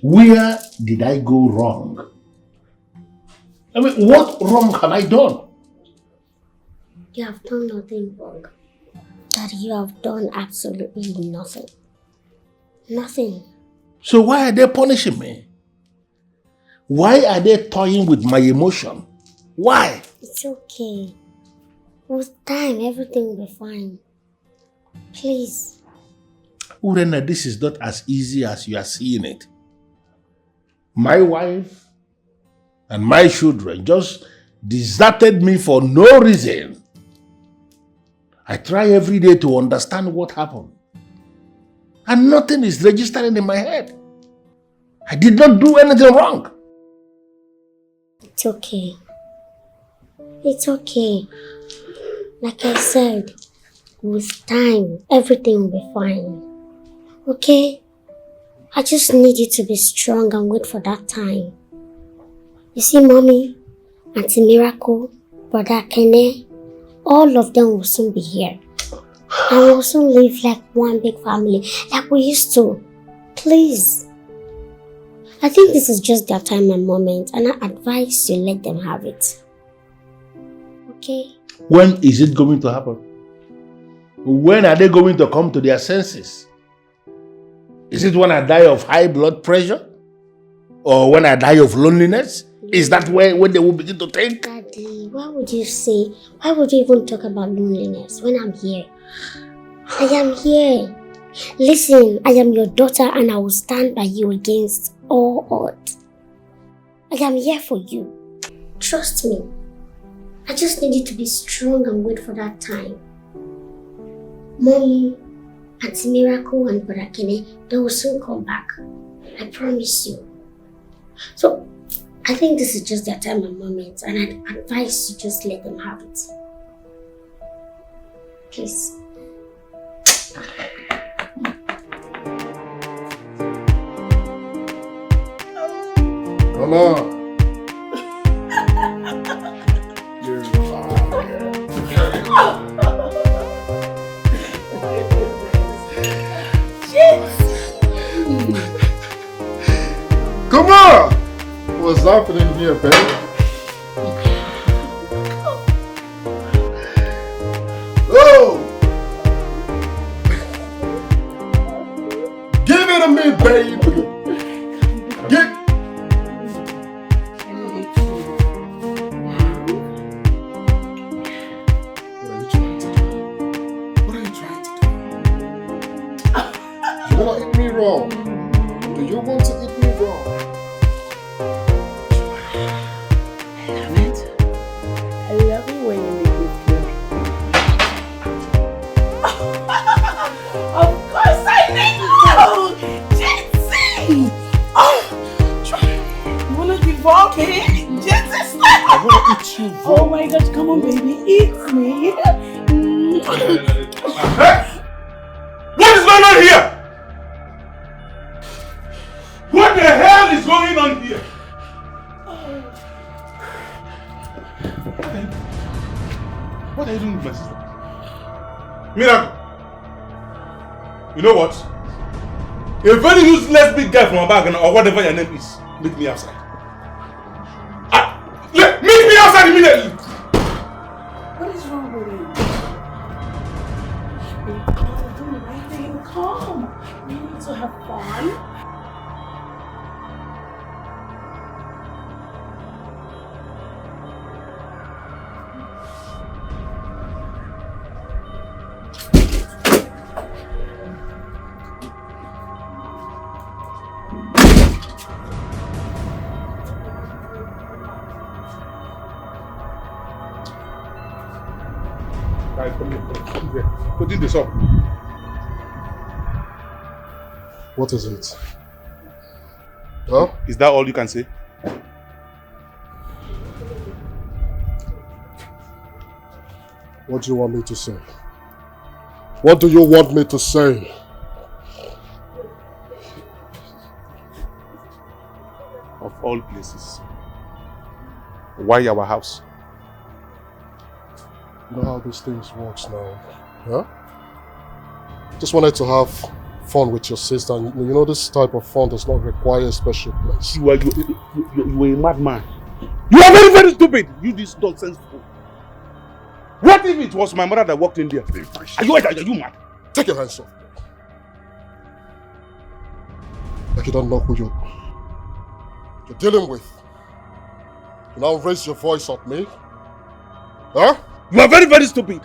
Where did I go wrong? I mean, what wrong have I done? You have done nothing wrong. Daddy, you have done absolutely nothing. Nothing. So why are they punishing me? Why are they toying with my emotion? Why? It's okay. With time, everything will be fine. Please. Urena, this is not as easy as you are seeing it. My wife and my children just deserted me for no reason. I try every day to understand what happened. And nothing is registering in my head. I did not do anything wrong. It's okay. It's okay. Like I said, with time, everything will be fine. Okay? I just need you to be strong and wait for that time. You see, Mommy, Auntie Miracle, Brother Kene, all of them will soon be here. And we'll soon live like one big family, like we used to. Please. I think this is just their time and moment, and I advise you let them have it. Okay? When is it going to happen? When are they going to come to their senses? Is it when I die of high blood pressure? Or when I die of loneliness? Is that when they will begin to think? Daddy, why would you even talk about loneliness when I'm here? I am here. Listen, I am your daughter and I will stand by you against all odds. I am here for you. Trust me. I just need you to be strong and wait for that time. Mommy, Auntie Miracle and Brother Kene, they will soon come back. I promise you. So, I think this is just their time and moment, and I'd advise you just let them have it. Please. Come on. Come on! What's happening here, baby? Oh! Give it to me, baby! What are you trying to do? You want to eat me raw? Do you want to eat me raw? I love it when you make me feel. Of course I know! Jesse! Oh! You wanna devour me? Jesse, I want to eat you raw. oh my gosh, come on baby, eat me. Hey! What is going on here? What the hell is going on here? What are you doing with my sister? Miracle! You know what? A very useless big guy from a bag or whatever your name is, meet me outside. Meet me outside immediately! What is wrong with you? Be calm, do the right thing, calm. We need to have fun. Put this up. What is it? Huh? Is that all you can say? What do you want me to say? What do you want me to say? Of all places. Why our house? You know how these things works now, huh? Just wanted to have fun with your sister. And you know this type of fun does not require a special place. You are a madman. You are very, very stupid. You this nonsense fool. What if it was my mother that walked in there? Are you mad? Take your hands off. Like you don't know who you're dealing with. You now raise your voice at me? Huh? You are very, very stupid.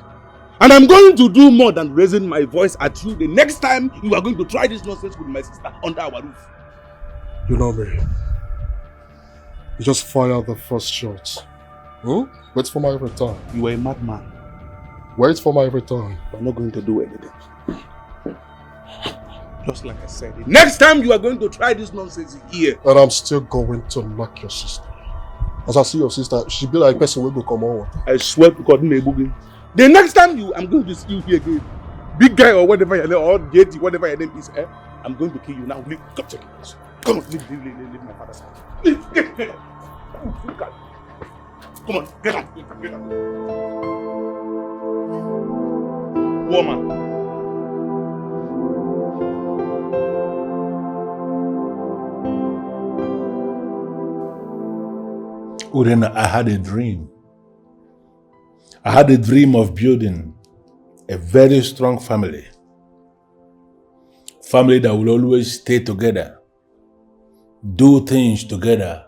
And I'm going to do more than raising my voice at you the next time you are going to try this nonsense with my sister under our roof. You know me. You just fire the first shot. Wait for my return. You are a madman. Wait for my return. You are not going to do anything. Just like I said, the next time you are going to try this nonsense here. And I'm still going to knock your sister. As I see your sister, she'll be like a person who will come on. I swear to God, the next time I'm going to see you here again, big guy or whatever your name, or JT, whatever your name is, I'm going to kill you now. Leave, come check it. Come on, leave my father's house. Get up. Come on, get up. Woman. Urena, I had a dream. I had a dream of building a very strong family. Family that will always stay together, do things together,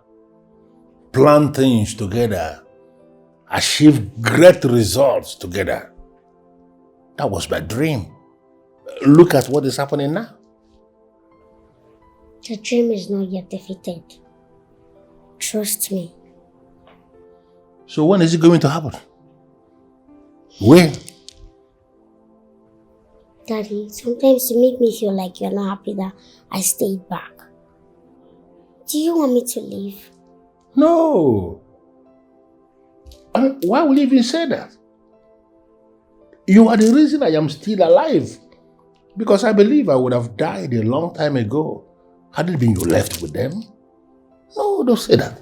plan things together, achieve great results together. That was my dream. Look at what is happening now. The dream is not yet defeated. Trust me. So when is it going to happen? When? Daddy, sometimes you make me feel like you're not happy that I stayed back. Do you want me to leave? No. Why would you even say that? You are the reason I am still alive. Because I believe I would have died a long time ago had it been you left with them. No, don't say that.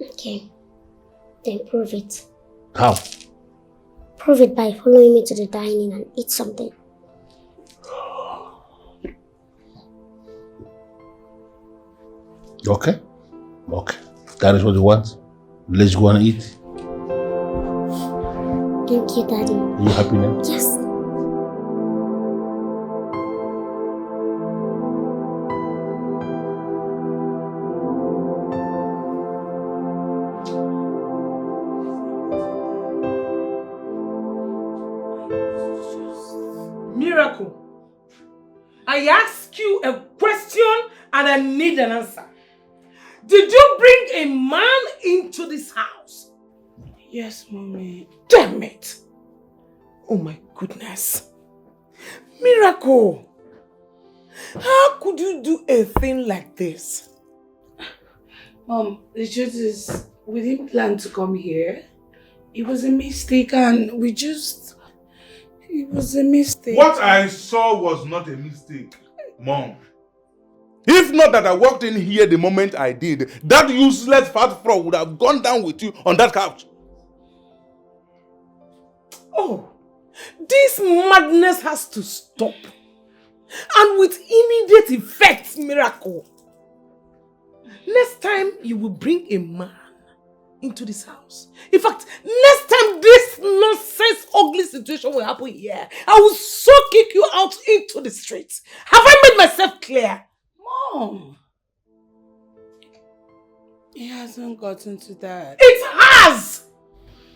Okay. Then prove it. How? Prove it by following me to the dining and eat something. Okay. Okay. If that is what you want, let's go and eat. Thank you, Daddy. Are you happy now? Yes. Miracle. I ask you a question and I need an answer. Did you bring a man into this house? Yes, Mommy. Damn it! Oh my goodness. Miracle! How could you do a thing like this? Mom, the truth is, we didn't plan to come here. It was a mistake and it was a mistake. What I saw was not a mistake, Mom. If not that I walked in here the moment I did, that useless fat frog would have gone down with you on that couch. Oh, this madness has to stop. And with immediate effect, Miracle. Next time you will bring a man into this house. In fact, next time this nonsense, ugly situation will happen here, I will so kick you out into the streets. Have I made myself clear? Mom! It hasn't gotten to that. It has!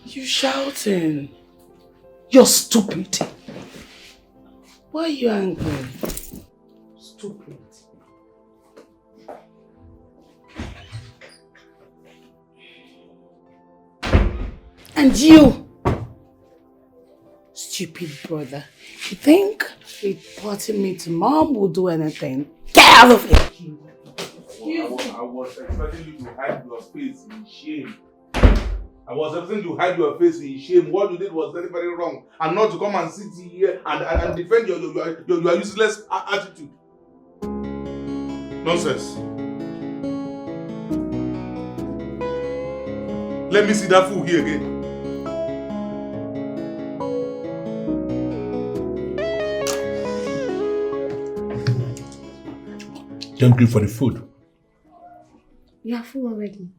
You shouting. You're stupid. Why are you angry? Stupid. And you, stupid brother, you think reporting me to Mom will do anything? Get out of here! I was expecting you to hide your face in shame. I was expecting you to hide your face in shame. What you did was very, very wrong. And not to come and sit here and defend your useless attitude. Nonsense. Let me see that fool here again. Thank you for the food. You are full already.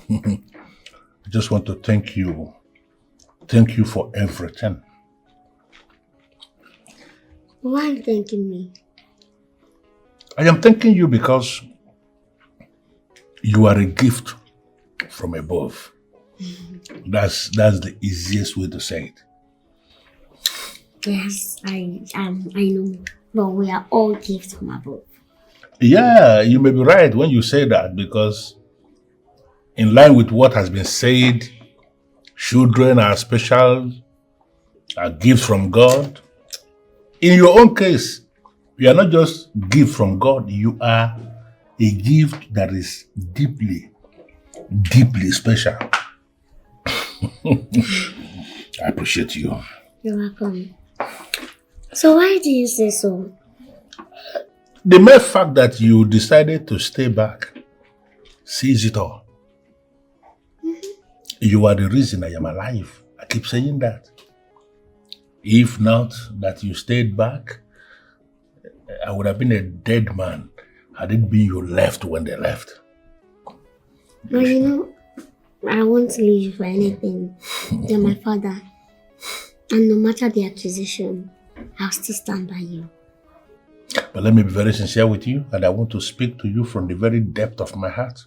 I just want to thank you. Thank you for everything. Why are you thanking me? I am thanking you because you are a gift from above. That's the easiest way to say it. Yes, I know. But we are all gifts from above. Yeah, you may be right when you say that because in line with what has been said, children are special, are gifts from God. In your own case, you are not just gift from God, you are a gift that is deeply, deeply special. I appreciate you. You're welcome. So why do you say so? The mere fact that you decided to stay back sees it all. You are the reason I am alive. I keep saying that. If not that you stayed back, I would have been a dead man had it been you left when they left. Well, you know, I won't leave you for anything. You're my father. And no matter the accusation, I'll still stand by you. But let me be very sincere with you, and I want to speak to you from the very depth of my heart.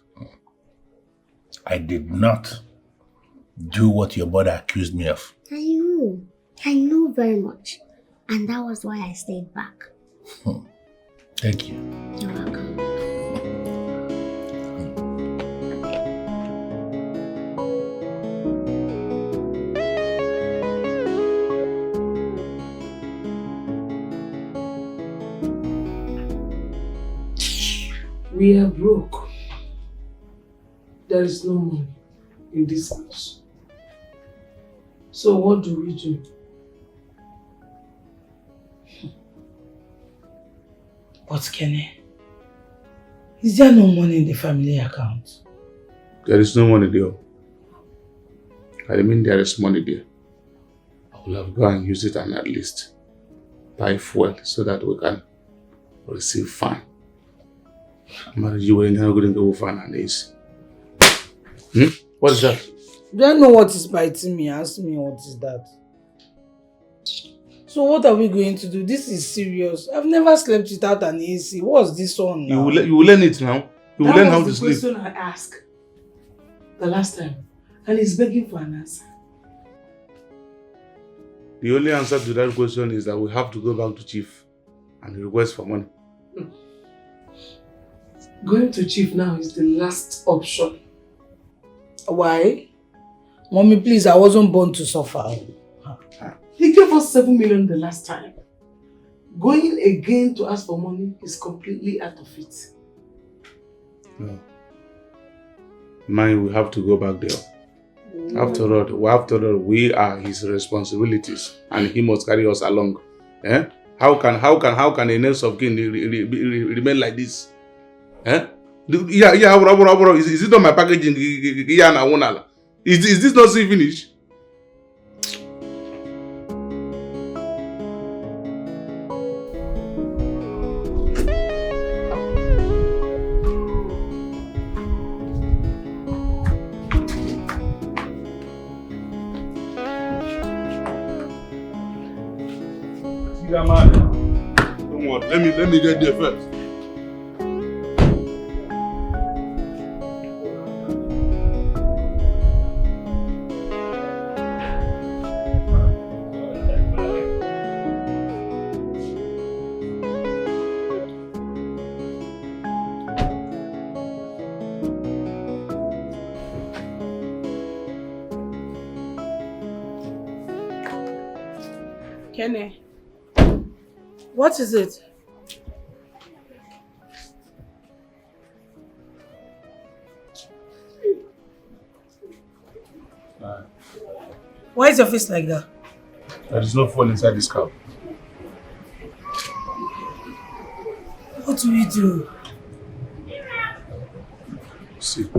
I did not do what your mother accused me of. I know very much. And that was why I stayed back. Thank you. You're welcome. We are broke. There is no money in this house. So what do we do? But Kenny, is there no money in the family account? There is no money there. I mean there is money there. I will have go and use it and at least buy fuel so that we can receive fun. What is that? Do I know what is biting me? Ask me what is that. So what are we going to do? This is serious. I've never slept without an AC. What's this on now? You will learn it now. You will learn how to sleep. That was the question I asked the last time. And he's begging for an answer. The only answer to that question is that we have to go back to Chief and request for money. Going to Chief now is the last option. Why? Mommy, please, I wasn't born to suffer. He gave us 7 million the last time. Going again to ask for money is completely out of it. No. Mine, we have to go back there. After all, we are his responsibilities and he must carry us along. Eh? How can a next of kin remain like this? Eh? Is it on my packaging? Is this not still finished? Don't worry, let me get there first. Kenny, what is it? Why is your face like that? There is no phone inside this car. What do we do? See,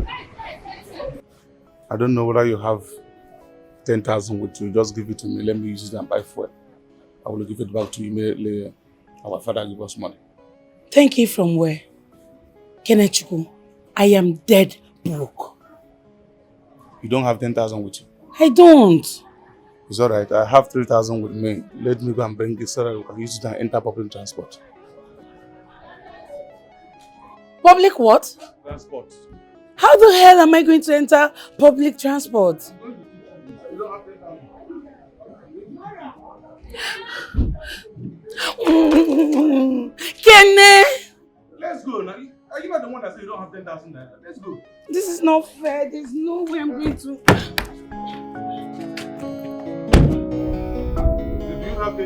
I don't know whether you have 10,000 with you. Just give it to me. Let me use it and buy fuel. I will give it back to you immediately. Our father give us money. Thank you from where? Kenechukwu, I am dead broke. You don't have 10,000 with you? I don't. It's alright, I have 3,000 with me. Let me go and bring it so that we can use it and enter public transport. Public what? Transport. How the hell am I going to enter public transport? Kene! Let's go now. Are you not the one that said you don't have 10,000 naira? Let's go. This is not fair. There's no way I'm going to. Do you have the...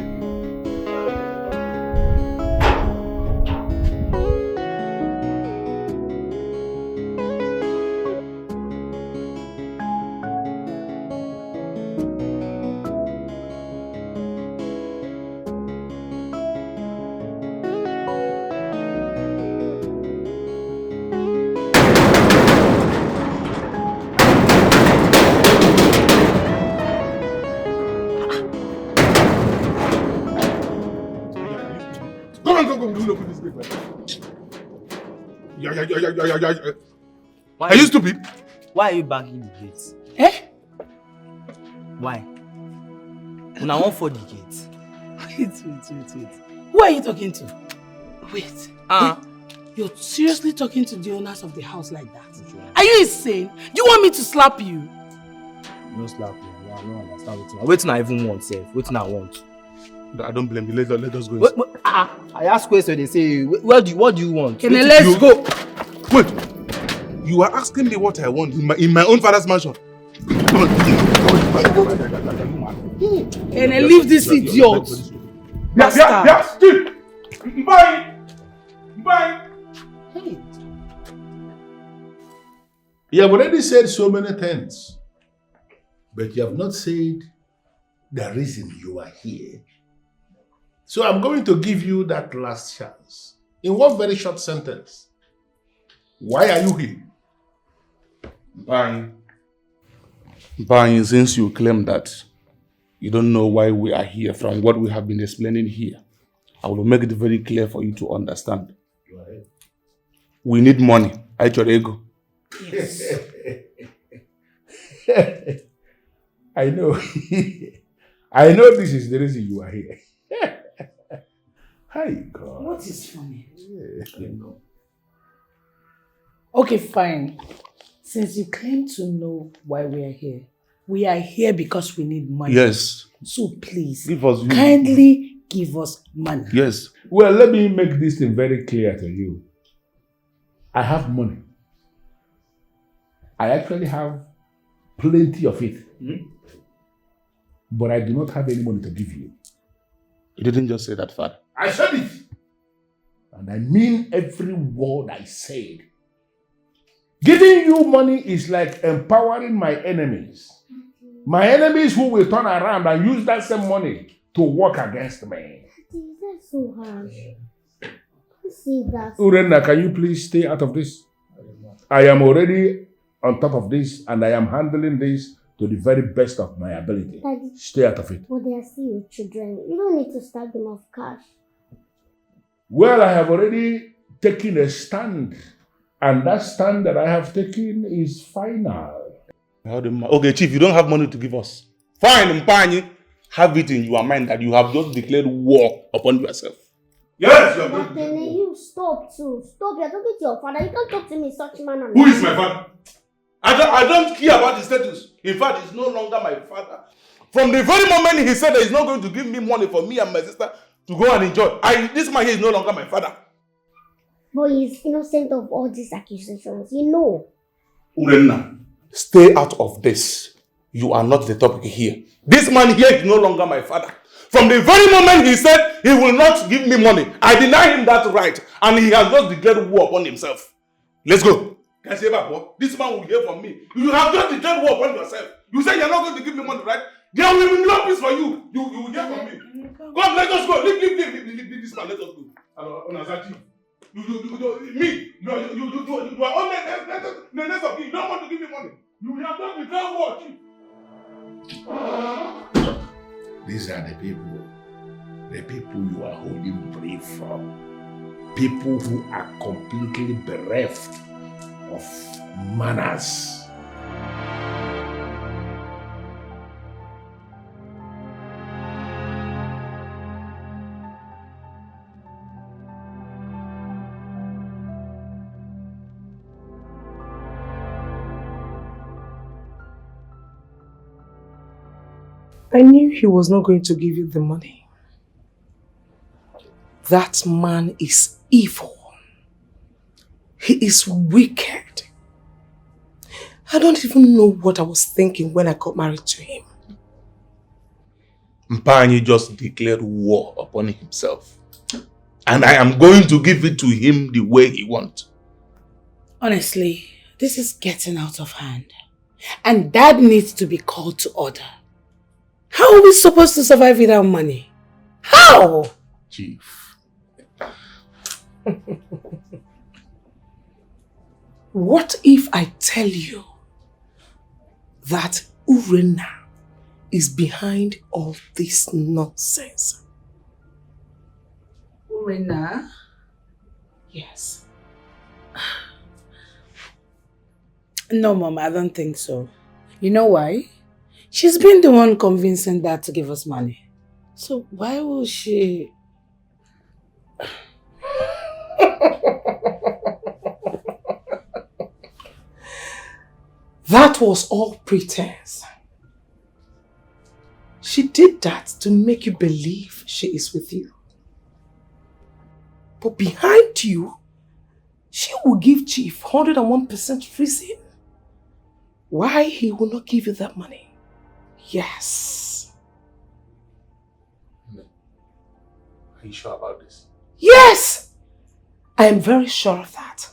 Are you stupid? Why are you banging the gates? Eh? Why? When I want for the gate. Wait. Who are you talking to? Wait. You're seriously talking to the owners of the house like that? Are you insane? Do you want me to slap you? No slap you. I don't understand what you want. Wait till I even want, sir. Wait till I want. I don't blame you. Let us go. Wait, I ask questions, they say, what do you want? Can let's go. Wait. You are asking me what I want in my own father's mansion. Can I leave this idiot? Yeah, still. Bye. Hey. You have already said so many things, but you have not said the reason you are here. So I'm going to give you that last chance. In one very short sentence. Why are you here? Buying, since you claim that you don't know why we are here from what we have been explaining here, I will make it very clear for you to understand. We need money. Ego. Yes. I know. I know this is the reason you are here. Hi, God. What is funny? Yeah, I know. Okay, fine. Since you claim to know why we are here because we need money. Yes. So please, kindly give us money. Yes. Well, let me make this thing very clear to you. I have money. I actually have plenty of it. But I do not have any money to give you. You didn't just say that, Father. I said it. And I mean every word I said. Giving you money is like empowering my enemies. My enemies who will turn around and use that same money to work against me. That's so harsh. See that. Urenna, can you please stay out of this? I am already on top of this and I am handling this to the very best of my ability. Daddy, stay out of it. But they are still your children. You don't need to start them off cash. Well, I have already taken a stand. And that stand that I have taken is final. Okay, Chief, you don't have money to give us. Fine, Mpanyi. Have it in your mind that you have just declared war upon yourself. Yes, you are But then you stop too. Stop. You're talking to your father. You can't talk to me in such manner. Who is my father? I don't care about his status. In fact, he's no longer my father. From the very moment he said that he's not going to give me money for me and my sister to go and enjoy, this man here is no longer my father. But he's innocent of all these accusations. You know. Urenna, stay out of this. You are not the topic here. This man here is no longer my father. From the very moment he said he will not give me money, I deny him that right, and he has just declared war upon himself. Let's go. Can I say that? This man will hear from me. You have just declared war upon yourself. You say you're not going to give me money, right? There will be no peace for you. You will hear from me. Come, let us go. Leave this man. Let us go. You are only the next of me. You don't want to give me money. You have just declared war, Chief. These are the people the people you are holding brief from. People who are completely bereft of manners. I knew he was not going to give you the money. That man is evil. He is wicked. I don't even know what I was thinking when I got married to him. Mpanyi just declared war upon himself. And I am going to give it to him the way he wants. Honestly, this is getting out of hand. And Dad needs to be called to order. How are we supposed to survive without money? How? Chief. What if I tell you that Urena is behind all this nonsense? Urena? Yes. No, Mom, I don't think so. You know why? She's been the one convincing Dad to give us money. So why will she... That was all pretense. She did that to make you believe she is with you. But behind you, she will give Chief 101% reason why he will not give you that money. Yes. Are you sure about this? Yes! I am very sure of that.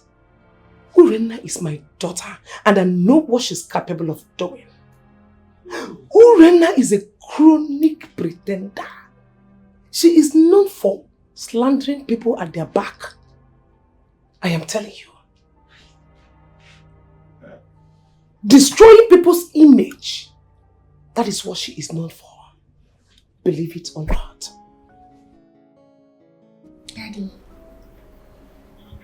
Urena is my daughter and I know what she's capable of doing. Urena is a chronic pretender. She is known for slandering people at their back. I am telling you. Destroying people's image. That is what she is known for. Believe it or not. Daddy,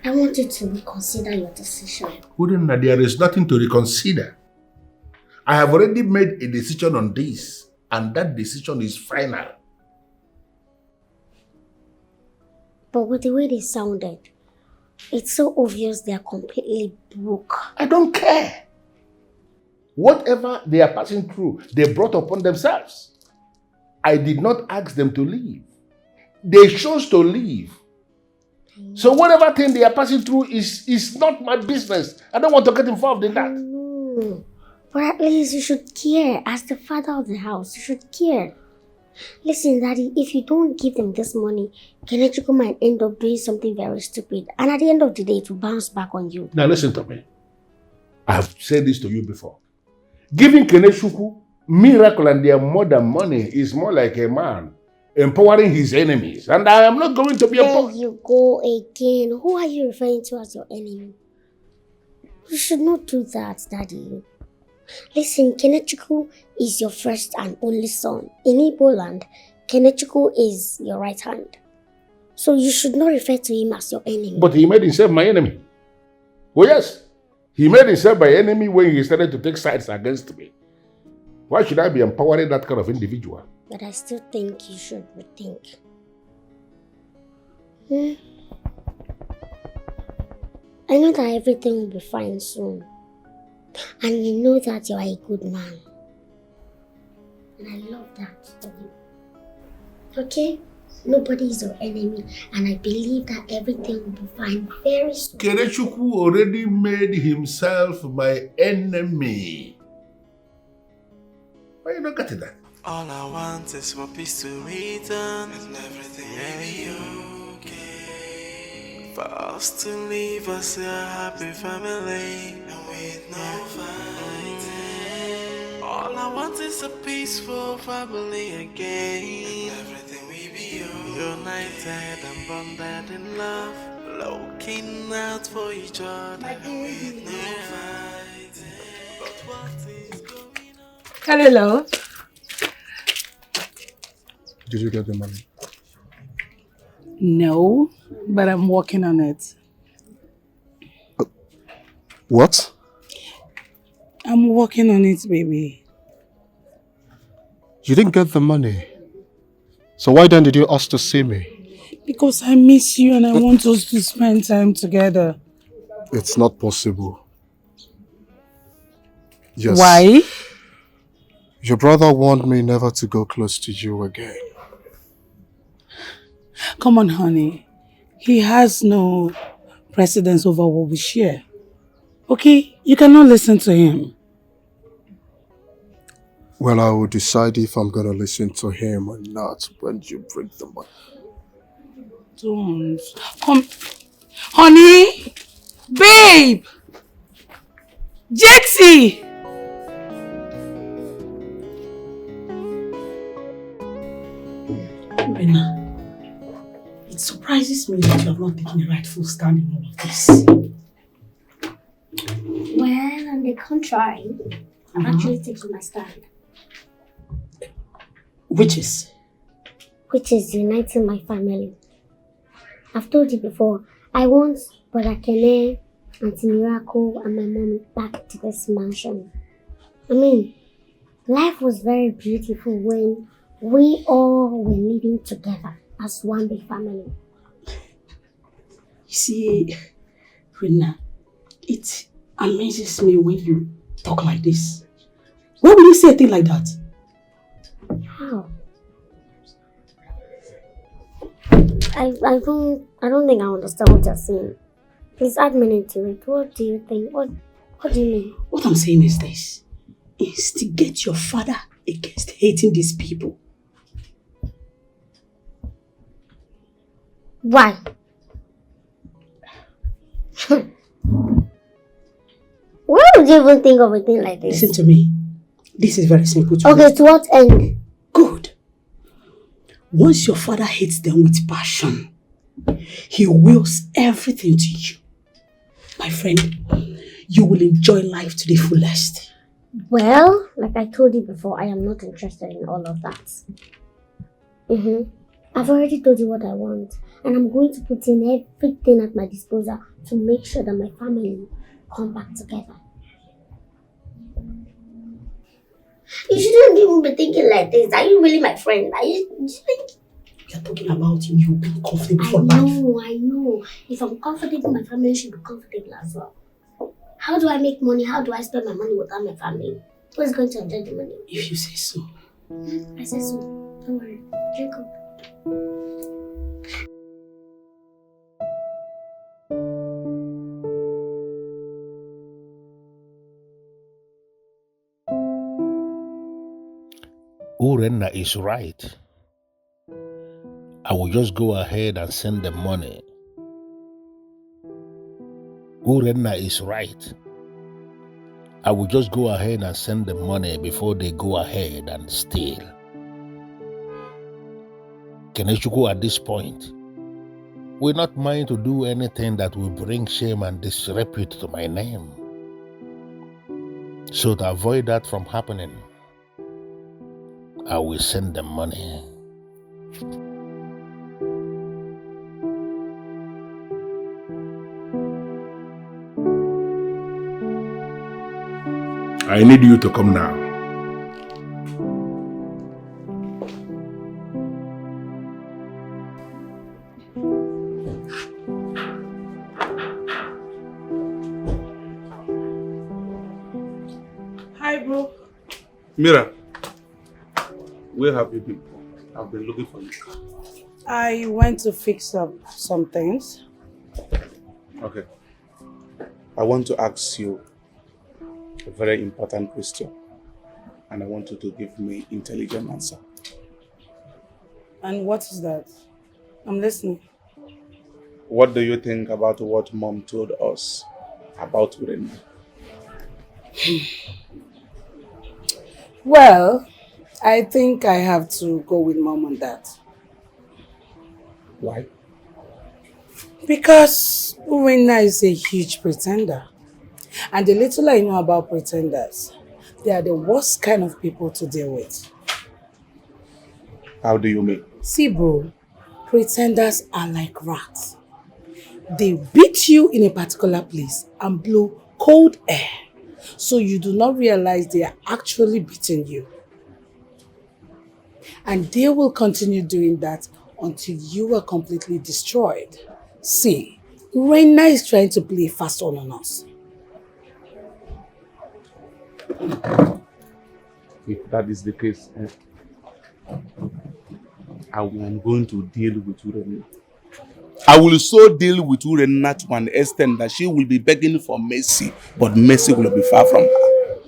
I want you to reconsider your decision. Urena, there is nothing to reconsider. I have already made a decision on this, and that decision is final. But with the way they sounded, it's so obvious they are completely broke. I don't care. Whatever they are passing through, they brought upon themselves. I did not ask them to leave. They chose to leave. So whatever thing they are passing through is not my business. I don't want to get involved in that. No. But at least you should care. As the father of the house, you should care. Listen, Daddy, if you don't give them this money, Kenechukwu might end up doing something very stupid. And at the end of the day, it will bounce back on you. Now listen to me. I have said this to you before. Giving Kenechukwu miracle and their more than money is more like a man empowering his enemies. And I am not going to be There you go again. Who are you referring to as your enemy? You should not do that, Daddy. Listen, Kenechukwu is your first and only son. In Igbo land, Kenechukwu is your right hand. So you should not refer to him as your enemy. But he made himself my enemy. Oh yes, he made himself my enemy when he started to take sides against me. Why should I be empowering that kind of individual? But I still think you should rethink. I know that everything will be fine soon. And you know that you are a good man. And I love that for you. Okay? Nobody is your enemy. And I believe that everything will be fine very soon. Kenechukwu already made himself my enemy. Why are you not getting that? All I want is for peace to return and everything will be okay. For us to leave us a happy family and with no fighting. All I want is a peaceful family again. And everything will be okay. United and bonded in love, looking out for each other and with no fighting. But what is going on? Hello. Did you get the money? No, but I'm working on it. What? I'm working on it, baby. You didn't get the money. So why then did you ask to see me? Because I miss you and I want us to spend time together. It's not possible. Yes. Why? Your brother warned me never to go close to you again. Come on, honey. He has no precedence over what we share. Okay? You cannot listen to him. Well, I will decide if I'm gonna listen to him or not when you bring the money. Don't. Come. Honey! Babe! Jexy! Rena, it surprises me that you have not taken a rightful stand in all of this. Well, on the contrary, I'm actually taking my stand. Which is? Which is uniting my family. I've told you before, I want Brother Kene, Auntie Miracle, and my mom back to this mansion. I mean, life was very beautiful when we all were living together as one big family. You see, Rina, it amazes me when you talk like this. Why would you say a thing like that? How? I don't think I understand what you're saying. Please add meaning to it. What do you think? What do you mean? What I'm saying is this. Instigate your father against hating these people. Why? Why would you even think of a thing like this? Listen to me. This is very simple to Okay, to what end? Good. Once your father hates them with passion, he wills everything to you. My friend, you will enjoy life to the fullest. Well, like I told you before, I am not interested in all of that. I've already told you what I want, and I'm going to put in everything at my disposal to make sure that my family come back together. You shouldn't even be thinking like this. Are you really my friend? Are you think? We are talking about you being comfortable for life. I know. If I'm comfortable, my family should be comfortable as well. How do I make money? How do I spend my money without my family? Who is going to enjoy the money? If you say so. I say so. Don't worry. Drink up. Urenna is right. I will just go ahead and send them money. Urenna is right. I will just go ahead and send them money before they go ahead and steal. Keneshukwu at this point will not mind to do anything that will bring shame and disrepute to my name. So to avoid that from happening, I will send them money. I need you to come now. Hi, bro. Mira, where have you been? I've been looking for you. I went to fix up some things. Okay. I want to ask you a very important question, and I want you to give me intelligent answer. And what is that? I'm listening. What do you think about what Mom told us about Urenna? Well, I think I have to go with Mom on that. Why? Because Urenna is a huge pretender. And the little I know about pretenders, they are the worst kind of people to deal with. How do you mean? See, bro, Pretenders are like rats. They beat you in a particular place and blow cold air, so you do not realize they are actually beating you. And they will continue doing that until you are completely destroyed. See, Reina is trying to play fast on us. If that is the case, I am going to deal with Urena. I will so deal with Urena to an extent that she will be begging for mercy, but mercy will be far from her.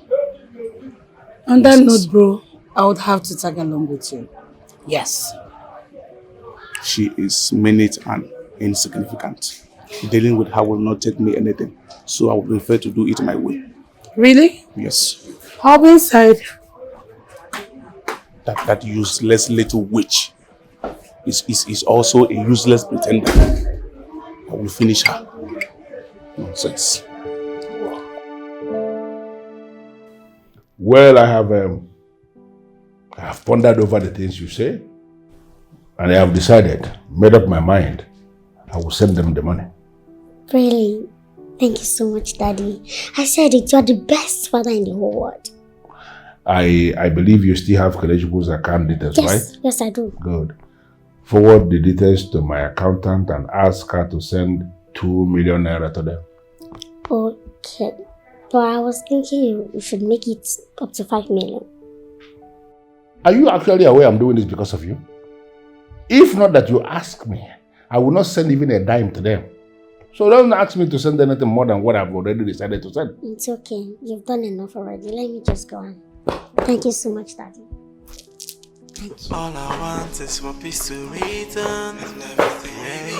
On that note, bro, I would have to tag along with you. Yes. She is minute and insignificant. Dealing with her will not take me anything, so I would prefer to do it my way. Really? Yes. How inside? That useless little witch is also a useless pretender. I will finish her. Nonsense. Well, I have pondered over the things you say, and I have decided, made up my mind, I will send them the money. Really? Thank you so much, Daddy. I said it, you're the best father in the whole world. I believe you still have Collegibles account details, right? Yes, I do. Good. Forward the details to my accountant and ask her to send 2 million naira to them. Okay. But I was thinking you should make it up to 5 million. Are you actually aware I'm doing this because of you? If not that you ask me, I will not send even a dime to them. So don't ask me to send anything more than what I've already decided to send. It's okay. You've done enough already. Let me just go on. Thank you so much, Daddy. Thank you. All I want is for peace to return and everything may be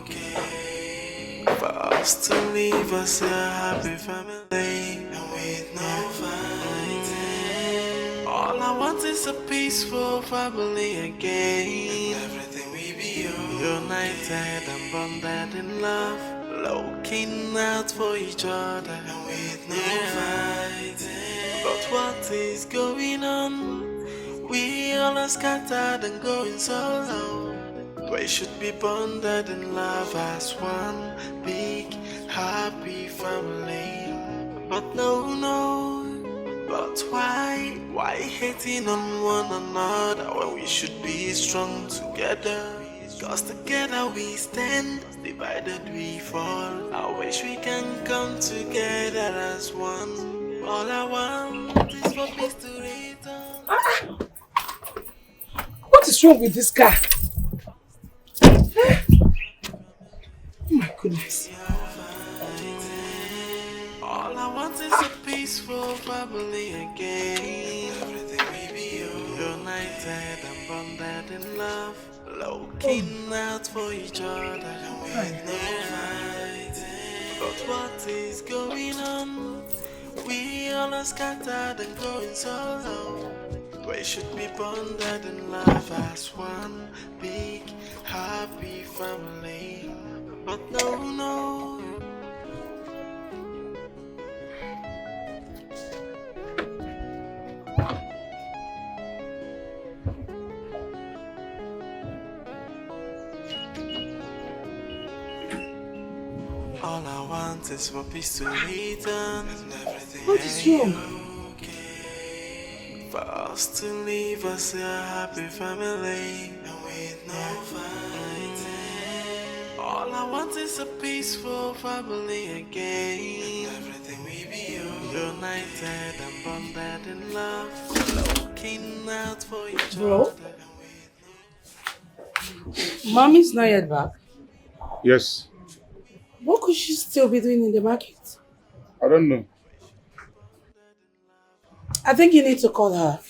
okay. For us to leave us a happy family and with no fighting. All I want is a peaceful family again. Everything we be united and bonded in love, looking out for each other and with no fighting. But what is going on? We all are scattered and going solo. We should be bonded in love as one big happy family. But no, but why? Why hating on one another when we should be strong together? Cause together we stand, divided we fall. I wish we can come together as one. All I want is for peace to return. What is wrong with this car? Oh my goodness. All I want is a peaceful family again. Everything we be united and bonded in love, looking out for each other and with no fighting. But what is going on? We all are scattered and going solo. We should be bonded in love as one big happy family. But no. All I want is for peace to return and everything What is wrong? okay. For us to leave us a happy family and with no fighting. All I want is a peaceful family again. Everything we be united and bonded in love, looking out for each other. Mommy's not yet back. Yes. What could she still be doing in the market? I don't know. I think you need to call her.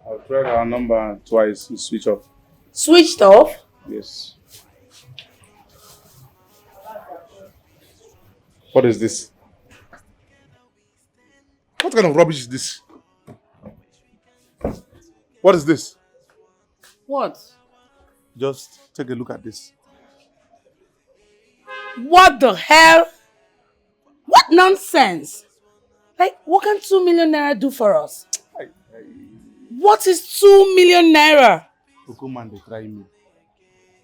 I've tried her number twice. It's switched off. Switched off? Yes. What is this? What kind of rubbish is this? What is this? What? Just take a look at this. What the hell? What nonsense? Like, what can 2 million naira do for us? What is 2 million naira? Okuman, they try me.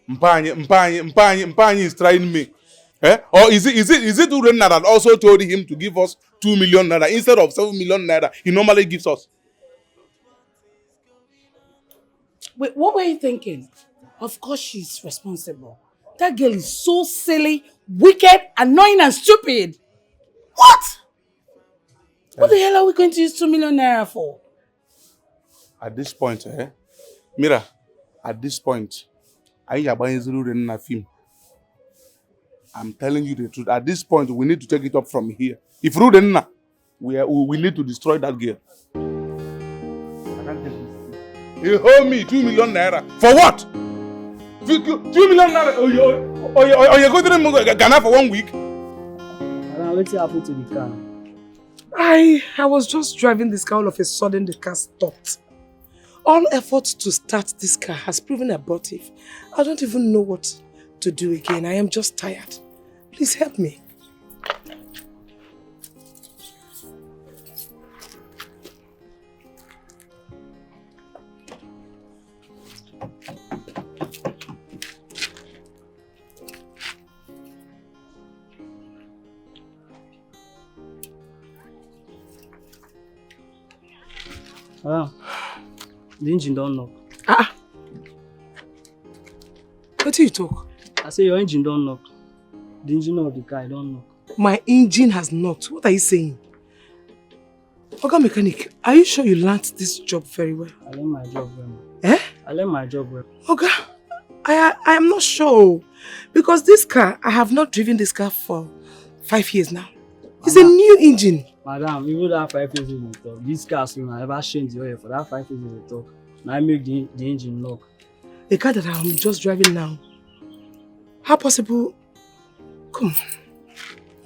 Mpanye is trying me. Eh? Or is it Urenna that also told him to give us 2 million naira instead of 7 million naira he normally gives us? Wait, what were you thinking? Of course she's responsible. That girl is so silly, wicked, annoying, and stupid. What? What the hell are we going to use 2 million naira for? At this point, Mira, at this point, I'm telling you the truth. At this point, we need to take it up from here. If Rudenna, we need to destroy that girl. I can't take this. You owe me 2 million naira. For what? 2 million naira? Or you're going to Ghana for 1 week? What's happened to the car? I was just driving this car. All of a sudden, the car stopped. All efforts to start this car has proven abortive. I don't even know what to do again. I am just tired. Please help me. The engine don't knock. What do you talk? I say your engine don't knock. The engine of the car don't knock. My engine has knocked. What are you saying? Oga Mechanic, are you sure you learnt this job very well? I learned my job well. Eh? I learned my job well. Oga, I am not sure. Because this car, I have not driven this car for 5 years now. It's a new engine. Madam, even that 5 years in the talk, this car soon I ever changed the oil for that 5 years in the talk. Now I make the engine knock. The car that I'm just driving now. How possible? Come on.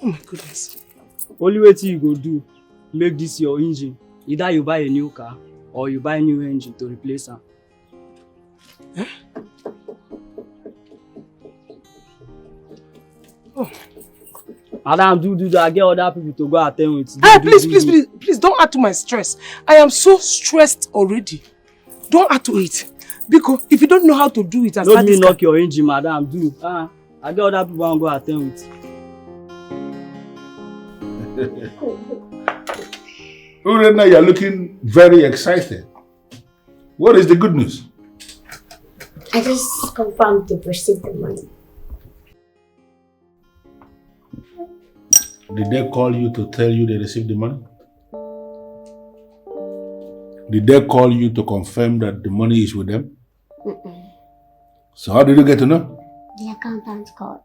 Oh my goodness. Only way you go do, make this your engine. Either you buy a new car or you buy a new engine to replace her. Huh? Oh. Madam, do that. Get other people to go attend with. Please, don't add to my stress. I am so stressed already. Don't add to it. Because if you don't know how to do it, don't me knock your engine, madam. Do. I get other people and go attend with. Urena, you're looking very excited. What is the good news? I just confirmed to receive the money. Did they call you to tell you they received the money? Did they call you to confirm that the money is with them? So how did you get to know? The accountant called.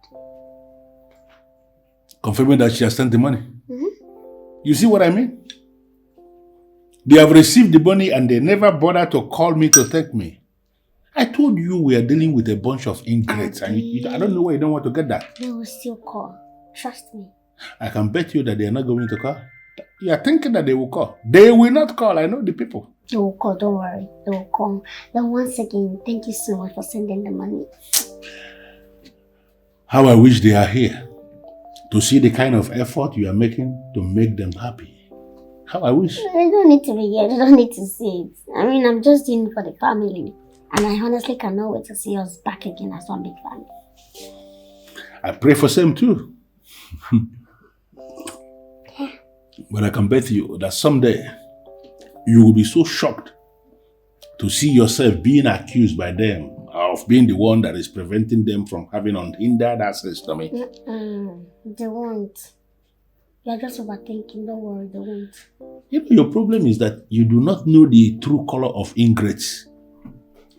Confirming that she has sent the money? You see what I mean? They have received the money and they never bothered to call me to thank me. I told you we are dealing with a bunch of ingrates and I don't know why you don't want to get that. They will still call. Trust me. I can bet you that they are not going to call. You are thinking that they will call. They will not call. I know the people. They will call. Don't worry. They will call. Then once again, thank you so much for sending the money. How I wish they are here to see the kind of effort you are making to make them happy. How I wish. They don't need to be here. They don't need to see it. I mean, I'm just doing it for the family. And I honestly cannot wait to see us back again as one big family. I pray for them too. But I can bet you that someday you will be so shocked to see yourself being accused by them of being the one that is preventing them from having unhindered access to me. They won't. You're just overthinking. Don't worry, they won't. You know, your problem is that you do not know the true color of ingrates.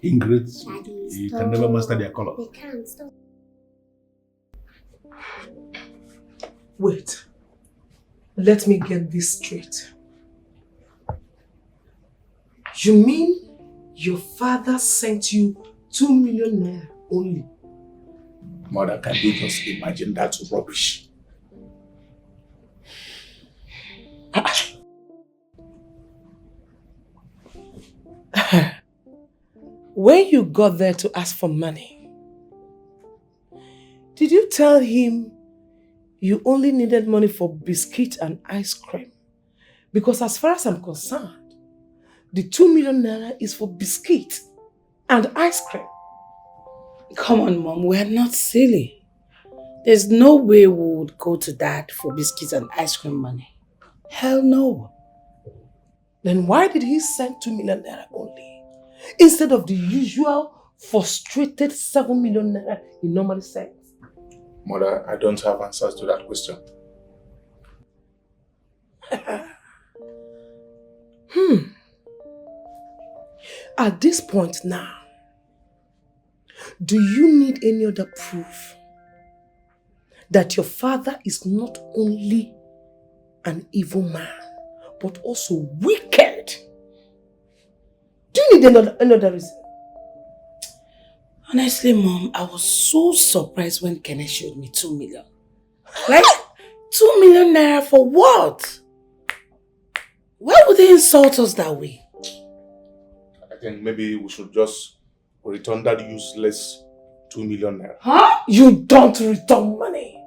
Ingrates, you can never master their color. They can't. Stop. Wait. Let me get this straight. You mean your father sent you 2 million naira only? Mother, can you just imagine that rubbish? When you got there to ask for money, did you tell him you only needed money for biscuit and ice cream? Because as far as I'm concerned, the 2 million naira is for biscuit. and ice cream. Come on, Mom, we're not silly. There's no way we would go to Dad for biscuits and ice cream money. Hell no. Then why did he send 2 million naira only? Instead of the usual frustrated 7 million naira he normally sends? Mother, I don't have answers to that question. At this point now, do you need any other proof that your father is not only an evil man, but also wicked? Do you need another reason? Honestly, Mom, I was so surprised when Kenneth showed me 2 million. Like, 2 million naira for what? Why would they insult us that way? I think maybe we should just return that useless 2 million naira. Huh? You don't return money.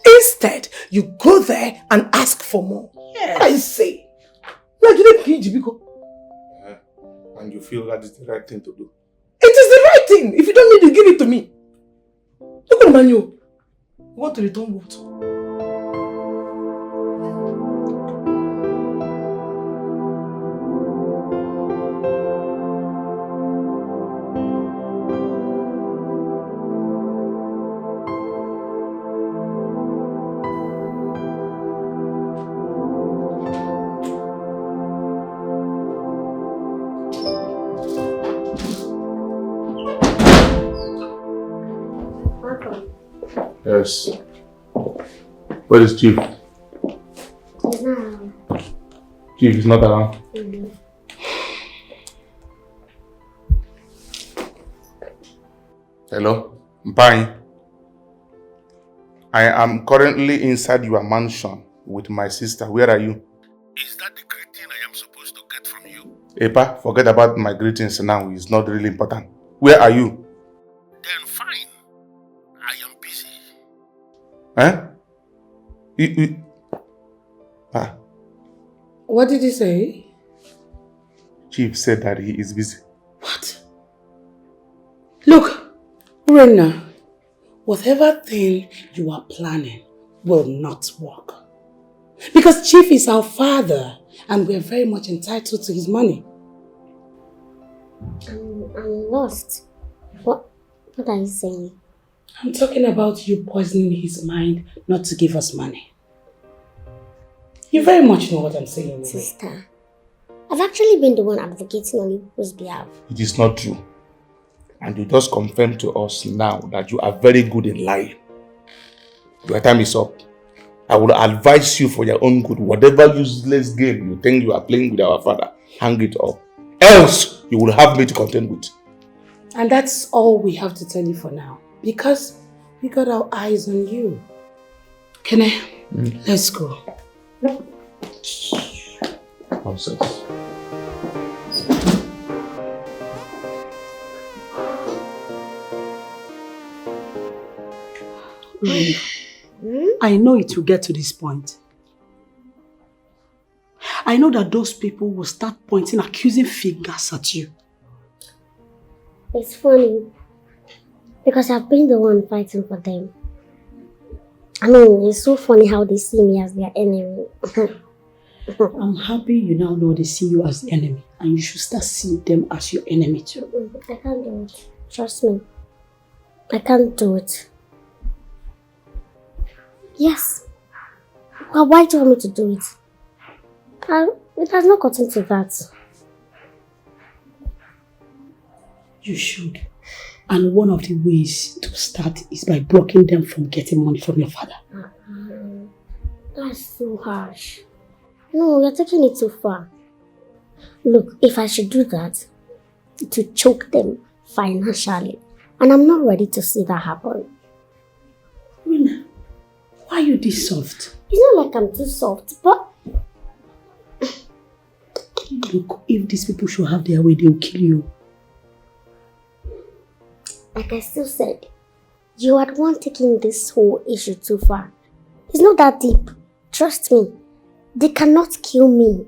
Instead, you go there and ask for more. Yes. I say. Nigerian Kijibiko. And you feel that is the right thing to do. It is the right thing. If you don't need to give it to me. Look at man, you want to return what? Yes. Where is Chief? He's not around. Chief is not around. Hello? Mpai. I am currently inside your mansion with my sister. Where are you? Is that the greeting I am supposed to get from you? Epa, forget about my greetings now. It's not really important. Where are you? Then fine. I am busy. What did he say? Chief said that he is busy. What? Look, Brenna, whatever thing you are planning will not work. Because Chief is our father and we're very much entitled to his money. I'm lost. What are you saying? I'm talking about you poisoning his mind not to give us money. You very much know what I'm saying. Sister, I've actually been the one advocating on people's behalf. It is not true. And you just confirm to us now that you are very good in lying. Your time is up. I would advise you for your own good. Whatever useless game you think you are playing with our father, hang it up. Else, you will have me to contend with. And that's all we have to tell you for now. Because we got our eyes on you. Kene, let's go. Nonsense. I know it will get to this point. I know that those people will start pointing accusing fingers at you. It's funny. Because I've been the one fighting for them. I mean, it's so funny how they see me as their enemy. I'm happy you now know they see you as the enemy. And you should start seeing them as your enemy too. I can't do it. Trust me. I can't do it. Yes. Well, why do you want me to do it? It has not gotten to that. You should. And one of the ways to start is by blocking them from getting money from your father. That's so harsh. No, you're taking it too far. Look, if I should do that, it will choke them financially. And I'm not ready to see that happen. Rina, why are you this soft? It's not like I'm too soft, but... Look, if these people should have their way, they'll kill you. Like I still said, you are the one taking this whole issue too far. It's not that deep. Trust me. They cannot kill me.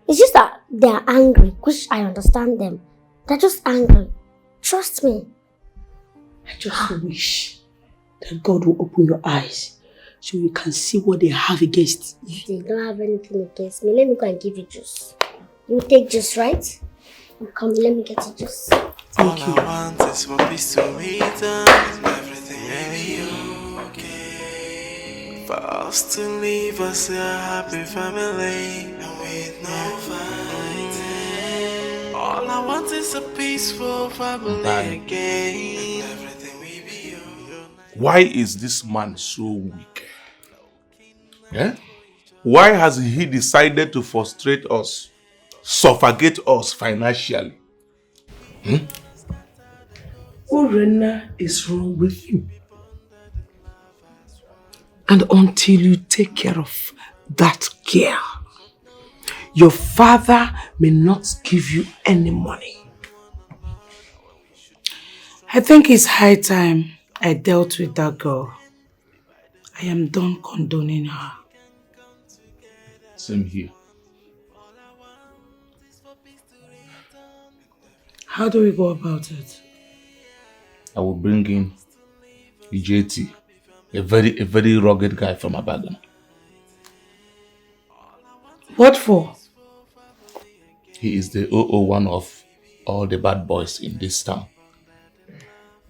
It's just that they are angry, which I understand them. They're just angry. Trust me. I just wish that God will open your eyes so you can see what they have against you. They don't have anything against me. Let me go and give you juice. You take juice, right? Come, let me get you juice. Thank you. All I want is for peace to return. Everything may be okay. For us to leave us a happy family and with no fighting. All I want is a peaceful family again. Everything will be okay. Why is this man so weak? Yeah? Why has he decided to frustrate us, suffocate us financially? Urena is wrong with you. And until you take care of that girl, your father may not give you any money. I think it's high time I dealt with that girl. I am done condoning her. Same here. How do we go about it? I will bring in JT, a very rugged guy from Abadan. What for? He is the 001 of all the bad boys in this town.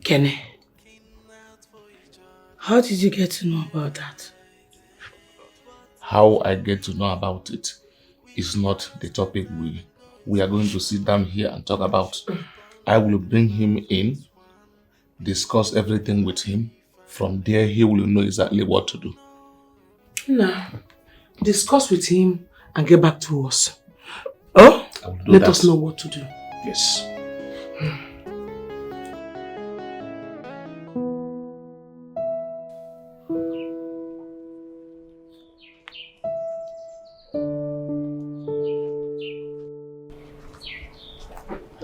Kenny, how did you get to know about that? How I get to know about it is not the topic we are going to sit down here and talk about. I will bring him in, discuss everything with him. From there, he will know exactly what to do. No. Discuss with him and get back to us. Oh? Let us know what to do. Yes.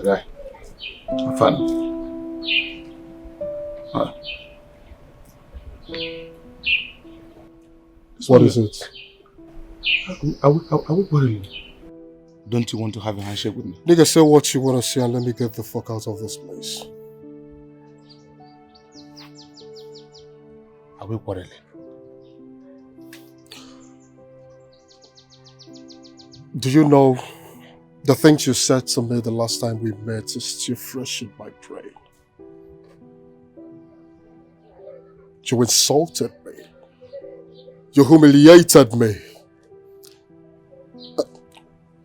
Right. Fun. Huh. What is it? Are we quarreling? Don't you want to have a handshake with me? Nigga, say what you want to say and let me get the fuck out of this place. Are we quarreling? Do you know the things you said to me the last time we met is still fresh in my brain? You insulted me. You humiliated me.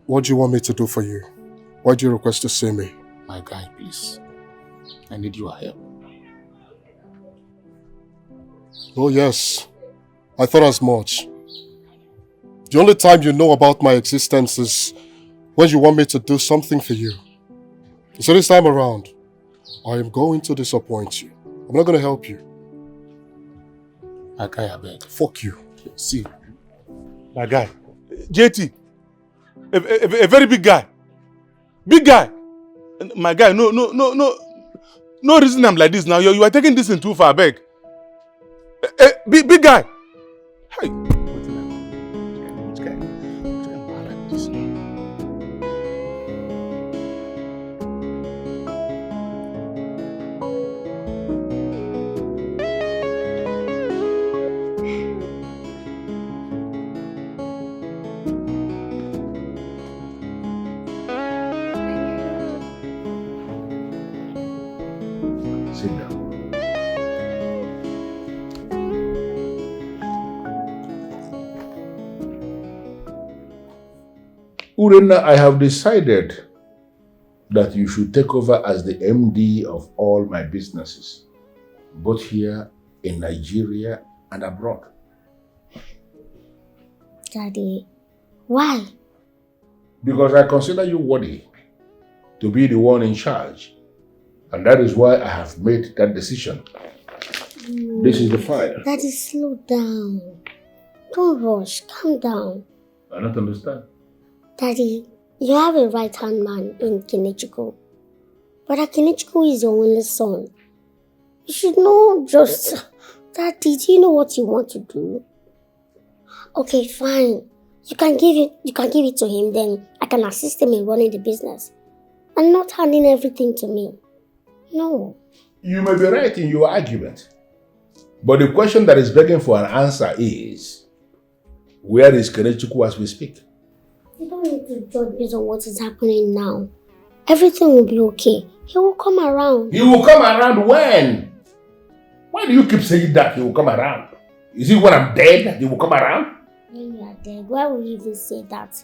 What do you want me to do for you? Why do you request to see me? My guy, please. I need your help. Oh yes, I thought as much. The only time you know about my existence is when you want me to do something for you. So this time around, I am going to disappoint you. I'm not going to help you. My guy, I beg. Fuck you. See, my guy, JT, a very big guy. Big guy. My guy, no reason I'm like this now. You are taking this in too far, beg. Big guy. Hey. Which guy? Like this? Sit down. Urena, I have decided that you should take over as the MD of all my businesses, both here in Nigeria and abroad. Daddy, why? Because I consider you worthy to be the one in charge. And that is why I have made that decision. This is the file. Daddy, slow down. Don't rush. Calm down. I don't understand. Daddy, you have a right-hand man in Kenechiko. But Kenechiko is your only son. You should know just... Daddy, do you know what you want to do? Okay, fine. You can give it to him, then I can assist him in running the business. and not handing everything to me. No. You may be right in your argument. But the question that is begging for an answer is, where is Kenechukwu as we speak? You don't need to judge based on what is happening now. Everything will be okay. He will come around. He will come around when? Why do you keep saying that he will come around? Is it when I'm dead that he will come around? When you are dead, why would you even say that?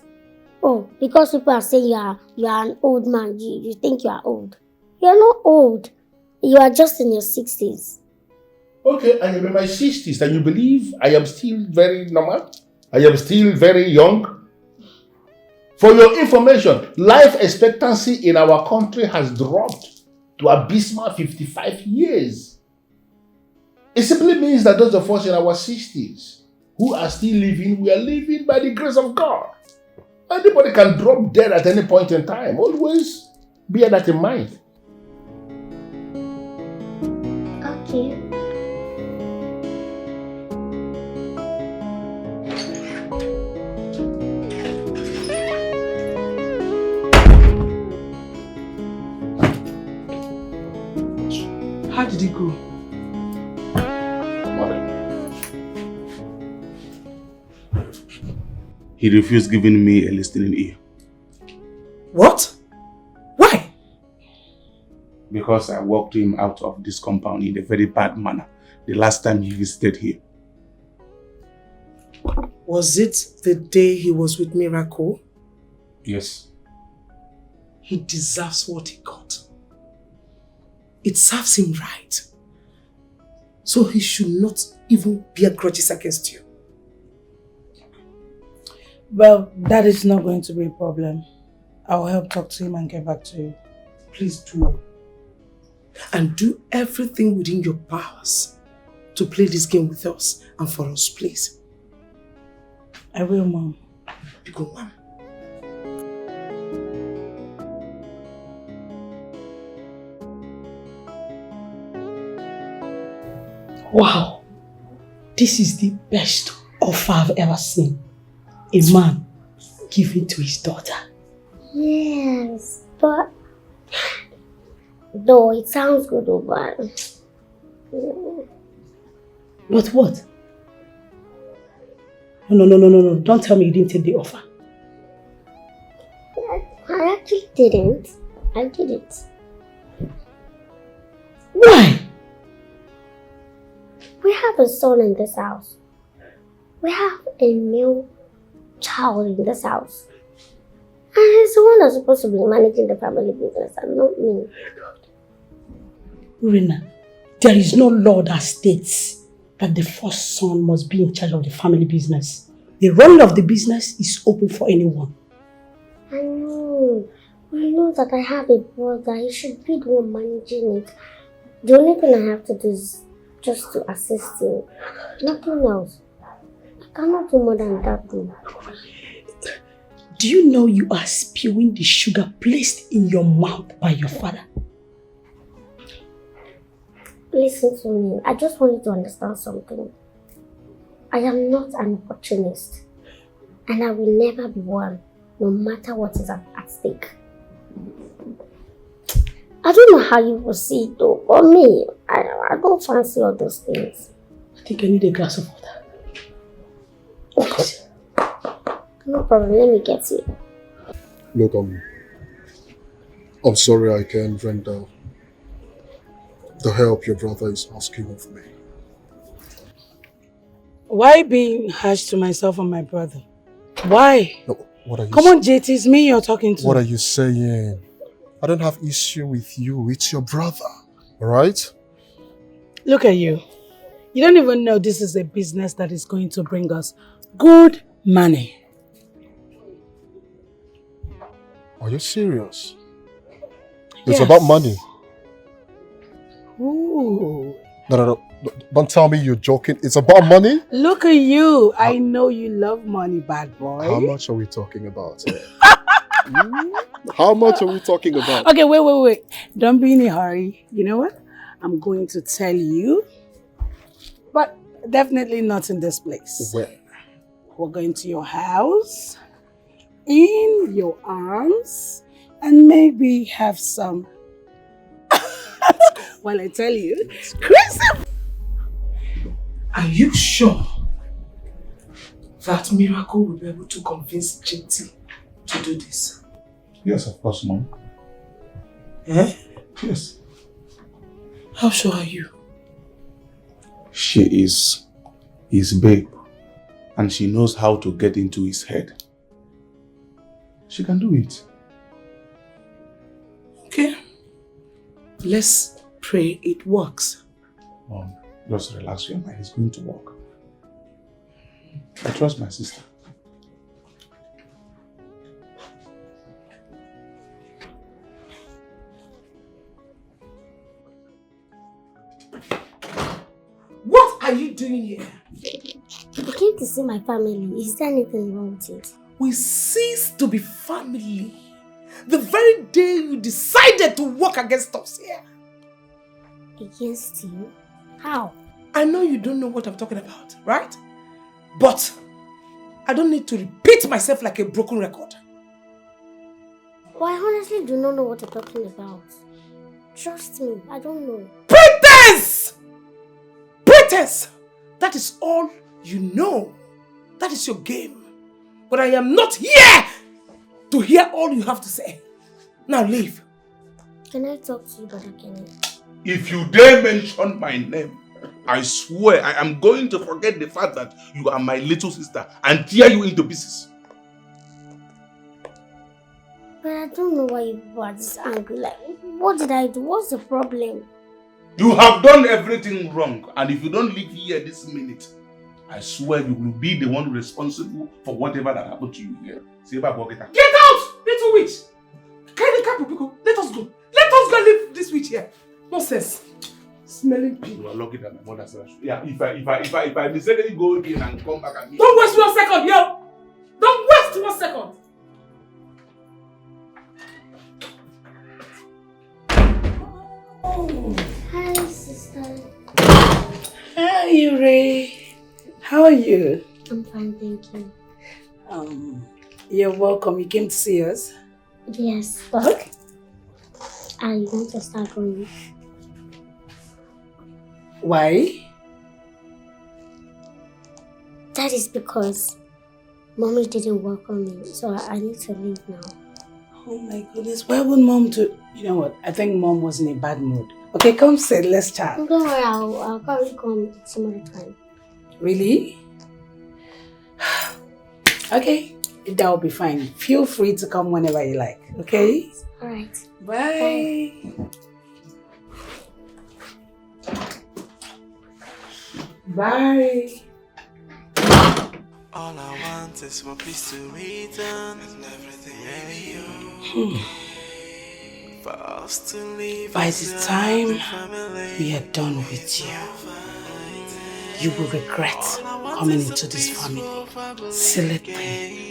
Oh, because people are saying you are an old man. You think you are old. You are not old. You are just in your 60s. Okay, I am in my 60s and you believe I am still very normal? I am still very young? For your information, life expectancy in our country has dropped to abysmal 55 years. It simply means that those of us in our 60s who are still living, we are living by the grace of God. Anybody can drop dead at any point in time. Always bear that in mind. Okay. How did it go? He refused giving me a listening ear. What? Why? Because I walked him out of this compound in a very bad manner the last time he visited here. Was it the day he was with Miracle? Yes. He deserves what he got. It serves him right. So he should not even bear grudges against you. Well, that is not going to be a problem. I'll help talk to him and get back to you. Please do. And do everything within your powers to play this game with us and for us, please. I will, Mom. You go, Mom. Wow, this is the best offer I've ever seen. A man giving to his daughter. Yes, but though it sounds good, but But what? No. Don't tell me you didn't take the offer. I actually didn't. I did it. Why? We have a son in this house. We have a male child in this house. And he's the one that's supposed to be managing the family business and not me. Rena, there is no law that states that the first son must be in charge of the family business. The running of the business is open for anyone. I know. I know that I have a brother. He should be the one managing it. The only thing I have to do is just to assist him. Nothing else. I cannot do more than that too. Do you know you are spewing the sugar placed in your mouth by your father? Listen to me. I just want you to understand something. I am not an opportunist. And I will never be one, no matter what is at stake. I don't know how you will see it though, but me, I don't fancy all those things. I think I need a glass of water. Okay. No problem, let me get you. Look, I'm sorry I can't render the help your brother is asking of me. Why being harsh to myself and my brother? Why? No, what are you Come on, JT, it's me you're talking to. What are you saying? I don't have issue with you. It's your brother, alright? Look at you. You don't even know this is a business that is going to bring us good money. Are you serious? It's Yes. about money. Ooh. No. Don't tell me you're joking. It's about money? Look at you. I know you love money, bad boy. How much are we talking about? How much are we talking about? Okay, wait. Don't be in a hurry. You know what? I'm going to tell you. But definitely not in this place. Where? We're going to your house, in your arms, and maybe have some. While I tell you, crazy. Are you sure that Miracle will be able to convince JT to do this? Yes, of course, Mom. Eh? Yes. How sure are you? She is his babe, and she knows how to get into his head. She can do it. Okay. Let's pray it works. Mom, just relax your mind. It's going to work. I trust my sister. What are you doing here? I came to see my family. Is there anything wrong with it? We cease to be family the very day you decided to work against us here. Against you? How? I know you don't know what I'm talking about, right? But I don't need to repeat myself like a broken record. Well, I honestly do not know what you're talking about. Trust me, I don't know. Pretense! Pretense! That is all you know. That is your game. But I am not here to hear all you have to say. Now leave. Can I talk to you, Brother Kenny? If you dare mention my name, I swear I am going to forget the fact that you are my little sister and tear you into pieces. But I don't know why you are this angry. Like, what did I do? What's the problem? You have done everything wrong, and if you don't leave here this minute, I swear you will be the one responsible for whatever that happened to you here. Get out, little witch! Kindly come, people. Let us go. Let us go leave this witch here. Nonsense. Smelling pig. You are lucky that my mother said, yeah, if I decided to go in and come back and don't waste 1 second, yo! Don't waste 1 second! Oh. Hi, sister. Hi, Yuri. How are you? I'm fine, thank you. You're welcome. You came to see us? Yes. Okay. I want to start going. Why? That is because Mommy didn't welcome me, so I need to leave now. Oh my goodness, why would Mom do? You know what? I think Mom was in a bad mood. Okay, come sit, let's chat. Don't worry, I'll probably come some other time. Really? Okay, that will be fine. Feel free to come whenever you like, okay? Alright. Bye. Bye. All I want is for peace to return and everything may be for us to leave. By the time we are done with you, you will regret coming into this family. Silly thing.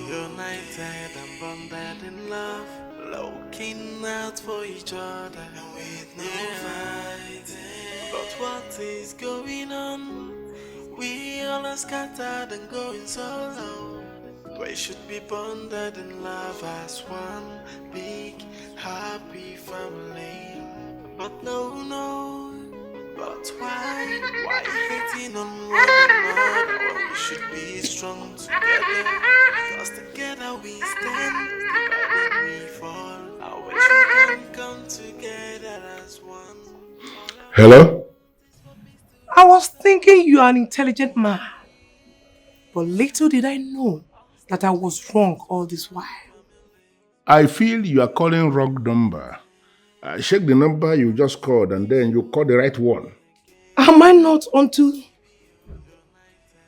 United and bonded in love, looking out for each other and with no fight. But what is going on? We all are scattered and going solo. We should be bonded in love as one big happy family. But no, but why? Why hating on one another? We should be strong together, cause together we stand, divided we fall. I wish we can come together as one. Hello? I was thinking you are an intelligent man. But little did I know that I was wrong all this while. I feel you are calling wrong number. Check the number you just called and then you call the right one. Am I not onto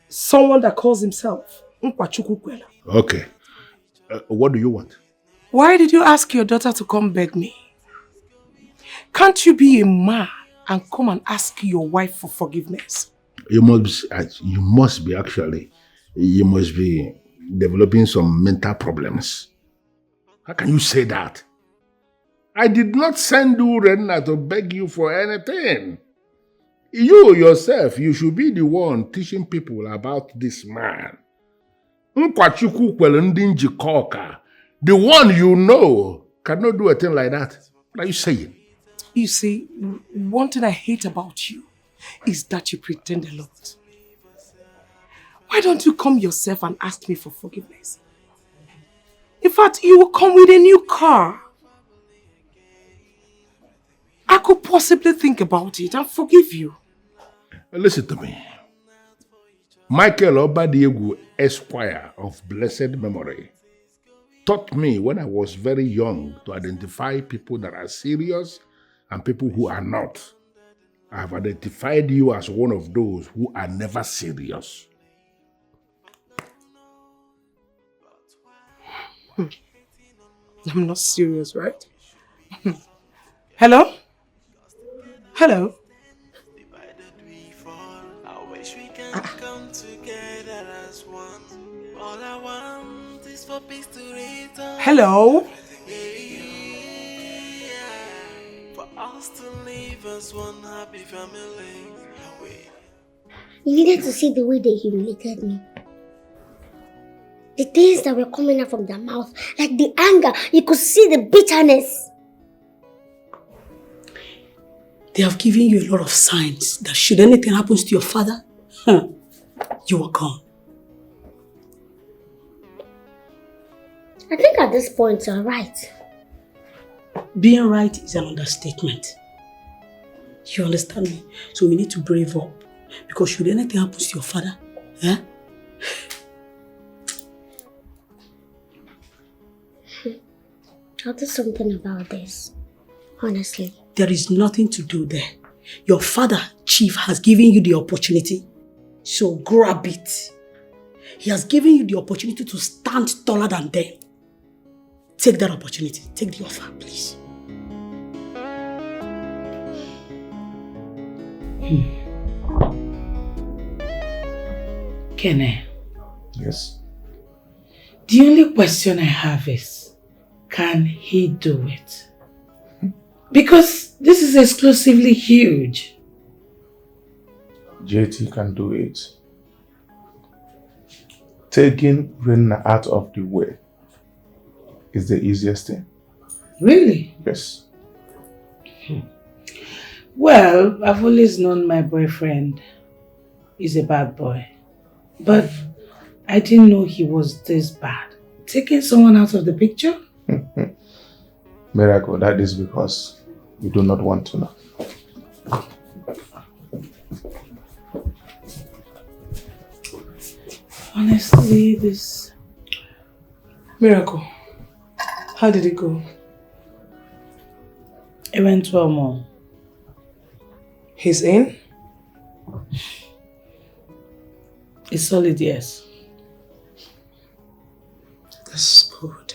someone that calls himself Nkwachukwukwela? Okay. What do you want? Why did you ask your daughter to come beg me? Can't you be a man and come and ask your wife for forgiveness? You must be developing some mental problems. How can you say that? I did not send you, Renna, to beg you for anything. You yourself, you should be the one teaching people about this man. Nkwachukwukwele ndị njikọ ọka The one you know cannot do a thing like that. What are you saying? You see, one thing I hate about you is that you pretend a lot. Why don't you come yourself and ask me for forgiveness? In fact, you will come with a new car. I could possibly think about it and forgive you. Listen to me. Michael Obadiegu, Esquire of blessed memory, taught me when I was very young to identify people that are serious and people who are not. I have identified you as one of those who are never serious. I'm not serious, right? Hello? Hello? Hello? You needed to see the way they humiliated me. The things that were coming out from their mouth, like the anger, you could see the bitterness. They have given you a lot of signs that should anything happens to your father, you are gone. I think at this point you're right. Being right is an understatement. You understand me? So we need to brave up. Because should anything happen to your father, I'll do something about this. Honestly. There is nothing to do there. Your father, Chief, has given you the opportunity. So grab it. He has given you the opportunity to stand taller than them. Take that opportunity. Take the offer, please. Kene. Yes. The only question I have is, can he do it? Because this is exclusively huge. JT can do it. Taking Rena out of the way is the easiest thing. Really? Yes. Well, I've always known my boyfriend is a bad boy. But I didn't know he was this bad. Taking someone out of the picture? Miracle, that is because you do not want to know. Honestly, this... Miracle, how did it go? It went well, Mom. He's in? It's solid, yes. That's good.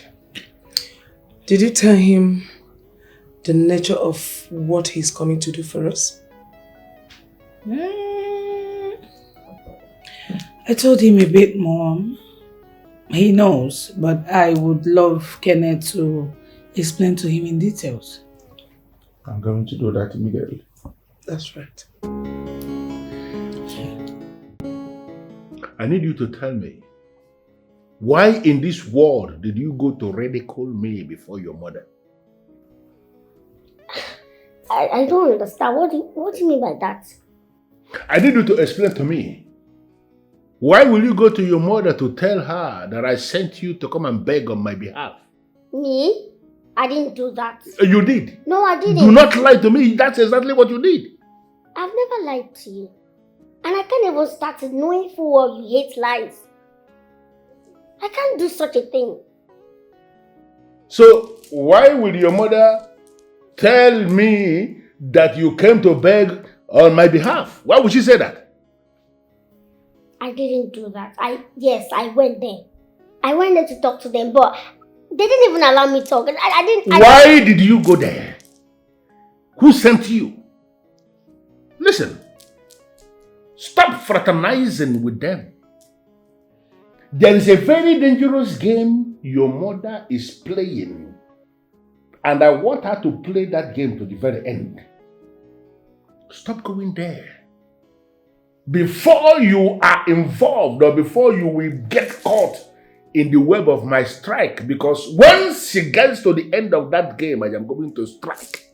Did you tell him the nature of what he's coming to do for us? I told him a bit more. He knows, but I would love Kenneth to explain to him in details. I'm going to do that immediately. That's right. I need you to tell me, why in this world did you go to ridicule me before your mother? I don't understand. What do you mean by that? I need you to explain to me. Why will you go to your mother to tell her that I sent you to come and beg on my behalf? Me? I didn't do that. You did. No, I didn't. Do not lie to me. That's exactly what you did. I've never lied to you. And I can't even start knowing full well you hate lies. I can't do such a thing. So why will your mother tell me that you came to beg on my behalf? Why would she say that? I didn't do that. Yes, I went there. I went there to talk to them, but they didn't even allow me to talk. Why did you go there? Who sent you? Listen, stop fraternizing with them. There is a very dangerous game your mother is playing, and I want her to play that game to the very end. Stop going there. Before you are involved or before you will get caught in the web of my strike, because once she gets to the end of that game, I am going to strike.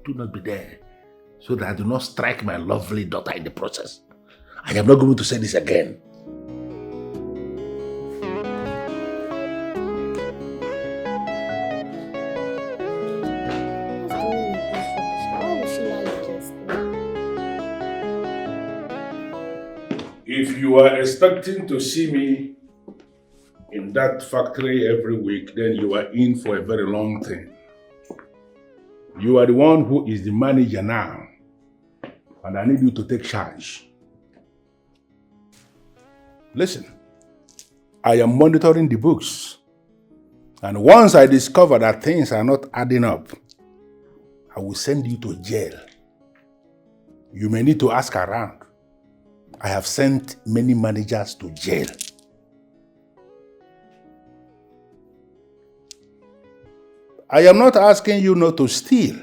Do not be there, so that I do not strike my lovely daughter in the process. I am not going to say this again. If you are expecting to see me in that factory every week, then you are in for a very long thing. You are the one who is the manager now, and I need you to take charge. Listen, I am monitoring the books, and once I discover that things are not adding up, I will send you to jail. You may need to ask around. I have sent many managers to jail. I am not asking you not to steal,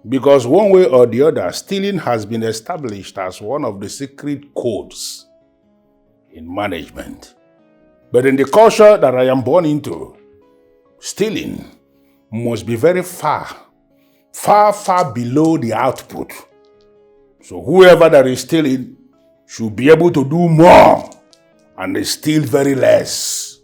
because one way or the other, stealing has been established as one of the secret codes in management. But in the culture that I am born into, stealing must be very far below the output. So whoever that is stealing should be able to do more and steal very less.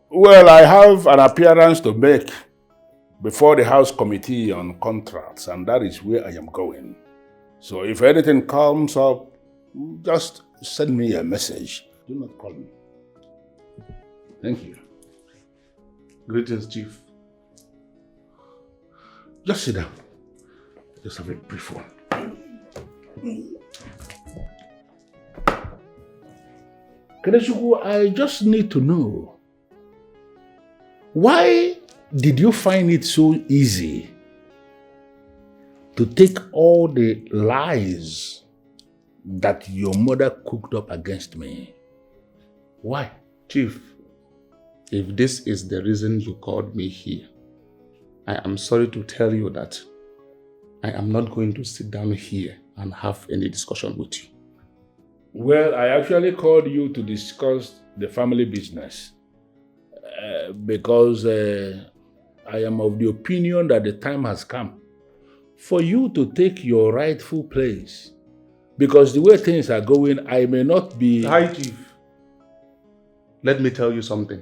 Well, I have an appearance to make before the House Committee on Contracts, and that is where I am going. So if anything comes up, just send me a message. Do not call me. Thank you. Greetings, Chief. Just sit down. Just have a brief one. Kenechuku, I just need to know, why did you find it so easy to take all the lies that your mother cooked up against me? Why? Chief, if this is the reason you called me here, I am sorry to tell you that I am not going to sit down here and have any discussion with you. Well, I actually called you to discuss the family business because I am of the opinion that the time has come for you to take your rightful place. Because the way things are going, I may not be... Hi, Chief. Let me tell you something.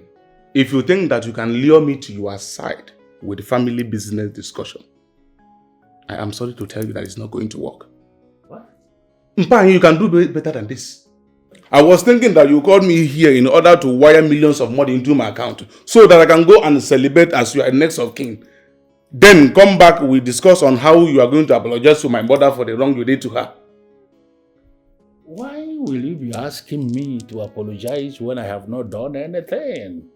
If you think that you can lure me to your side with the family business discussion, I am sorry to tell you that it's not going to work. What? Mpa, you can do better than this. I was thinking that you called me here in order to wire millions of money into my account so that I can go and celebrate as you are next of kin. Then come back, we discuss on how you are going to apologize to my mother for the wrong you did to her. Why will you be asking me to apologize when I have not done anything?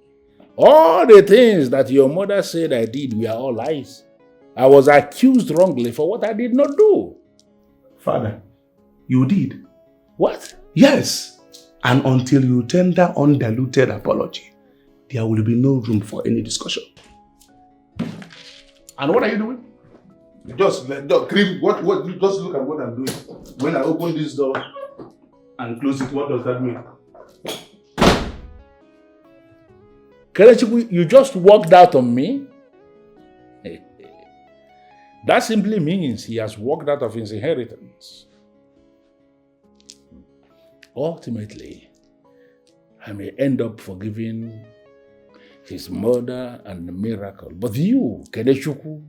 All the things that your mother said I did were all lies. I was accused wrongly for what I did not do. Father, you did. What? Yes. And until you tender undiluted apology, there will be no room for any discussion. And what are you doing? Just look at what I'm doing. When I open this door and close it, what does that mean? Kenechuku, you just walked out on me? That simply means he has walked out of his inheritance. Ultimately, I may end up forgiving his murder and the miracle. But you, Kenechuku,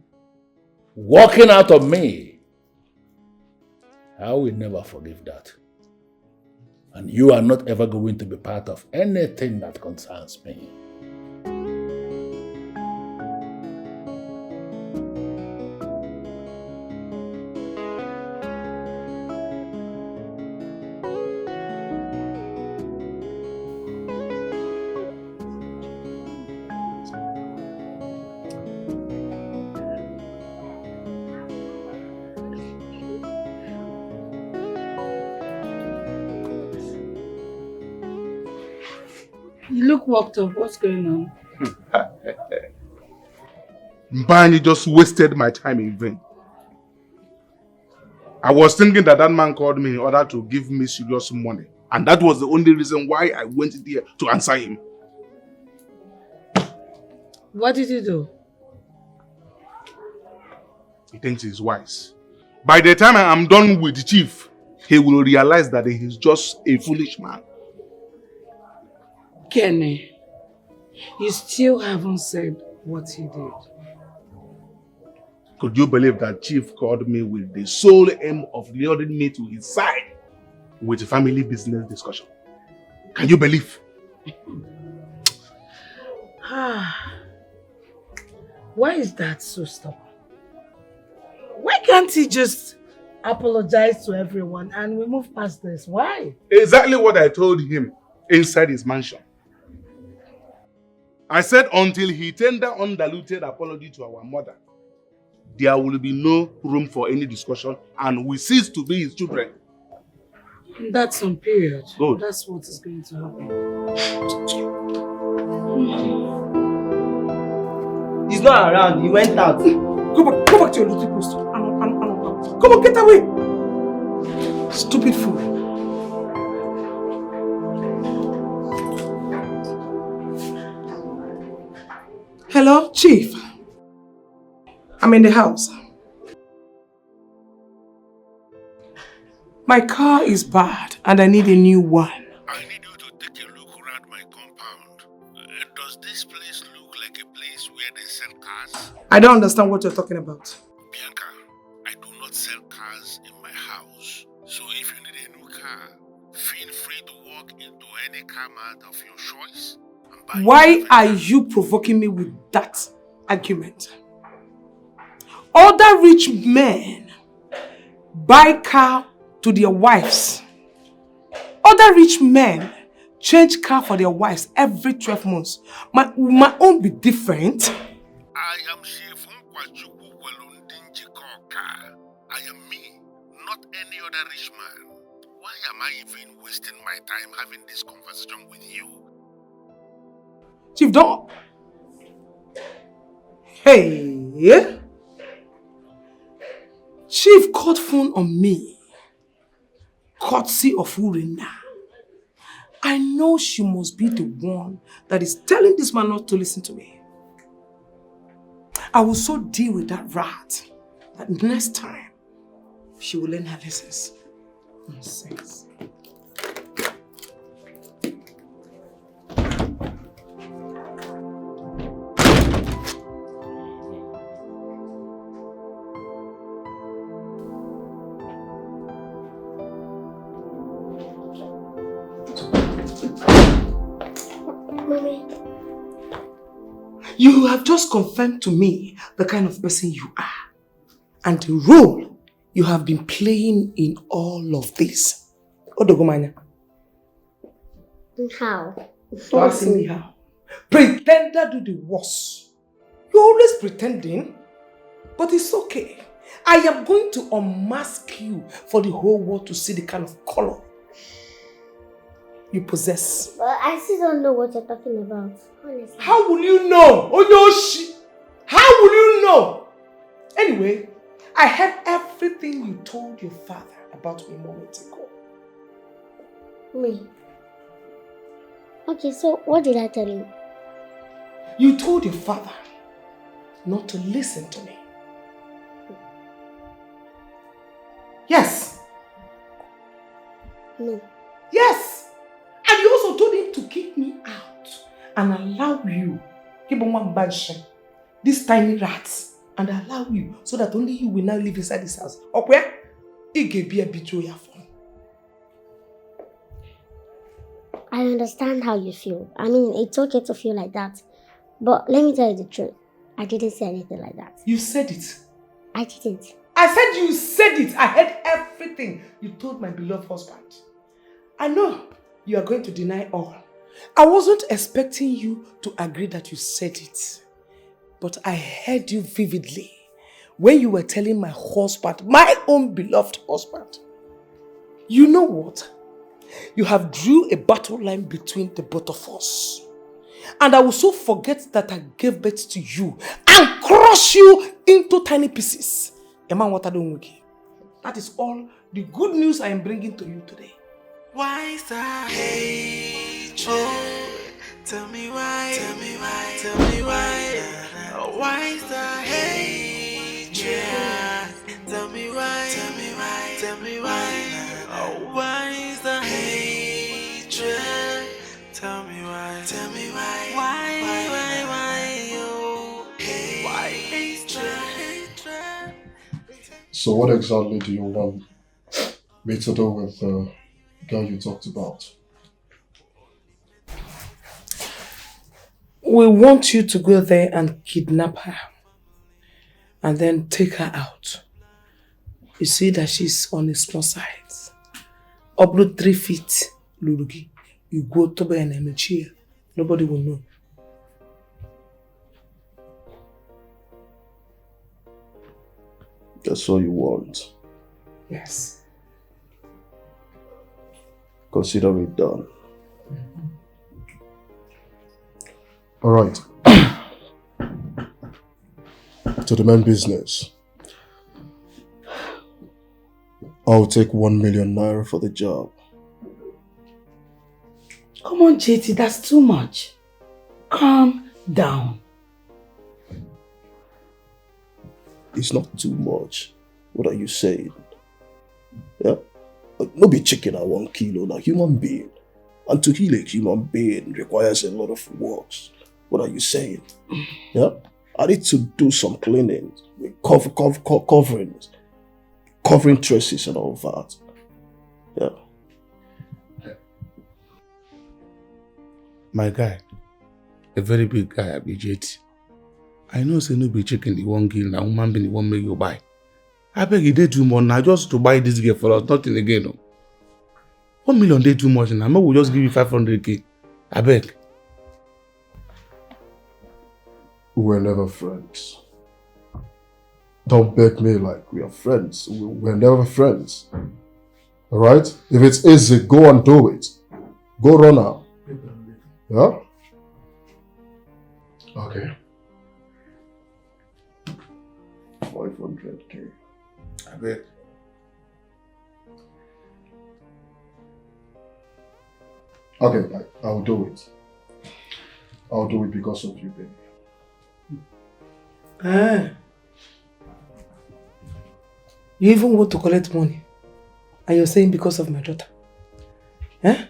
walking out of me, I will never forgive that. And you are not ever going to be part of anything that concerns me. You look worked up. What's going on? Mpa, you just wasted my time in vain. I was thinking that that man called me in order to give me serious money. And that was the only reason why I went there to answer him. What did you do? He thinks he's wise. By the time I am done with the chief, he will realize that he is just a foolish man. Kenny, you still haven't said what he did. Could you believe that chief called me with the sole aim of luring me to his side with a family business discussion? Can you believe? Why is that so stubborn? Why can't he just apologize to everyone and we move past this? Why? Exactly what I told him inside his mansion. I said until he tender undiluted apology to our mother, there will be no room for any discussion and we cease to be his children. That's on period. Good. That's what is going to happen. He's not around. He went out. Go back to your little post. Come on, get away! Stupid fool. Hello, Chief. I'm in the house. My car is bad and I need a new one. I need you to take a look around my compound. Does this place look like a place where they sell cars? I don't understand what you're talking about. Bianca, I do not sell cars in my house. So if you need a new car, feel free to walk into any car mart of your choice. Why are you provoking me with that argument? Other rich men buy car to their wives. Other rich men change car for their wives every 12 months. My own be different. I am Chief Nkwachuku Welundinjikoka. I am me, not any other rich man. Why am I even wasting my time having this conversation with you? Chief, don't. Hey. Chief called phone on me. Courtesy of Urina. I know she must be the one that is telling this man not to listen to me. I will so deal with that rat that next time she will learn her lessons. Nonsense. You have just confirmed to me the kind of person you are and the role you have been playing in all of this. Odogomanya. How? Asking me how? Pretender do the worst. You're always pretending, but it's okay. I am going to unmask you for the whole world to see the kind of color you possess. But I still don't know what you're talking about, honestly. How will you know? Oyoshi! How will you know? Anyway, I heard everything you told your father about me moments ago. Me? Okay, so what did I tell you? You told your father not to listen to me. Yes. No. Yes. And you also told him to kick me out and allow you, these tiny rats, and allow you so that only you will now live inside this house. Okay? It can be a betrayal for me. I understand how you feel. I mean, it's okay to feel like that. But let me tell you the truth. I didn't say anything like that. You said it. I didn't. I said you said it. I heard everything you told my beloved husband. I know you are going to deny all. I wasn't expecting you to agree that you said it. But I heard you vividly when you were telling my husband, my own beloved husband. You know what? You have drew a battle line between the both of us. And I will so forget that I gave birth to you and crush you into tiny pieces. And That is all the good news I am bringing to you today. Why is that hatred? Tell me why, tell me why, tell me why. Why is that hatred? Tell me why, tell me why, tell me why. Why is that hatred? Tell me why, tell me why, why, oh, why is that hatred? So what exactly do you want me to do with the girl you talked about? We want you to go there and kidnap her and then take her out. You see that she's on a small size. Upload 3 feet, Lulugi. You go to be in a chair. Nobody will know. That's all you want. Yes. Consider it done. All right. To the main business. I'll take 1 million naira for the job. Come on, JT, that's too much. Calm down. It's not too much. What are you saying? Yeah? No be chicken at 1 kilo, like human being. And to heal a human being requires a lot of works. What are you saying? Yeah? I need to do some cleaning, covering traces and all that. Yeah. My guy, a very big guy, BJT. I know say no be chicken the one kill, na woman being the one make you buy. I beg you, they too much now just to buy this girl for us, nothing again. No. 1 million they too much now. I will just give you 500k. I beg. We were never friends. Don't beg me like we are friends. We're never friends. Alright? If it's easy, go and do it. Go run out. Yeah? Okay. 500k. I beg. Okay, I'll do it. I'll do it because of you, baby. Ah. You even want to collect money. And you're saying because of my daughter. Eh?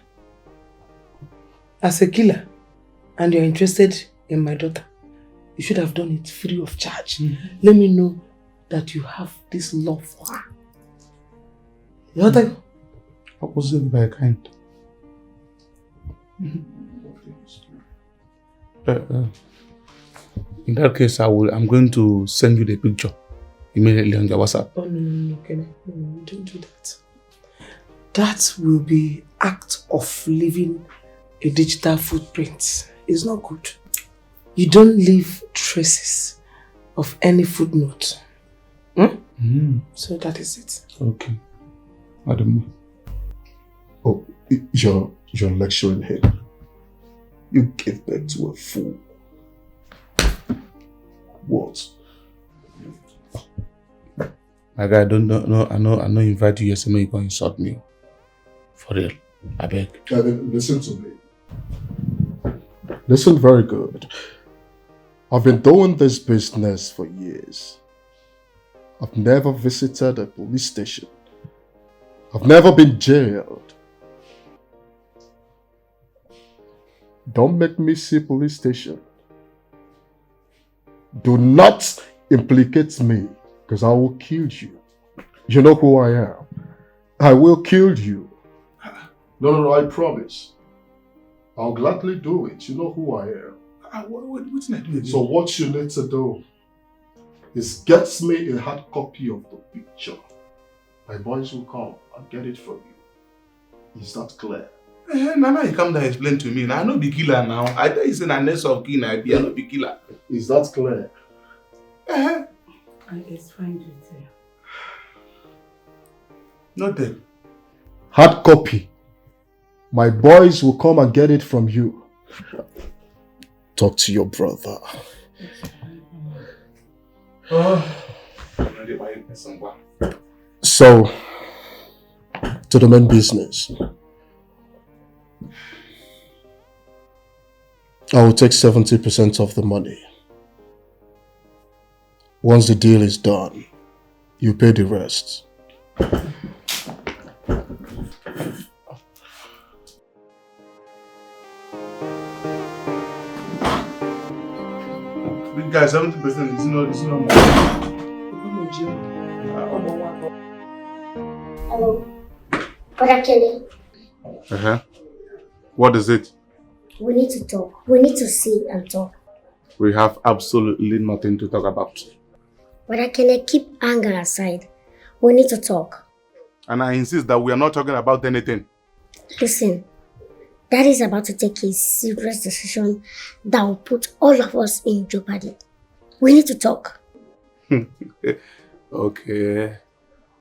As a killer, and you're interested in my daughter, you should have done it free of charge. Let me know that you have this love for her. You know that? Opposite by kind. In that case, I'm going to send you the picture immediately on your WhatsApp. Oh no, Kenny. No, don't do that. That will be act of leaving a digital footprint. It's not good. You don't leave traces of any footnote. So that is it. Okay. Madam. Oh, you're lecturing him. You gave birth to a fool. What? My guy, I know invite you yesterday, you can insult me. For real. I beg. Listen to me. Listen very good. I've been doing this business for years. I've never visited a police station. I've never been jailed. Don't make me see police station. Do not implicate me, because I will kill you. You know who I am. I will kill you. No, I promise. I'll gladly do it. You know who I am. What did I do again? So what you need to do is get me a hard copy of the picture. My boys will come and get it from you. Is that clear? Now you come down and explain to me. Now I know be killer now. I tell you say na next of kin I be no be killer. Is that clear? It's fine to say. Noted. Hard copy. My boys will come and get it from you. Talk to your brother. So, to the main business. I will take 70% of the money. Once the deal is done, you pay the rest. Big guy, 70% is not more. Hello. Brother Kelly. What is it? We need to talk. We need to sit and talk. We have absolutely nothing to talk about. Brother Kelly, keep anger aside. We need to talk. And I insist that we are not talking about anything. Listen, Daddy is about to take a serious decision that will put all of us in jeopardy. We need to talk. Okay.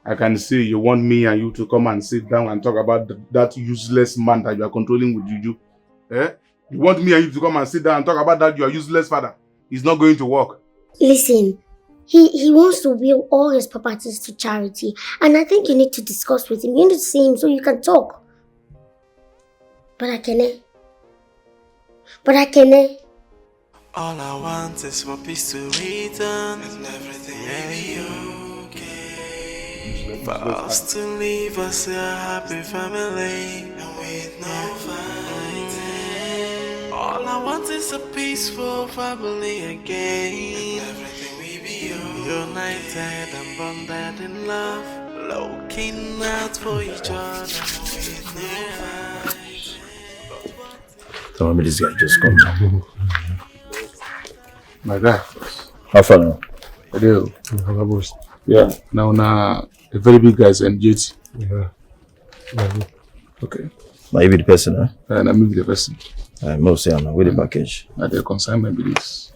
I can see you want me and you to come and sit down and talk about that useless man that you are controlling with Juju. Eh? You want me and you to come and sit down and talk about that your useless father. It's not going to work. Listen, he wants to will all his properties to charity, and I think you need to discuss with him. You need to see him so you can talk. But I can't. All I want is for peace to return and everything will be okay. For us to leave us a happy family and with no fighting. All I want is a peaceful family again. Everything will be united and bonded in love, looking out for each other with no fighting. Tell me this guy just come down. My guy. How far now? I do. Yeah. Now, a very big guy's engaged. Yeah. Okay. Now you be the person, huh? And I'm the person. I'm not saying now. With the package. Now the consignment be this.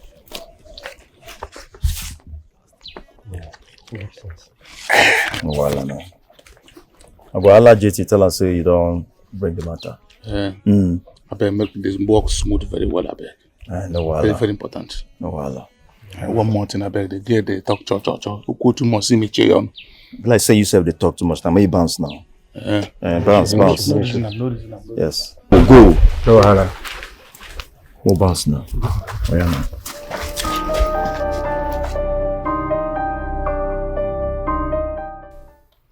No while now. I go allow JT tell us say you don't bring the matter. Yeah. I better make this work smooth very well, I beg. No while. Very, very important. No while. One more thing, I beg. They talk cho. Who go too much see me cheer on. Like say you say they talk too much. Now may bounce now. Bounce. No reason. Yes. Go. No while. We'll bounce now. Oh yeah now.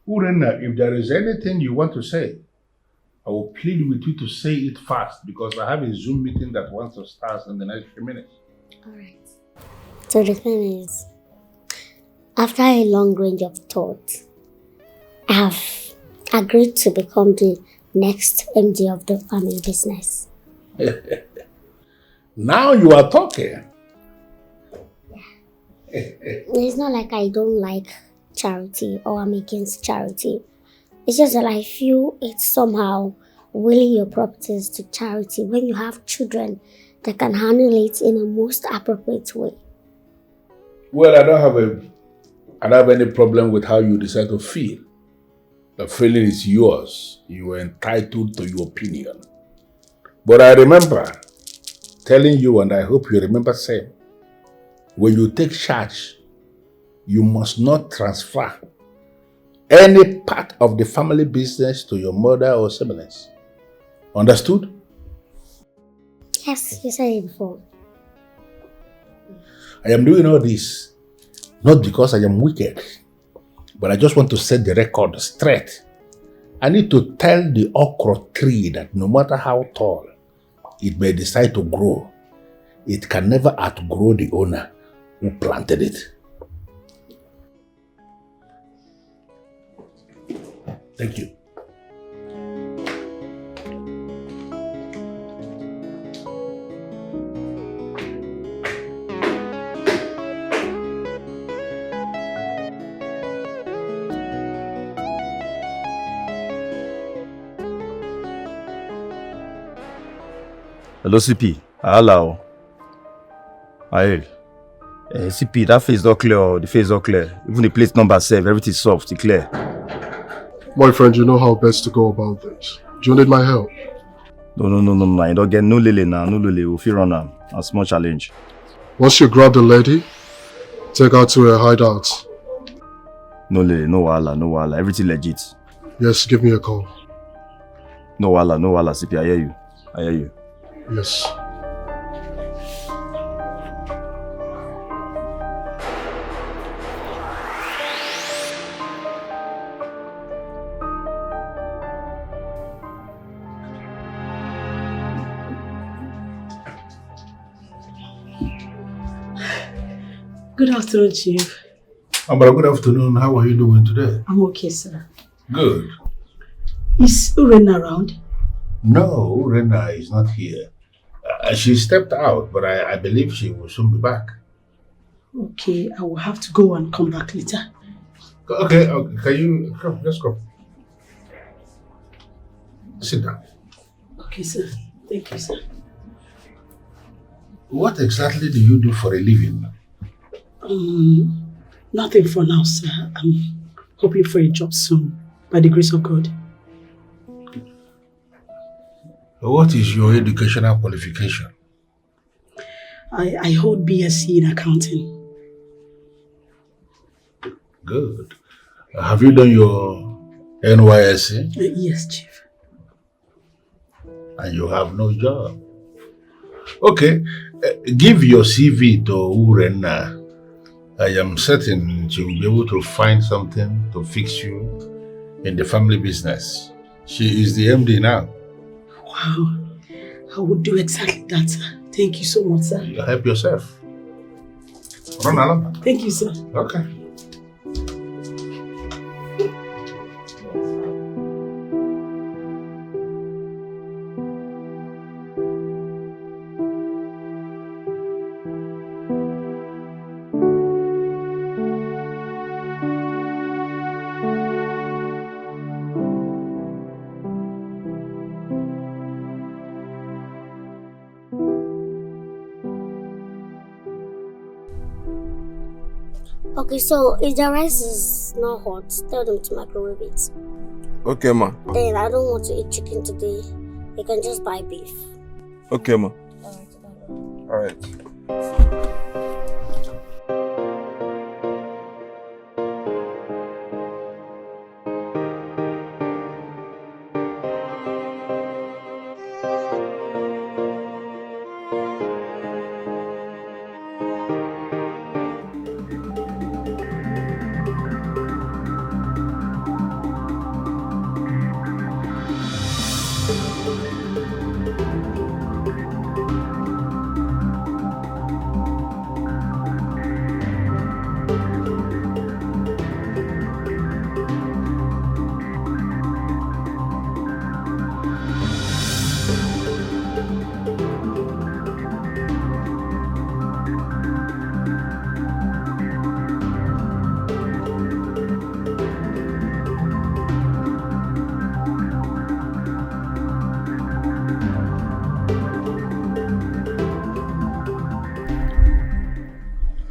Urena, if there is anything you want to say, I will plead with you to say it fast because I have a Zoom meeting that wants to start in the next few minutes. Alright. So the thing is, after a long range of thought, I have agreed to become the next MD of the family business. Now you are talking. It's not like I don't like charity or I'm against charity. It's just that I feel it's somehow willing your properties to charity when you have children that can handle it in a most appropriate way. Well, I don't have any problem with how you decide to feel. The feeling is yours. You are entitled to your opinion. But I remember telling you, and I hope you remember saying, when you take charge, you must not transfer any part of the family business to your mother or siblings. Understood? Yes, you said it before. I am doing all this not because I am wicked, but I just want to set the record straight. I need to tell the okra tree that no matter how tall it may decide to grow, it can never outgrow the owner who planted it. Thank you. Hello CP. Hello. Aye. CP, that face not clear. The face not clear. Even the plate number 7, everything is soft, it's clear. My friend, you know how best to go about this. Do you need my help? No. You don't get no lily now. No lily. We'll feel run now. A small challenge. Once you grab the lady, take her to her hideout. No lele, no wahala, no wahala. Everything legit. Yes, give me a call. No wahala, CP. I hear you. Yes. Good afternoon, Chief. Ambara, good afternoon. How are you doing today? I'm okay, sir. Good. Is Uren around? No, Rena is not here. She stepped out, but I believe she will soon be back. Okay, I will have to go and come back later. Okay, can you come? Let's go. Sit down. Okay, sir. Thank you, sir. What exactly do you do for a living? Nothing for now, sir. I'm hoping for a job soon, by the grace of God. What is your educational qualification? I hold BSc in accounting. Good. Have you done your NYSC? Yes, Chief. And you have no job? Okay, give your CV to Urena. I am certain she will be able to find something to fix you in the family business. She is the MD now. Wow. I would do exactly that, sir. Thank you so much, sir. You help yourself. Run along. Thank you, sir. Okay. Okay, so if the rice is not hot, tell them to microwave it. Okay, ma. Then I don't want to eat chicken today. You can just buy beef. Okay, ma. Alright.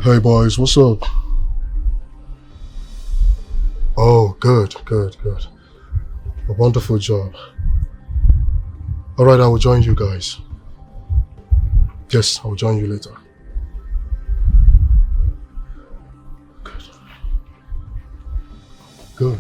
Hey boys, what's up? Oh, good. A wonderful job. Alright, I will join you guys. Yes, I will join you later. Good.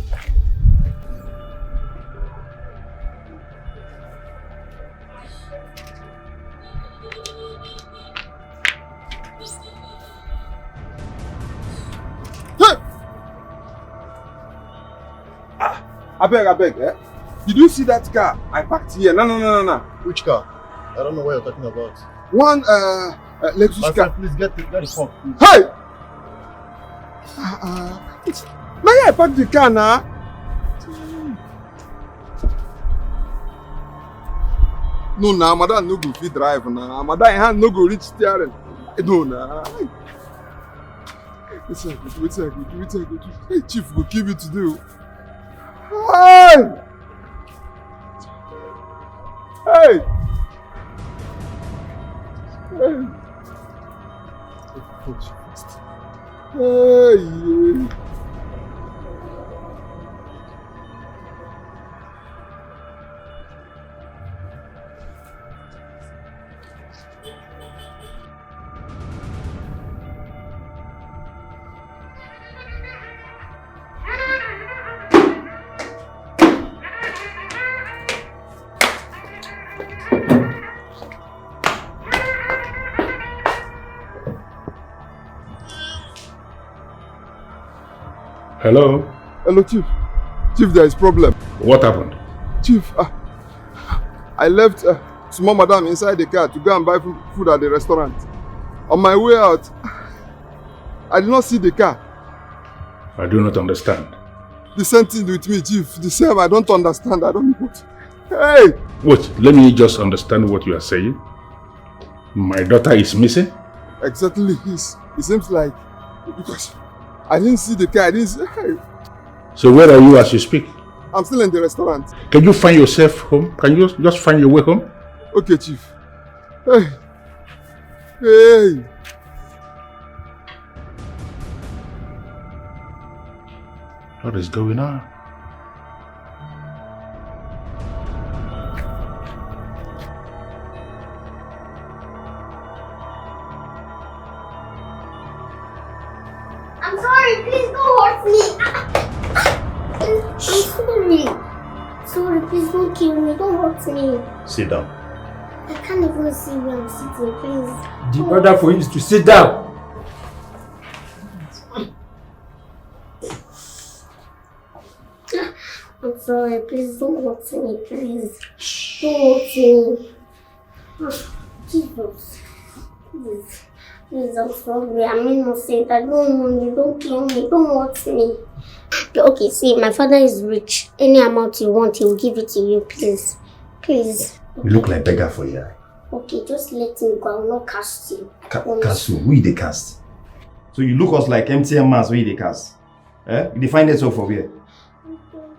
I beg, eh? Did you see that car I parked here? No. Which car? I don't know what you're talking about. One, Lexus My car. friend, please get the phone, please. Hey! Now I parked the car now. No, madam no go fit drive now. Madam hand no go reach steering. No, nah. What's I go do? Hey, chief will give you to do. Hey! Hey! Hey! Hello? Hello, Chief. Chief, there is problem. What happened? Chief, I left small madam inside the car to go and buy food at the restaurant. On my way out, I did not see the car. I do not understand. The same thing with me, Chief. The same, I don't understand. I don't know what. Hey! Wait, let me just understand what you are saying. My daughter is missing? Exactly. It seems like, because I didn't see the car. I didn't see. Hey. So where are you as you speak? I'm still in the restaurant. Can you find yourself home? Can you just find your way home? Okay, Chief. Hey. Hey. What is going on? I'm sorry, please don't hurt me. I'm sorry. Sorry, please don't kill me. Don't hurt me. Sit down. I can't even see where I'm sitting, please. The order for you is to sit down. I'm sorry, please don't hurt me, please. Don't hurt me. Jesus. Please, I'm sorry. I'm innocent. I don't want you. Don't kill me. Don't hurt me. Okay, see, my father is rich. Any amount you want, he will give it to you, please. Please. You look like beggar for your eye. Okay, just let me go. I will not cast you. Cast who? Who they cast? So you look us like MTN mass where they cast? Eh? You find it so for where?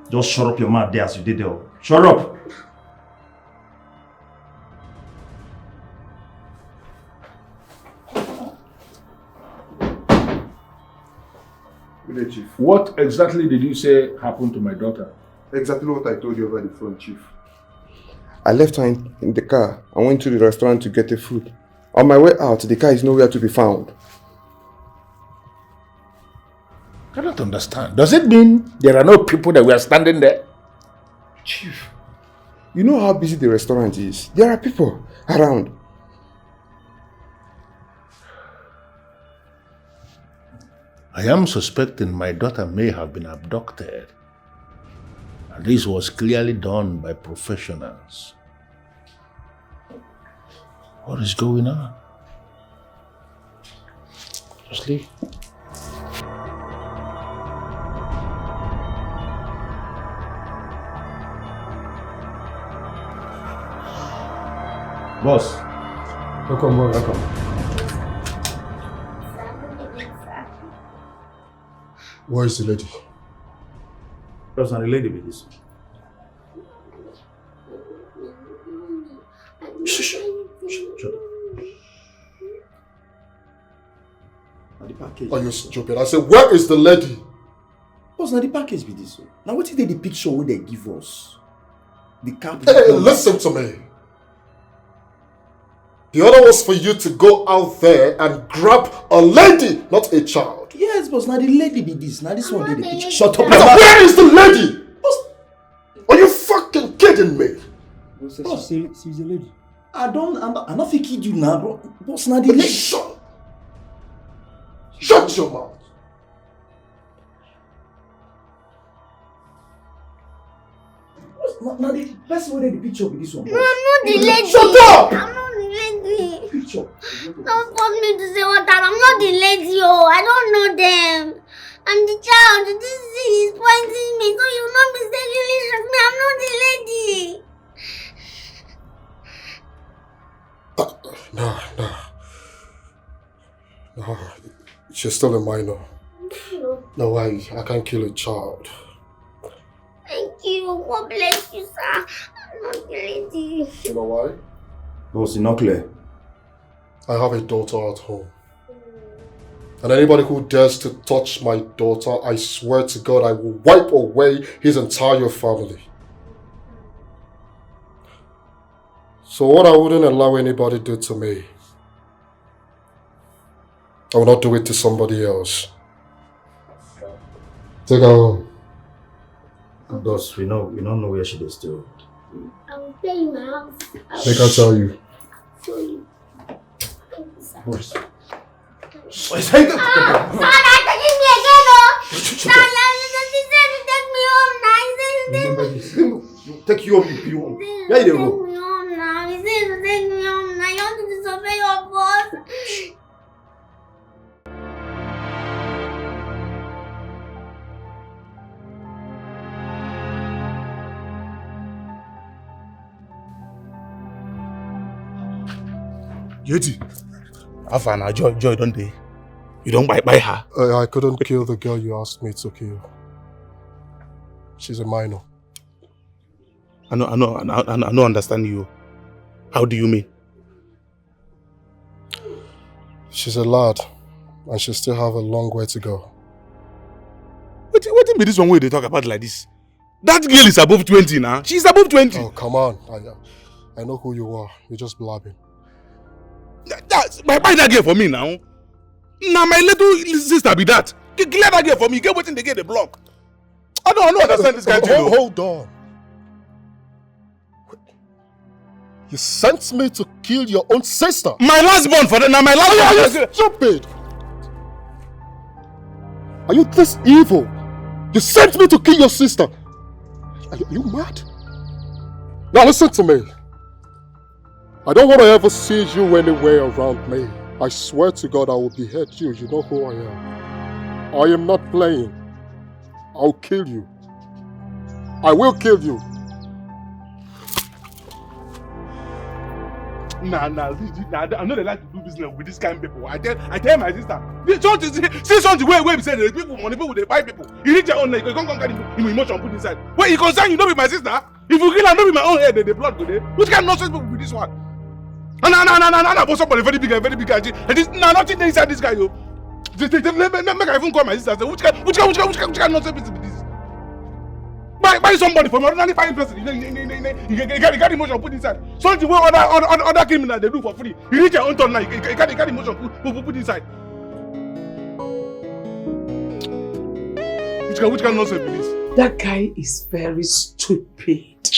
Just shut up your mouth there as you did there. Shut up! Good day, Chief. What exactly did you say happened to my daughter? Exactly what I told you over the phone, Chief. I left her in the car and went to the restaurant to get the food. On my way out, the car is nowhere to be found. I don't understand. Does it mean there are no people that were standing there? Chief, you know how busy the restaurant is. There are people around. I am suspecting my daughter may have been abducted. And this was clearly done by professionals. What is going on? Just leave. Boss. Welcome, boss. Welcome. Where is the lady? That's not a lady with this. Shh. Shut up. The package. Are you stupid? I said, where is the lady? Boss, now the package with this. Now what is the picture where they give us? The cap. Hey, listen to me. The order was for you to go out there and grab a lady, not a child. Yes, boss. Now the lady be this. Now this one did the picture. Shut up. Where is the lady? Boss, are you fucking kidding me? Boss, she's a lady. I'm not kid you now, bro. Boss, now the lady. Shut your mouth. Now the person where the picture with this one. No, I'm not the lady. Shut up! I'm not the lady. Picture. Don't force me to say what that. I'm not the lady, oh. I don't know them. I'm the child. This thing is pointing me, so you will not mistakenly shoot me. I'm not the lady. No. She's still a minor. No, I can't kill a child. Thank you. God bless you, sir. I'm not the lady. You know why? Boss, it's not clear. I have a daughter at home. And anybody who dares to touch my daughter, I swear to God, I will wipe away his entire family. So what I wouldn't allow anybody do to me, I will not do it to somebody else. Take her home. Boss, we don't know where she is still. I will pay you my house. Make her tell you. Show you. Boss. Father, give me again, oh! Take you home if you want. Where you go? Take me home now. He says to take me home now. You want to disobey your boss? Yeti, Afana, Joy, don't they? You don't buy her. I couldn't kill the girl you asked me to kill. She's a minor. I don't understand you. How do you mean? She's a lad, and she still have a long way to go. What be this one way they talk about like this? That girl is above 20 now. She's above 20. Oh, come on. I know who you are. You're just blabbing. Buy that girl for me now. Now my little sister be that. Clear that girl for me. Get waiting they get the block. I don't understand this guy. Hold on. You sent me to kill your own sister. My last born for them. Now my last born. Are you stupid? Are you this evil? You sent me to kill your sister. Are you mad? Now listen to me. I don't want to ever see you anywhere around me. I swear to God I will behead you. You know who I am. I am not playing. I'll kill you. I will kill you. Nah, I know they like to do business with this kind of people. I tell my sister, see something where we say the people, money people, they buy people. You need your own, you can't carry him emotion put inside. Wait, you concern you don't be my sister? If you kill her, don't be my own head, the blood go there. Which kind of nonsense people with this one? No, but somebody very big, and this, nothing inside this guy, yo. Make I even call my sister and say, which kind of nonsense people with this? Buy somebody from ordinary fine person. You got emotion put inside. Something where other criminals they do for free. You reach your own turn now. You got emotion put inside. Which kind of nonsense is this? That guy is very stupid.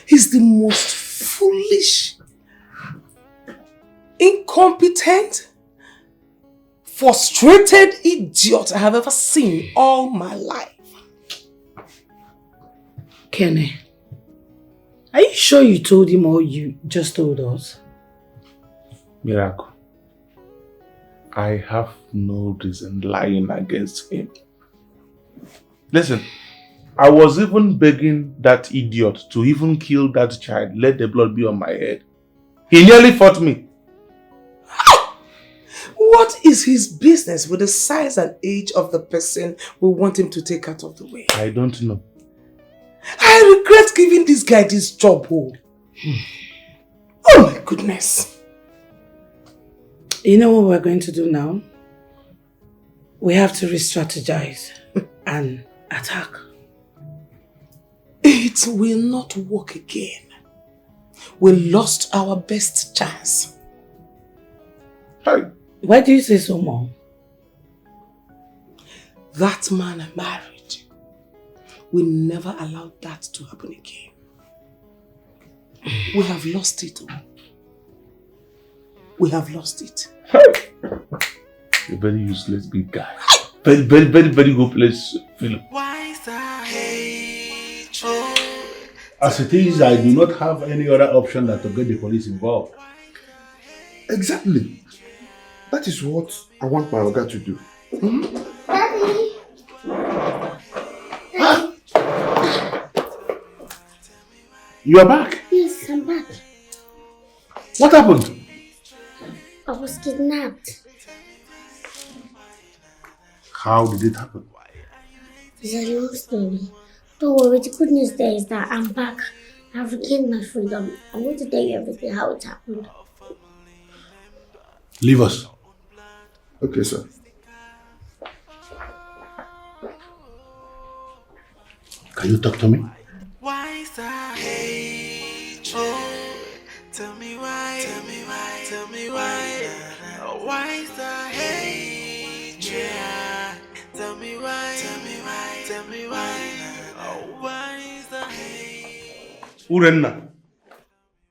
He's the most foolish, incompetent, frustrated idiot I have ever seen all my life. Kenny, are you sure you told him all you just told us? Miracle, I have no reason lying against him. Listen, I was even begging that idiot to even kill that child, let the blood be on my head. He nearly fought me. What is his business with the size and age of the person we want him to take out of the way? I don't know. I regret giving this guy this job. Oh my goodness. You know what we're going to do now? We have to re-strategize and attack. It will not work again. We lost our best chance. Hey. Why do you say so, Mom? That man I married will never allow that to happen again. We have lost it. We have lost it. Hey. You're a very useless big guy. Very hopeless fellow. As it is, I do not have any other option than to get the police involved. Exactly. That is what I want my Oga to do. Daddy! You are back? Yes, I'm back. What happened? I was kidnapped. How did it happen? It's a long story. Don't worry, the good news there is that I'm back. I've regained my freedom. I'm going to tell you everything, how it happened. Leave us. Okay, sir. Can you talk to me? Why is that hatred? Tell me why. Tell me why. Tell me why. Why is that hatred? Tell me why. Tell me why. Tell me why. Why is that hate? Urenna,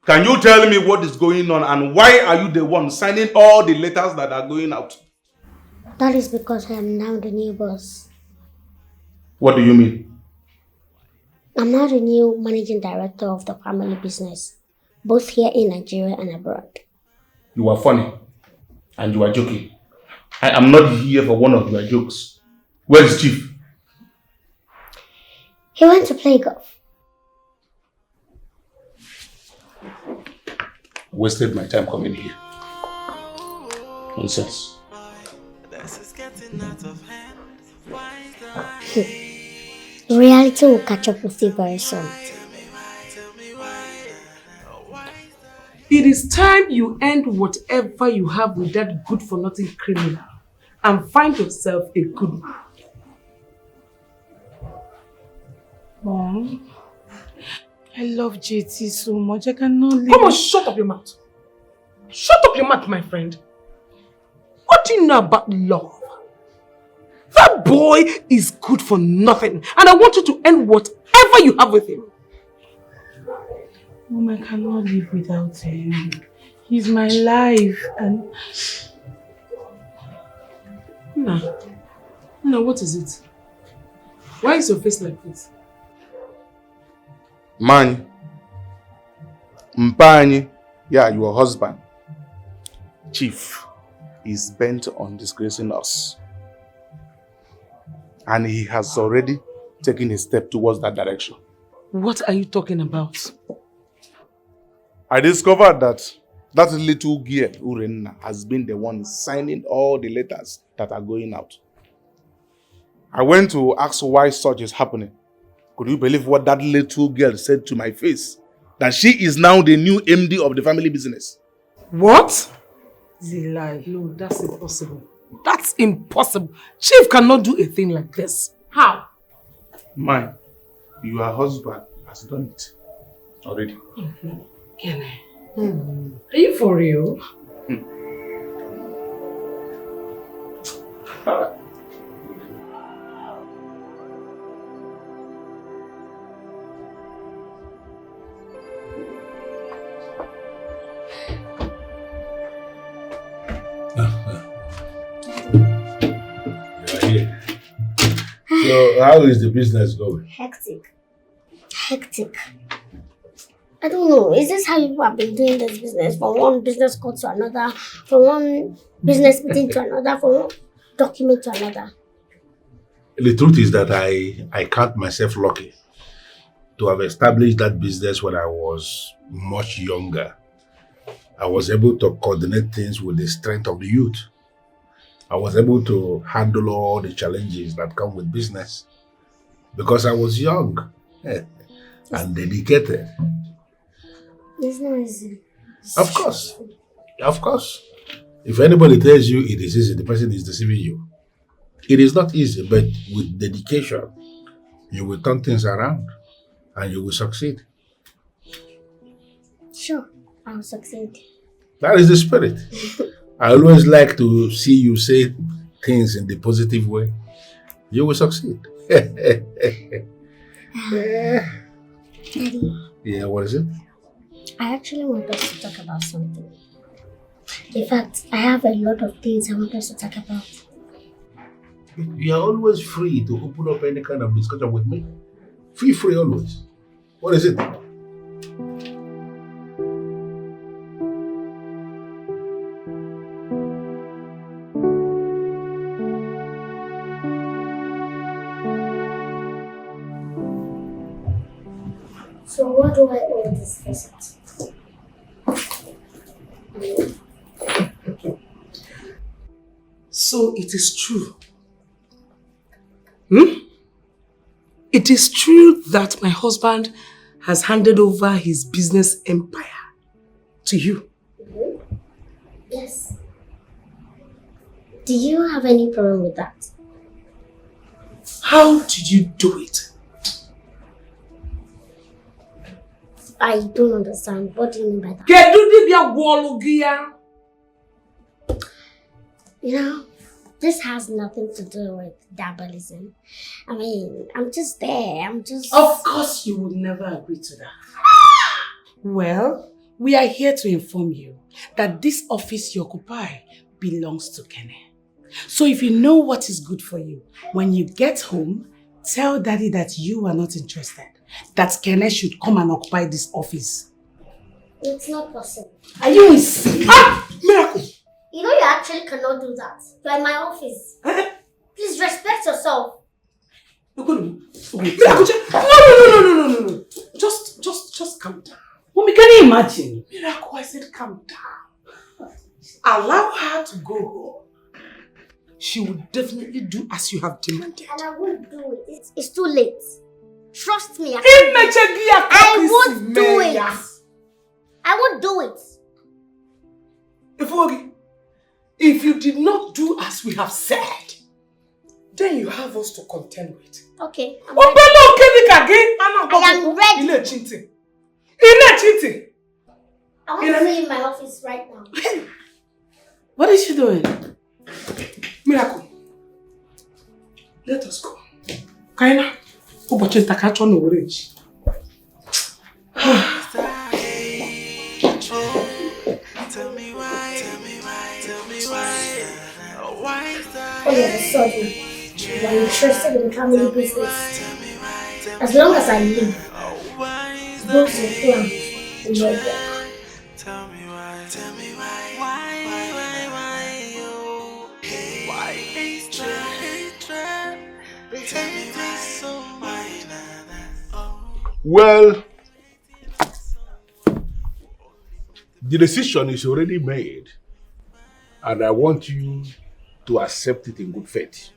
can you tell me what is going on and why are you the one signing all the letters that are going out? That is because I am now the new boss. What do you mean? I'm now the new managing director of the family business, both here in Nigeria and abroad. You are funny. And you are joking. I am not here for one of your jokes. Where is Chief? He went to play golf. Wasted my time coming here. Nonsense. Reality will catch up with you very soon. It is time you end whatever you have with that good-for-nothing criminal and find yourself a good man. Mom, I love JT so much. I cannot leave. Come on, shut up your mouth. Shut up your mouth, my friend. What do you know about love? That boy is good for nothing, and I want you to end whatever you have with him. Mom, I cannot live without him. He's my life, and... No, what is it? Why is your face like this? Man, Mpani, yeah, your husband, Chief, is bent on disgracing us. And he has already taken a step towards that direction. What are you talking about? I discovered that little girl, Urenna, has been the one signing all the letters that are going out. I went to ask why such is happening. Could you believe what that little girl said to my face? That she is now the new MD of the family business. What? It's a lie. No, that's impossible. That's impossible. Chief cannot do a thing like this. How? Mine, your husband has done it already. Kenny, are you for real? So, how is the business going? Hectic. I don't know. Is this how you have been doing this business? From one business call to another, from one business meeting to another, from one document to another? The truth is that I count myself lucky to have established that business when I was much younger. I was able to coordinate things with the strength of the youth. I was able to handle all the challenges that come with business because I was young and dedicated. It's not easy. Of course. If anybody tells you it is easy, the person is deceiving you. It is not easy, but with dedication, you will turn things around and you will succeed. Sure, I'll succeed. That is the spirit. I always like to see you say things in the positive way. You will succeed. Daddy. Yeah, what is it? I actually want us to talk about something. In fact, I have a lot of things I want us to talk about. You are always free to open up any kind of discussion with me. Feel free always. What is it? So what do I owe this visit? So it is true. It is true that my husband has handed over his business empire to you. Yes. Do you have any problem with that? How did you do it? I don't understand. What do you mean by that? You know, this has nothing to do with diabolism. I mean, I'm just there. Of course you would never agree to that. Well, we are here to inform you that this office you occupy belongs to Kenny. So if you know what is good for you, when you get home, tell Daddy that you are not interested that Kenneth should come and occupy this office. It's not possible. Are you insane? Ah! Miracle! You know you actually cannot do that. You're in my office. Please respect yourself. Miracle! No. Just calm down. Mommy, can you imagine? Miracle, I said calm down. Allow her to go home. She will definitely do as you have demanded. And I won't do it. It's too late. Trust me. I won't do it. I won't do it. If you did not do as we have said, then you have us to contend with. Okay. I am ready. I want to see you in my office right now. What is she doing? Miracle. Let us go. Kaina, ubochi ntakacho no orange. All of a sudden, you are interested in family business. As long as I live, those are plans in your work. Well, the decision is already made, and I want you to accept it in good faith.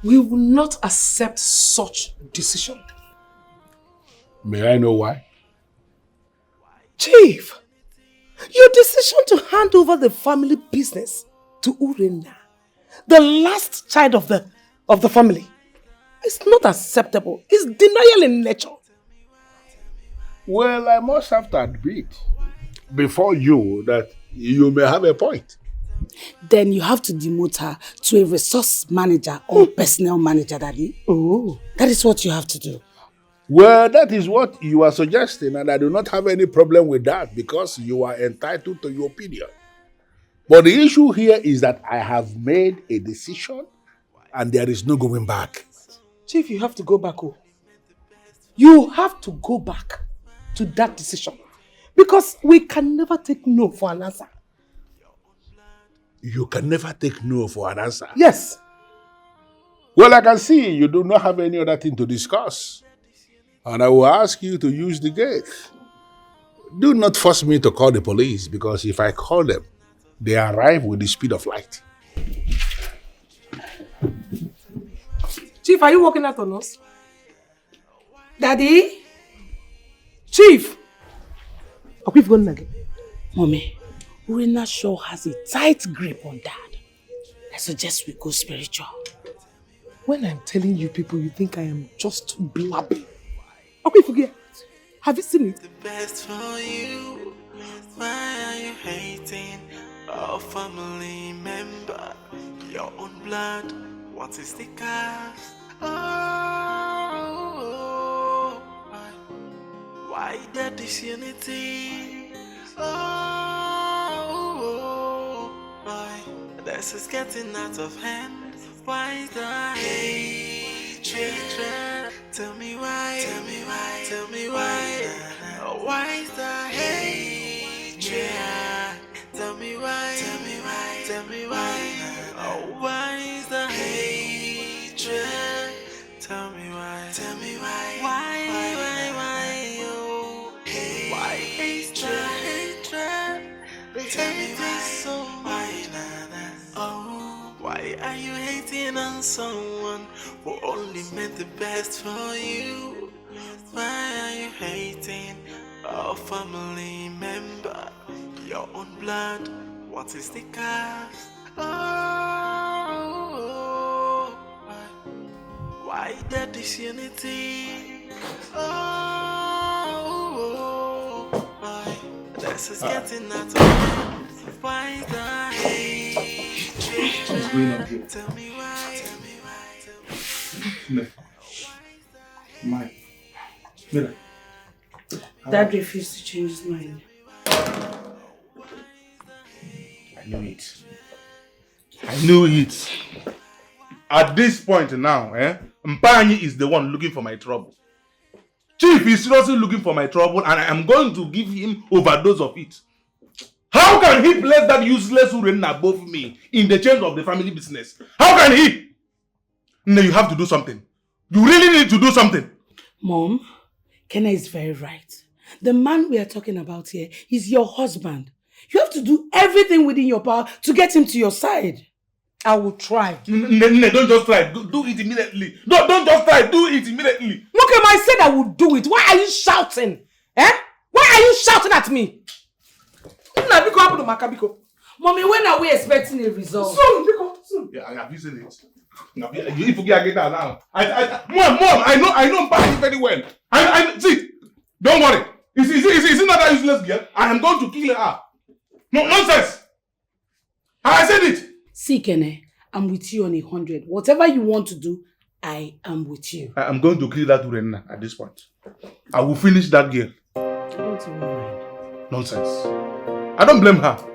We will not accept such decision. May I know why? Chief, your decision to hand over the family business to Urena, the last child of the family, is not acceptable. It's denial in nature. Well, I must have to admit before you that you may have a point. Then you have to demote her to a resource manager or personnel manager, Daddy. Oh. That is what you have to do. Well, that is what you are suggesting, and I do not have any problem with that because you are entitled to your opinion. But the issue here is that I have made a decision and there is no going back. Chief, you have to go back. Oh. You have to go back to that decision because we can never take no for an answer. You can never take no for an answer? Yes. Well, I can see you do not have any other thing to discuss. And I will ask you to use the gate. Do not force me to call the police because if I call them, they arrive with the speed of light. Chief, are you working out on us? Daddy? Chief! Are we going again? Mommy, Urena sure has a tight grip on Dad. I suggest we go spiritual. When I'm telling you people, you think I am just blabbing. Okay, forget. Have you seen it? The best for you. Why are you hating a family member? Your own blood. What is the cost? Oh, why the disunity? Oh, why this is getting out of hand? Why the hatred? Tell me why. Tell me why. Tell me why. Why the hatred? Tell me why. Tell me why. Tell me why. Why is the hatred? Tell me why. Tell me why. Why? Oh, why is the hatred? Tell me why. So why? Oh, why are you hating on someone who only meant the best for you? Why are you hating a family member? Your own blood. What is the cost? Oh, why the disunity? Oh, why this is getting out of hand? Why the hatred? Tell me why. Tell me why. Tell me why. Mike. Mira. Dad refused to change his mind. I knew it. I knew it. At this point now, Mpanyi is the one looking for my trouble. Chief is seriously looking for my trouble and I am going to give him overdose of it. How can he place that useless Urenna above me in the chains of the family business? How can he? No, you have to do something. You really need to do something. Mom, Kenna is very right. The man we are talking about here is your husband. You have to do everything within your power to get him to your side. I will try. No, don't just try. Do it immediately. Don't just try. Do it immediately. Look, I said I would do it. Why are you shouting? Eh? Why are you shouting at me? Mommy, when are we expecting a result? Soon. Yeah, I have you seen it. Now, if you get that now, Mom, I know Mpani very well. I see. Don't worry. Is it not that useless girl? I am going to kill her. No nonsense. I said it. See, Kene, I'm with you on 100. Whatever you want to do, I am with you. I am going to kill that Urenna at this point. I will finish that girl. I don't even mind. Nonsense. I don't blame her.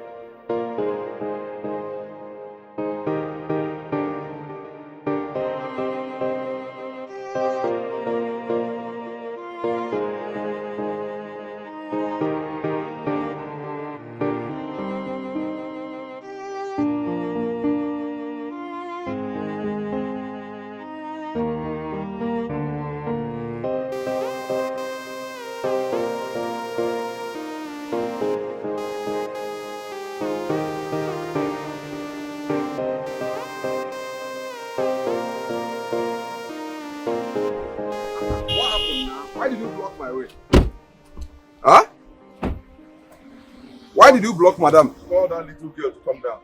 Why did you block madam? Call that little girl to come down.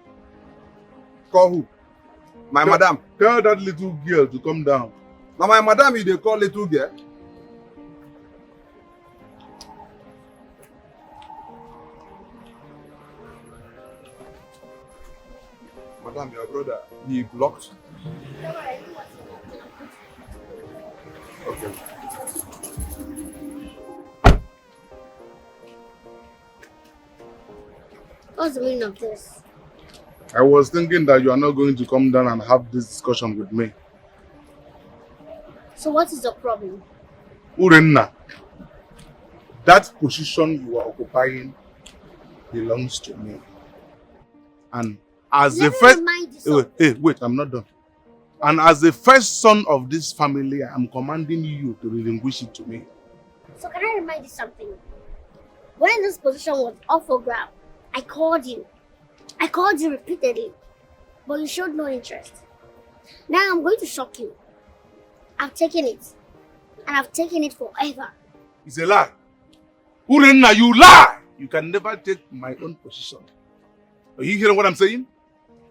Call who? My madam? Tell that little girl to come down. Now my madam, they call little girl? Madam, your brother, he blocked? Okay. What's the meaning of this? I was thinking that you are not going to come down and have this discussion with me. So what is the problem? Urenna, that position you are occupying belongs to me. And as the first... Wait, I'm not done. And as the first son of this family, I am commanding you to relinquish it to me. So can I remind you something? When this position was up for grab, I called you. I called you repeatedly, but you showed no interest. Now I'm going to shock you. I've taken it. And I've taken it forever. It's a lie. Urenna, you lie! You can never take my own position. Are you hearing what I'm saying?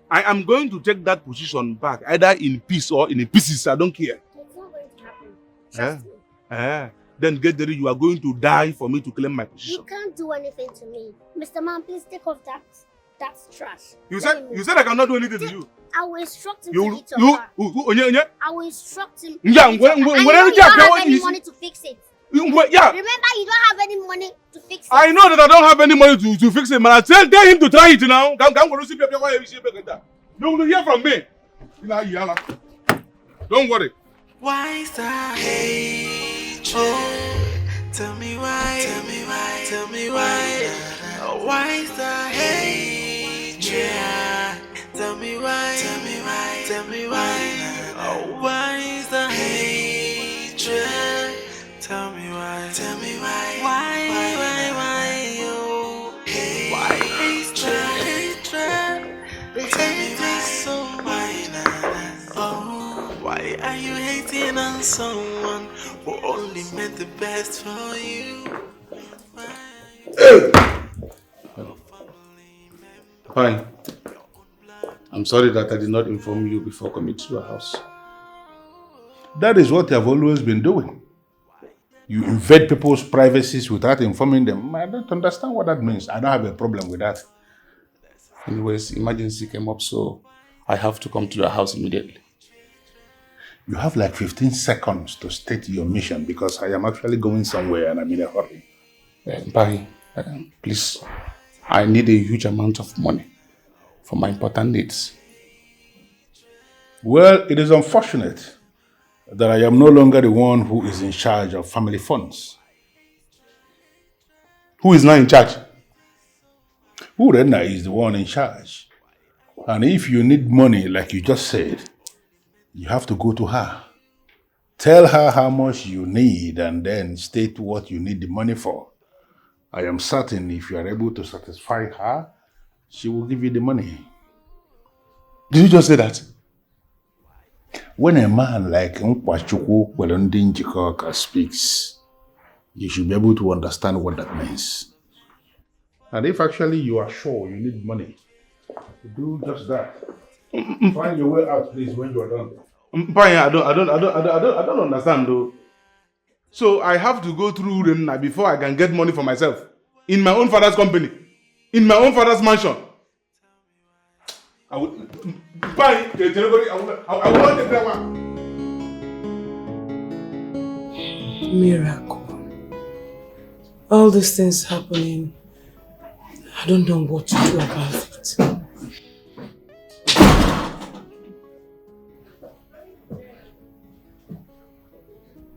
I am going to take that position back, either in peace or in pieces. I don't care. It's not going to happen. Trust me. Then get ready. You are going to die for me to claim my position. You can't do anything to me. Mr. Man, please take off that. That's trash. You said I cannot do anything to you. I will instruct him to eat your car. I will instruct him. Yeah, I know you don't have any money to fix it. Yeah. Remember, you don't have any money to fix it. I know that I don't have any money to fix it, man. I tell him to try it now. You will hear from me. Don't worry. Why is that hatred? Tell me why. Tell me why. Tell me why. Why is that hatred? Tell me why. Tell me why. Tell me why. Why is that hatred? Tell me why. Tell me why. Why? Oh, why is that hatred? Tell me why. So why are you hating on someone who only meant the best for you? Fine. I'm sorry that I did not inform you before coming to your house. That is what I've always been doing. You invade people's privacies without informing them. I don't understand what that means. I don't have a problem with that. Anyways, emergency came up, so I have to come to your house immediately. You have like 15 seconds to state your mission because I am actually going somewhere and I'm in a hurry. Barry, please, I need a huge amount of money for my important needs. Well, it is unfortunate that I am no longer the one who is in charge of family funds. Who is now in charge? Urenna is the one in charge. And if you need money, like you just said, you have to go to her. Tell her how much you need and then state what you need the money for. I am certain if you are able to satisfy her, she will give you the money. Did you just say that? When a man like Nkwachukwu Kwelondin Jikoka speaks, you should be able to understand what that means. And if actually you are sure you need money, do just that. Find your way out, please, when you are done. I don't understand though. So I have to go through Urenna before I can get money for myself. In my own father's company. In my own father's mansion. I will not take that one. Miracle. All these things happening, I don't know what to do about it.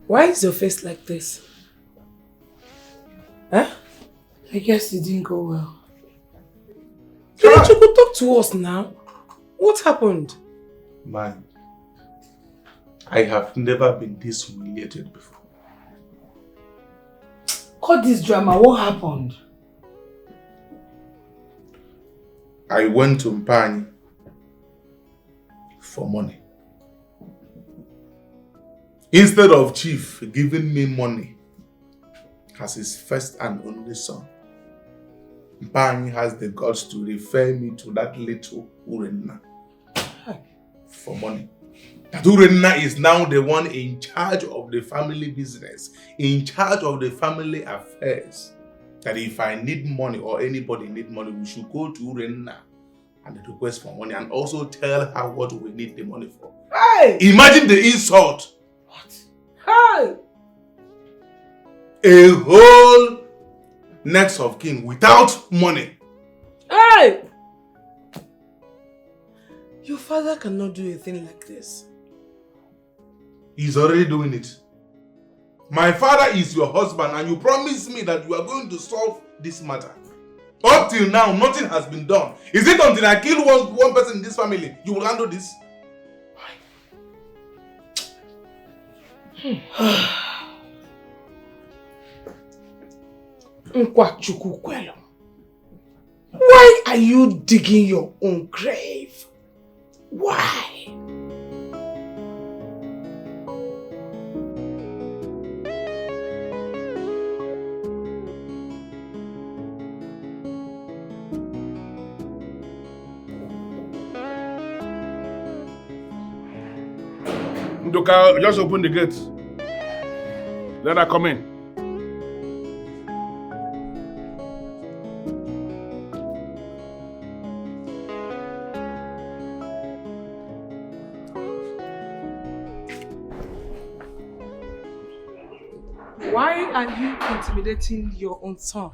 Why is your face like this? Huh? I guess it didn't go well. You could talk to us now. What happened? Man, I have never been this humiliated before. Cut this drama, what happened? I went to Mpany for money. Instead of Chief giving me money as his first and only son, Mpany has the guts to refer me to that little Urenna for money. That Urenna is now the one in charge of the family business, in charge of the family affairs. That if I need money or anybody need money, we should go to Urenna and request for money and also tell her what we need the money for. Hey! Imagine the insult. What? Hey! A whole next of kin without money. Hey! Your father cannot do a thing like this. He's already doing it. My father is your husband and you promised me that you are going to solve this matter. Up till now, nothing has been done. Is it until I kill one person in this family, you will handle this? Nkwachukwukwelo, why are you digging your own grave? Why? Nduka, just open the gate. Let her come in. Why are you intimidating your own son?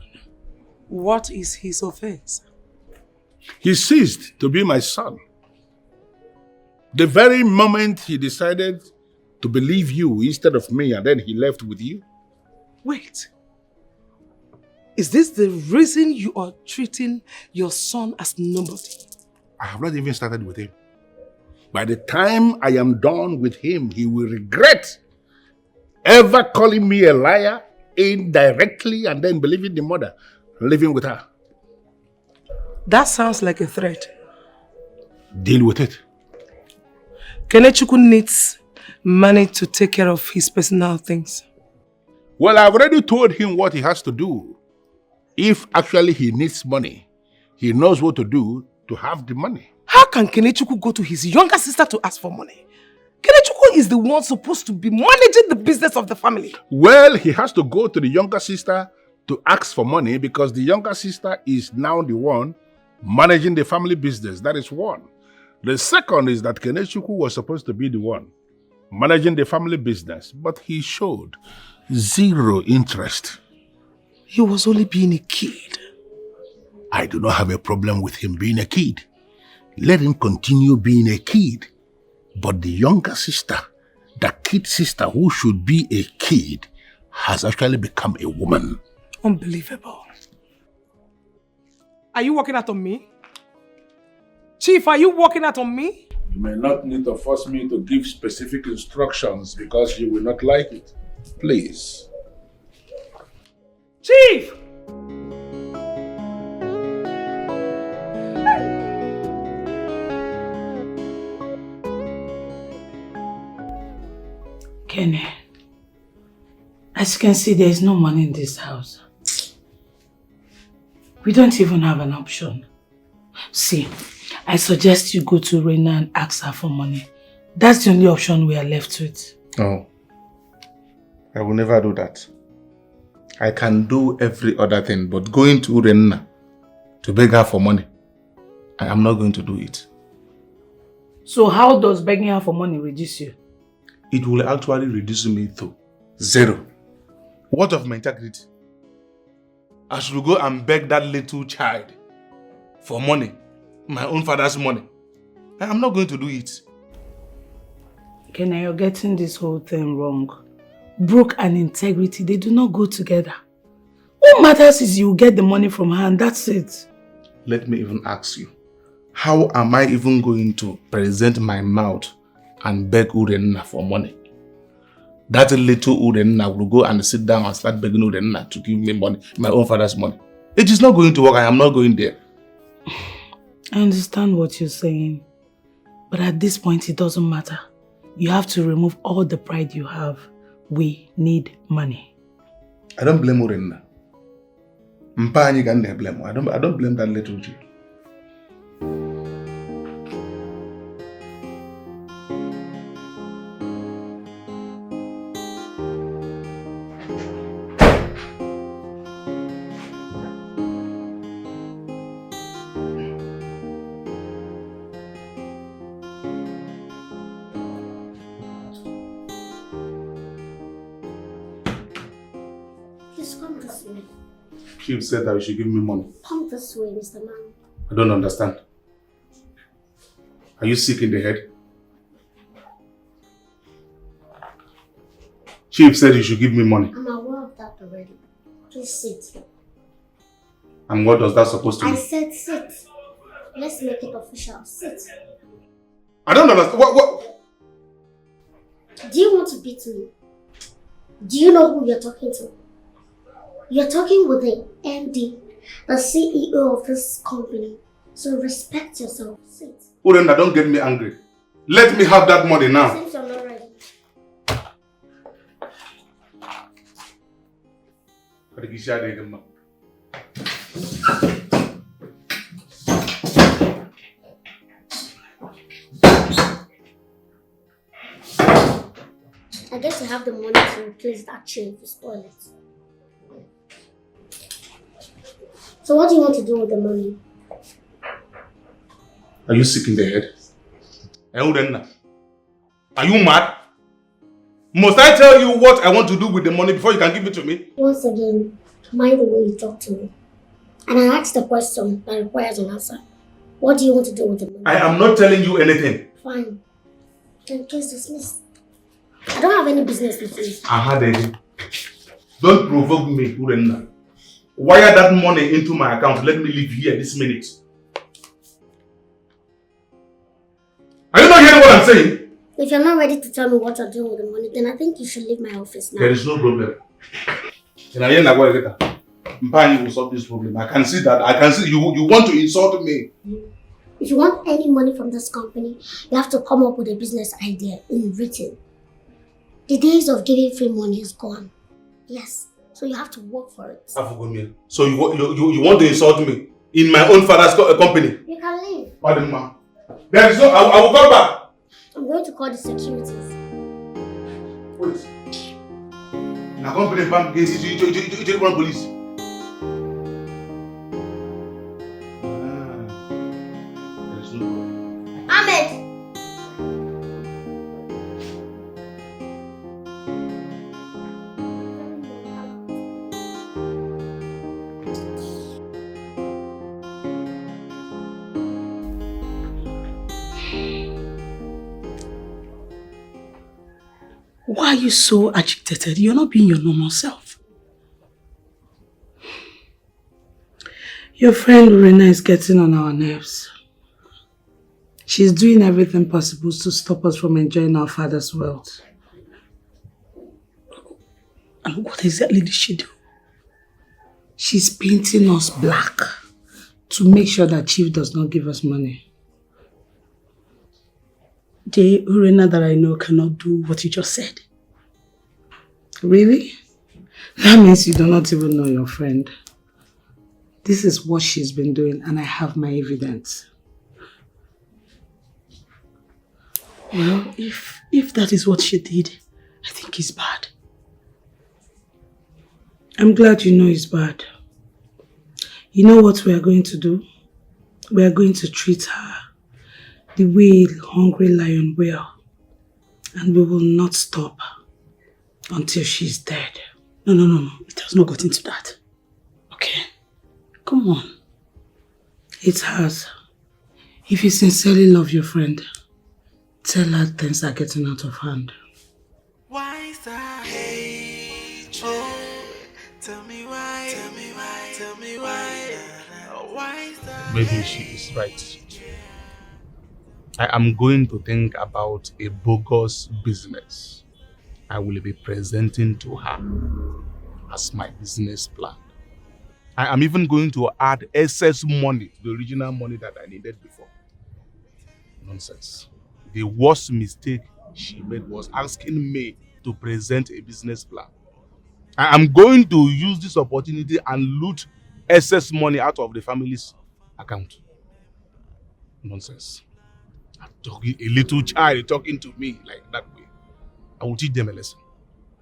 What is his offense? He ceased to be my son. The very moment he decided to believe you instead of me, and then he left with you. Wait. Is this the reason you are treating your son as nobody? I have not even started with him. By the time I am done with him, he will regret ever calling me a liar indirectly and then believing the mother, living with her. That sounds like a threat. Deal with it. Kenechukwu needs money to take care of his personal things. Well, I've already told him what he has to do. If actually he needs money, he knows what to do to have the money. How can Kenechukwu go to his younger sister to ask for money? Kenechukwu is the one supposed to be managing the business of the family. Well, he has to go to the younger sister to ask for money because the younger sister is now the one managing the family business. That is one. The second is that Kenechukwu was supposed to be the one managing the family business, but he showed zero interest. He was only being a kid. I do not have a problem with him being a kid. Let him continue being a kid. But the younger sister the kid sister who should be a kid has actually become a woman. Unbelievable. Are you working out on me? Chief, are you working out on me? You may not need to force me to give specific instructions because you will not like it. Please. Chief! Kenny, as you can see, there is no money in this house. We don't even have an option. See, I suggest you go to Reina and ask her for money. That's the only option we are left with. No. I will never do that. I can do every other thing, but going to Reina to beg her for money, I am not going to do it. So how does begging her for money reduce you? It will actually reduce me to 0. What of my integrity? I should go and beg that little child for money, my own father's money. I am not going to do it. Kenny, you're getting this whole thing wrong. Broke and integrity, they do not go together. What matters is you get the money from her and that's it. Let me even ask you, how am I even going to present my mouth and beg Urenna for money? That little Urenna will go and sit down and start begging Urenna to give me money, my own father's money. It is not going to work. I am not going there. I understand what you're saying. But at this point, it doesn't matter. You have to remove all the pride you have. We need money. I don't blame Urenna. I don't blame that little child. Chief said that you should give me money. Come this way, Mr. Man. I don't understand. Are you sick in the head? Chief said you should give me money. I'm aware of that already. Please sit. And what does that supposed to I mean? said sit. Let's make it official. Sit. I don't understand. What? Do you want to beat me? Do you know who you're talking to? You're talking with the MD, the CEO of this company. So respect yourself. Sit. Urenda, don't get me angry. Let me have that money now. Since you're not ready. I guess you have the money to replace that chain if you spoil it. So what do you want to do with the money? Are you sick in the head? Are you mad? Must I tell you what I want to do with the money before you can give it to me? Once again, mind the way you talk to me. And I asked a question that requires an answer. What do you want to do with the money? I am not telling you anything. Fine. Then case dismissed. I don't have any business with you. Don't provoke me, Urenna. Wire that money into my account. Let me leave here this minute. Are you not hearing what I'm saying? If you're not ready to tell me what you're doing with the money, then I think you should leave my office now. There is no problem. Mpani will solve this problem. I can see that. I can see you want to insult me. If you want any money from this company, you have to come up with a business idea in written. The days of giving free money is gone. Yes. So you have to work for it. So you want to insult me in my own father's company? You can leave. Pardon, ma. There is no. I will come back. I'm going to call the securities. Police. Na company bank you police. There is no problem. Ahmed. Why are you so agitated? You're not being your normal self. Your friend Urena is getting on our nerves. She's doing everything possible to stop us from enjoying our father's wealth. And what exactly did she do? She's painting us black to make sure that Chief does not give us money. The Urena that I know cannot do what you just said. Really? That means you do not even know your friend. This is what she's been doing and I have my evidence. Well, if that is what she did, I think it's bad. I'm glad you know it's bad. You know what we are going to do? We are going to treat her the way a hungry lion will. And we will not stop until she's dead. No. It has not got into that. Okay? Come on. It's hers. If you sincerely love your friend, tell her things are getting out of hand. Why is that hatred? Tell me why. Tell me why. Tell me why. Why is that? Maybe she is right. I am going to think about a bogus business I will be presenting to her as my business plan. I am even going to add excess money to the original money that I needed before. Nonsense. The worst mistake she made was asking me to present a business plan. I am going to use this opportunity and loot excess money out of the family's account. Nonsense. A little child talking to me like that way. I will teach them a lesson.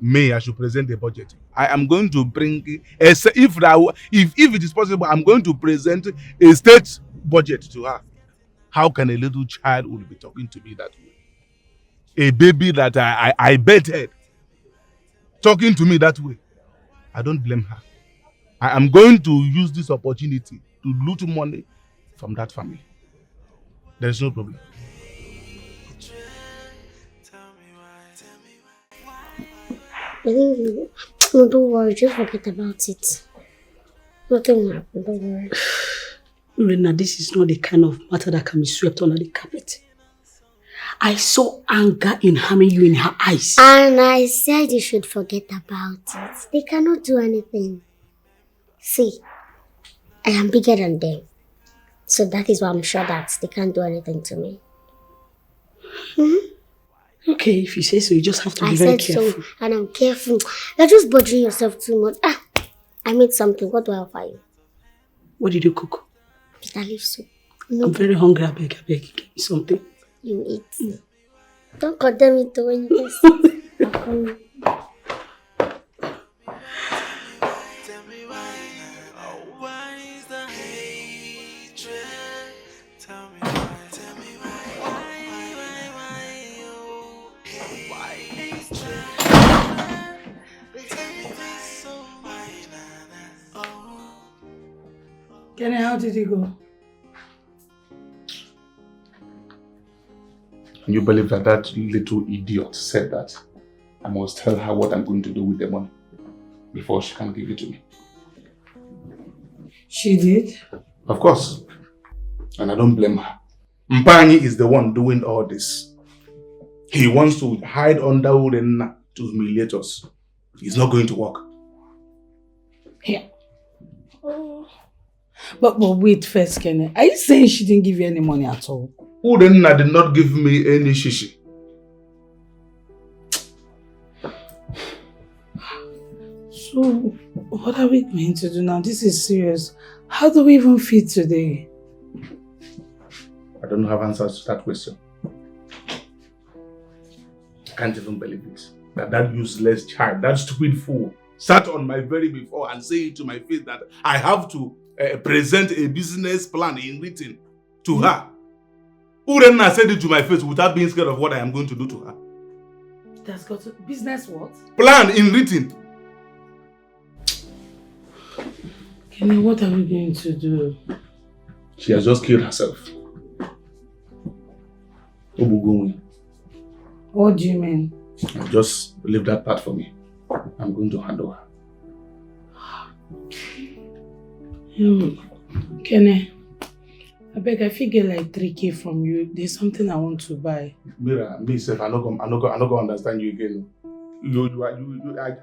I should present a budget. I am going to bring, if it is possible, I'm going to present a state budget to her. How can a little child will be talking to me that way? A baby that I betted talking to me that way. I don't blame her. I am going to use this opportunity to loot money from that family. There is no problem. No, don't worry, just forget about it. Nothing will happen, don't worry. Urena, this is not the kind of matter that can be swept under the carpet. I saw anger in harming you in her eyes. And I said you should forget about it. They cannot do anything. See, I am bigger than them. So that is why I'm sure that they can't do anything to me. Okay, if you say so, you just have to be very careful. I said so, and I'm careful. You're just bothering yourself too much. I made something. What do I offer you? What did you cook? Bitter leaf soup. No. I'm very hungry. I beg, give me something. You eat. Don't condemn me to when you taste. Kenny, how did you go? Can you believe that little idiot said that I must tell her what I'm going to do with the money before she can give it to me? She did? Of course. And I don't blame her. Mpanyi is the one doing all this. He wants to hide under Urena to humiliate us. It's not going to work. Yeah. But wait first, Kenny. Are you saying she didn't give you any money at all? Urena did not give me any shishi. So, what are we going to do now? This is serious. How do we even feed today? I don't have answers to that question. I can't even believe it. That useless child, that stupid fool, sat on my belly before and saying to my face that I have to present a business plan in written to her. Urena said it to my face without being scared of what I am going to do to her. That's got to... Business what? Plan in written. Kenny, what are we going to do? She has just killed herself. What do you mean? Just leave that part for me. I'm going to handle her. Kenny, I beg, I figure like 3K from you. There's something I want to buy. Mira, myself, I'm not gonna understand you again.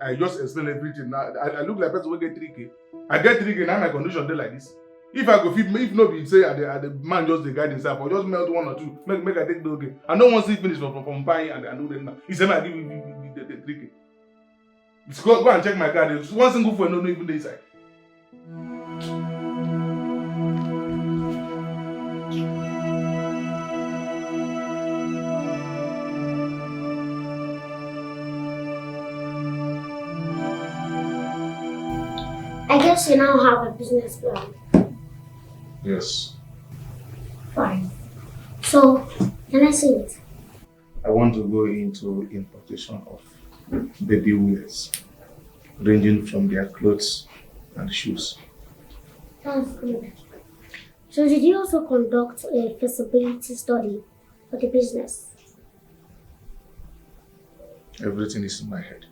I just explain everything now. I look like a person who get 3K. I get 3K now. My condition dey like this. If I go fit, if not be say the man just the guide himself, or just melt 1 or 2, make I take the okay. I don't want to see finish from buying and do them now. He said, I give you the 3K. Just go and check my card. There's one single phone, no even the inside. I guess you now have a business plan. Yes. Fine. So, can I see it? I want to go into importation of baby wears, ranging from their clothes and shoes. That's good. So did you also conduct a feasibility study for the business? Everything is in my head.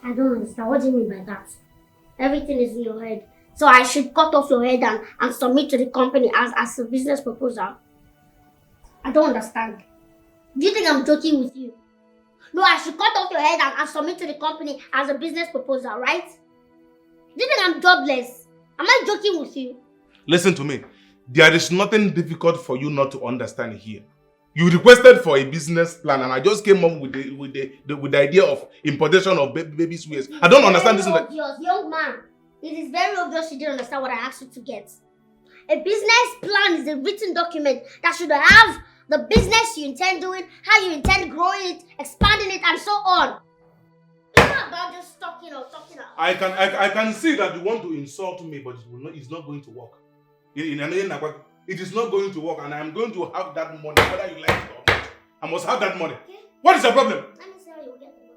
I don't understand. What do you mean by that? Everything is in your head. So I should cut off your head and submit to the company as a business proposal? I don't understand. Do you think I'm joking with you? No, I should cut off your head and submit to the company as a business proposal, right? Do you think I'm jobless? Am I joking with you? Listen to me. There is nothing difficult for you not to understand here. You requested for a business plan, and I just came up with the idea of importation of baby wears. I don't understand this. Obvious, young man. It is very obvious you didn't understand what I asked you to get. A business plan is a written document that should have the business you intend doing, how you intend growing it, expanding it, and so on. It's not about just talking out. I can see that you want to insult me, but it's not going to work. It is not going to work, and I am going to have that money, whether you like it or not. I must have that money. Okay. What is the problem? Let me say how you get the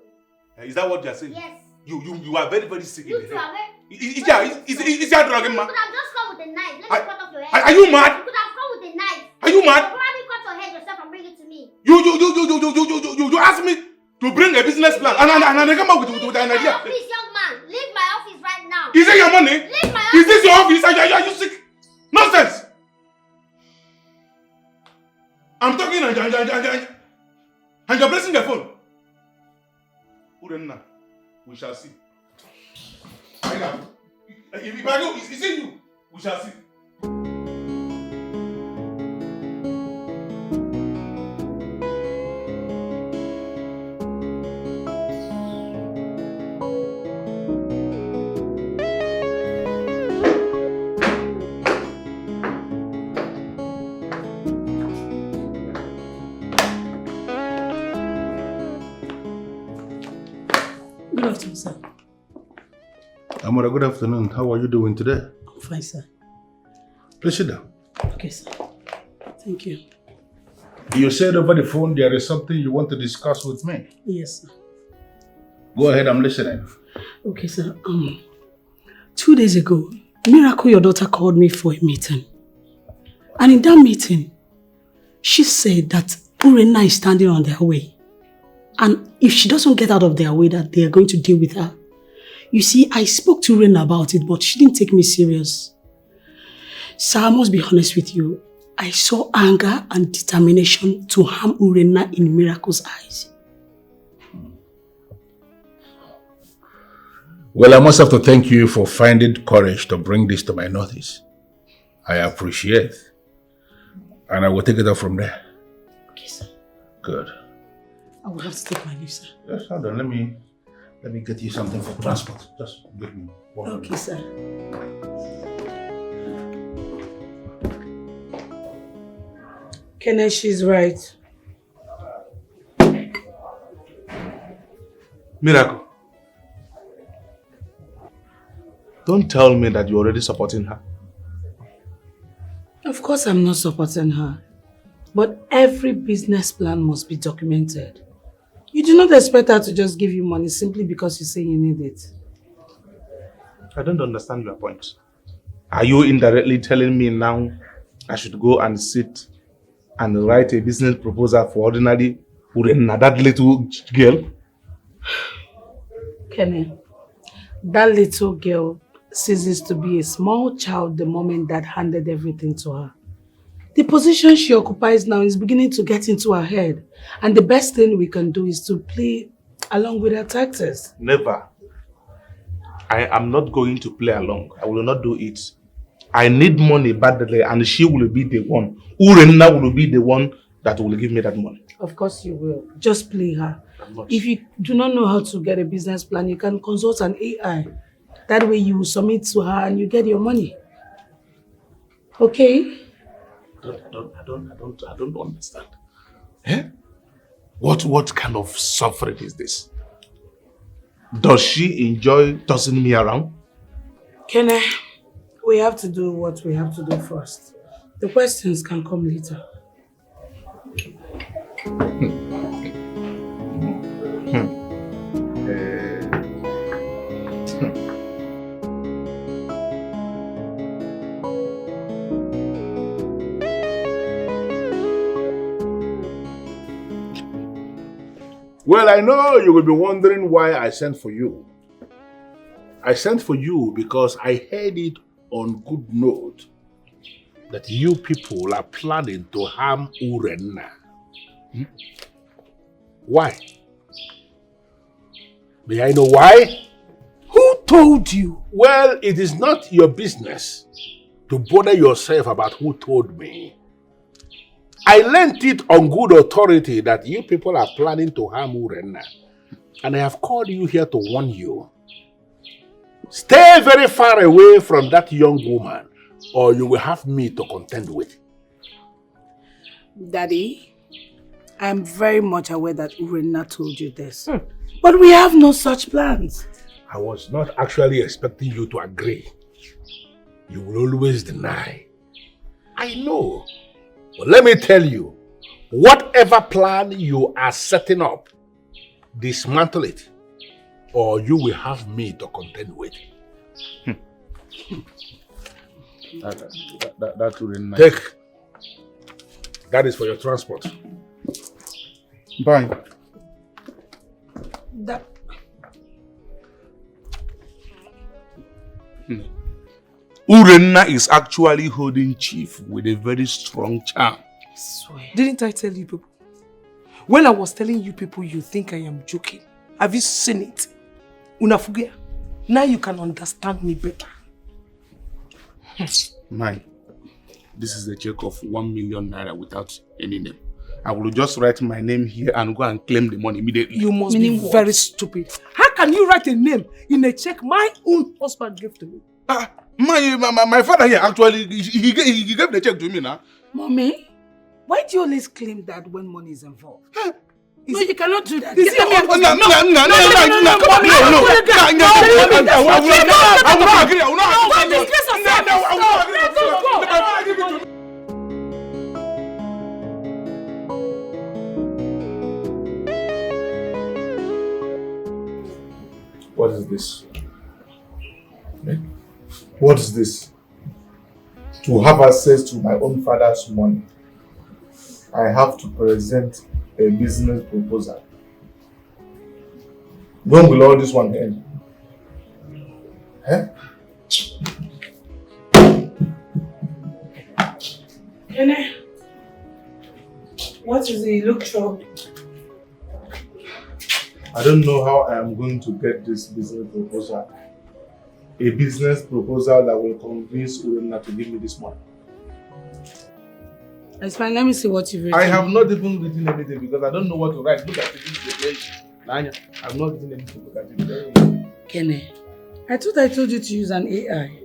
money. Is that what you are saying? Yes. You are very, very sick. You two are very... Is that drugging, man? You could have just come with a knife. Let me cut off your head. Are you mad? You could have come with a knife. Are you mad? You could probably cut your head yourself and bring it to me. You asked me to bring a business plan, and I come up with an idea. Please, young man, leave my office right now. Is it your money? Leave my office. Is this your office? Are you sick? Nonsense! I'm talking and you're pressing the phone. Urenna, we shall see. If I go, is it you? We shall see. Good afternoon, sir. Amora, good afternoon. How are you doing today? I'm fine, sir. Please sit down. Okay, sir. Thank you. You said over the phone there is something you want to discuss with me. Yes, sir. Go ahead, I'm listening. Okay, sir. 2 days ago, Miracle, your daughter, called me for a meeting. And in that meeting, she said that Urena is standing on their way. And if she doesn't get out of their way, that they are going to deal with her. You see, I spoke to Urena about it, but she didn't take me serious. Sir, I must be honest with you. I saw anger and determination to harm Urena in Miracle's eyes. Well, I must have to thank you for finding courage to bring this to my notice. I appreciate it. And I will take it up from there. Okay, sir. Good. I will have to take my leave, sir. Yes, hold on. Let me get you something for transport. Just give me 1 minute. Okay, sir. Kenneth, she's right. Miracle. Don't tell me that you're already supporting her. Of course I'm not supporting her. But every business plan must be documented. You do not expect her to just give you money simply because you say you need it. I don't understand your point. Are you indirectly telling me now I should go and sit and write a business proposal for ordinary Urenna, that little girl? Kenny, that little girl ceases to be a small child the moment Dad handed everything to her. The position she occupies now is beginning to get into her head. And the best thing we can do is to play along with her tactics. Never. I am not going to play along. I will not do it. I need money badly and she will be the one. Urenna will be the one that will give me that money. Of course you will. Just play her. If you do not know how to get a business plan, you can consult an AI. That way you submit to her and you get your money. Okay? I don't understand. Eh? What kind of suffering is this? Does she enjoy tossing me around? Kenny, we have to do what we have to do first. The questions can come later. Well, I know you will be wondering why I sent for you. I sent for you because I heard it on good note that you people are planning to harm Urenna. Why? May I know why? Who told you? Well, it is not your business to bother yourself about who told me. I learnt it on good authority that you people are planning to harm Urenna. And I have called you here to warn you. Stay very far away from that young woman or you will have me to contend with. Daddy, I am very much aware that Urenna told you this. But we have no such plans. I was not actually expecting you to agree. You will always deny. I know. But let me tell you, whatever plan you are setting up, dismantle it, or you will have me to contend with. That will be nice. Take. That is for your transport. Bye. Urenna is actually holding chief with a very strong charm. Didn't I tell you people? When I was telling you people you think I am joking, have you seen it? Unafugia. Now you can understand me better. Mine. This is a check of 1 million naira without any name. I will just write my name here and go and claim the money immediately. You must be very stupid. How can you write a name in a check my own husband gave to me? My father here actually, he gave the check to me now. Mommy, why do you always claim that when money is involved? No, you cannot do that. Is he a husband? I will not agree. I will not agree. What is this? What is this? To have access to my own father's money, I have to present a business proposal. When will all this one end? Kenny, what is it? You look troubled. I don't know how I am going to get this business proposal. A business proposal that will convince Urenna to give me this money. It's fine, let me see what you've written. I have not even written anything because I don't know what to write. Look at it, this is the page. Nanya, I have not written anything. Look at it. Kenny, I thought I told you to use an AI.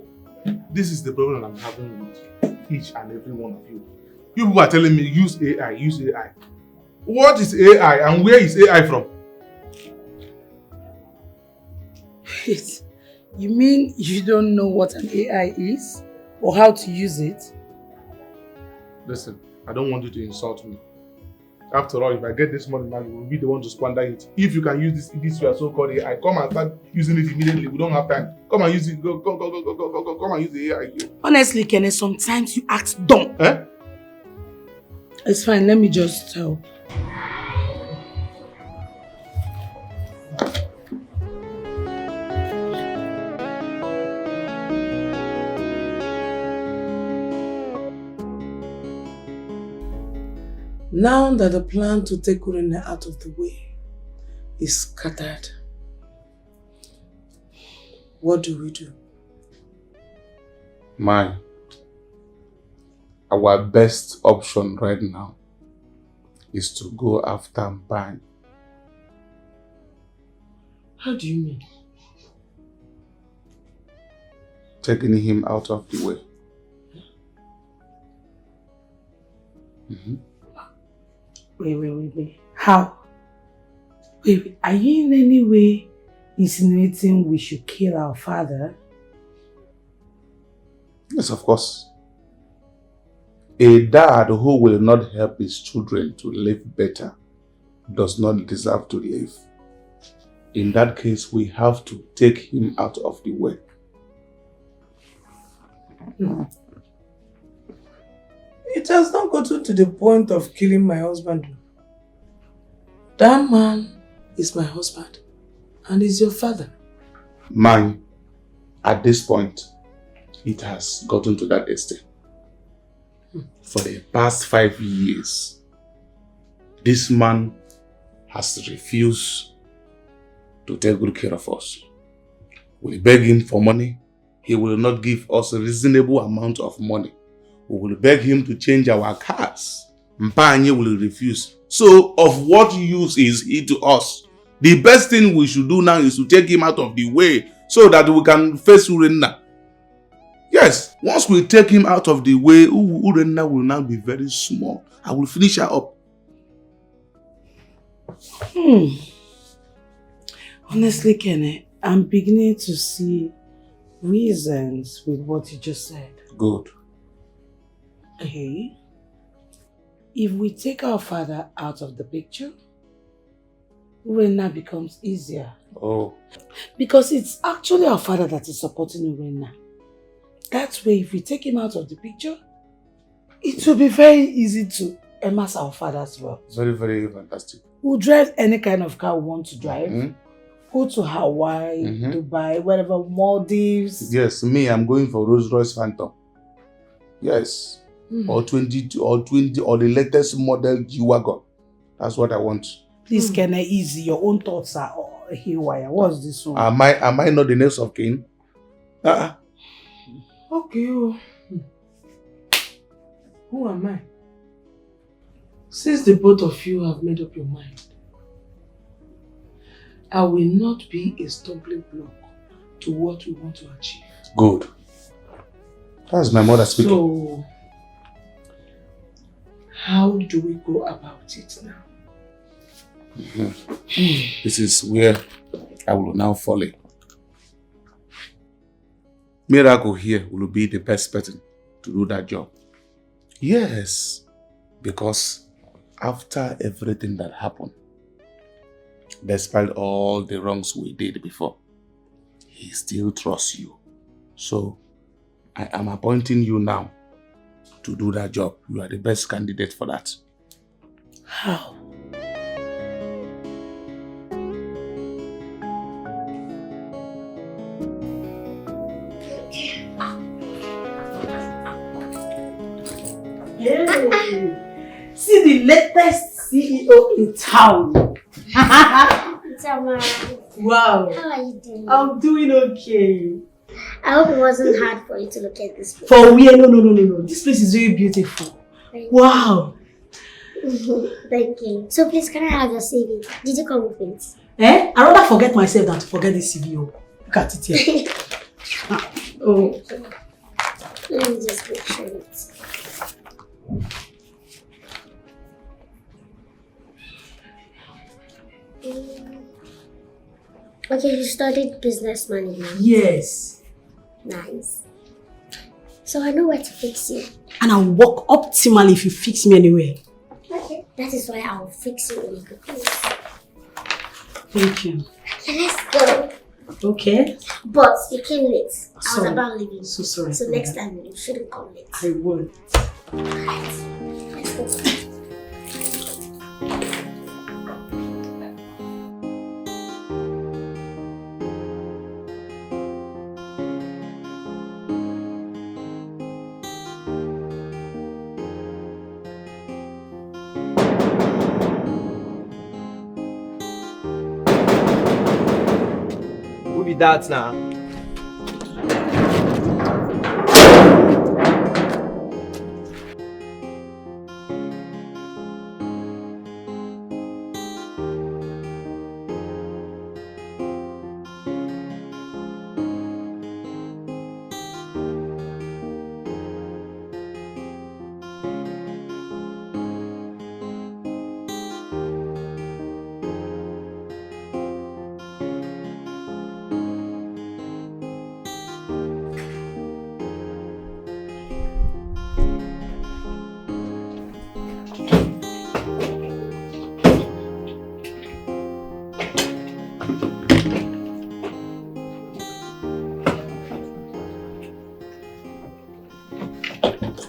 This is the problem I'm having with each and every one of you. You people are telling me use AI, use AI. What is AI and where is AI from? Wait, you mean you don't know what an AI is? Or how to use it? Listen, I don't want you to insult me. After all, if I get this money now, you will be the one to squander it. If you can use this your so-called AI, come and start using it immediately. We don't have time. Come and use it. Go, come and use the AI. Honestly, Kenneth, sometimes you act dumb. Eh? It's fine, let me just tell. Now that the plan to take Coronation out of the way is scattered, what do we do? Our best option right now is to go after Mbany. How do you mean? Taking him out of the way. Wait. How? Wait, are you in any way insinuating we should kill our father? Yes, of course. A dad who will not help his children to live better does not deserve to live. In that case, we have to take him out of the way. It has not gotten to the point of killing my husband. That man is my husband and is your father. Mine, at this point, it has gotten to that extent. For the past 5 years, this man has refused to take good care of us. We beg him for money. He will not give us a reasonable amount of money. We will beg him to change our cars. Mbany will refuse. So, of what use is he to us? The best thing we should do now is to take him out of the way so that we can face Urenna. Yes, once we take him out of the way, Urenna will now be very small. I will finish her up. Honestly, Kenny, I'm beginning to see reasons with what you just said. Good. Hey, if we take our father out of the picture, Urenna becomes easier. Oh. Because it's actually our father that is supporting Urenna. That way, if we take him out of the picture, it will be very easy to immerse our father as well. Very, very fantastic. We'll drive any kind of car we want to drive. Go to Hawaii, Dubai, wherever, Maldives. Yes, me, I'm going for Rolls Royce Phantom. Yes. Or 22 or 20 or the latest model G-Wagon. That's what I want. This kind of easy. Your own thoughts are haywire. What's this one? Am I not the next of kin? Okay. Who am I? Since the both of you have made up your mind, I will not be a stumbling block to what we want to achieve. Good. That's my mother speaking. So, how do we go about it now? This is where I will now follow. Miracle here will be the best person to do that job. Yes, because after everything that happened, despite all the wrongs we did before, he still trusts you. So, I am appointing you now to do that job. You are the best candidate for that. How? Hey. See the latest CEO in town. Wow. How are you doing? I'm doing okay. I hope it wasn't hard for you to look at this place. For where? No. This place is very beautiful. Wow. Thank you. So please, can I have your CV? Did you come with it? I rather forget myself than to forget the CV. Look at it here. Oh. Let me just make sure it's... Okay, you studied business management. Yes. Nice. So I know where to fix you. And I'll work optimally if you fix me anywhere. Okay. That is why I'll fix you in a good place. Thank you. Okay, let's go. Okay. But you came late. I was Sorry. about leaving. So sorry. So next time you shouldn't come late. I won't. Alright. Let's go. be that now?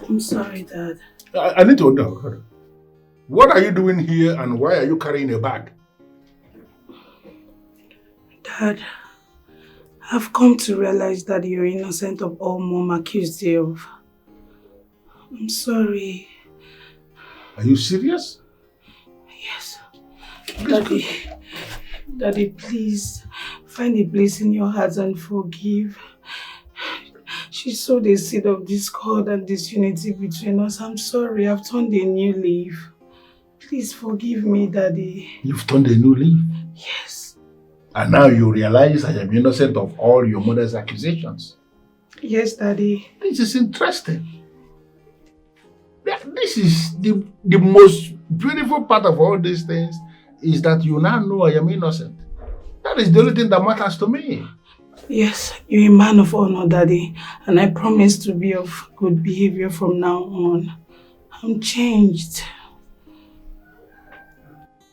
I'm sorry, Dad. I need to know. What are you doing here and why are you carrying a bag? Dad, I've come to realize that you're innocent of all Mom accused you of. I'm sorry. Are you serious? Yes. Daddy, please find a place in your heart and forgive. She sowed a seed of discord and disunity between us. I'm sorry, I've turned a new leaf. Please forgive me, Daddy. You've turned a new leaf? Yes. And now you realize I am innocent of all your mother's accusations? Yes, Daddy. This is interesting. This is the most beautiful part of all these things, is that you now know I am innocent. That is the only thing that matters to me. Yes, you're a man of honor, Daddy, and I promise to be of good behavior from now on. I'm changed.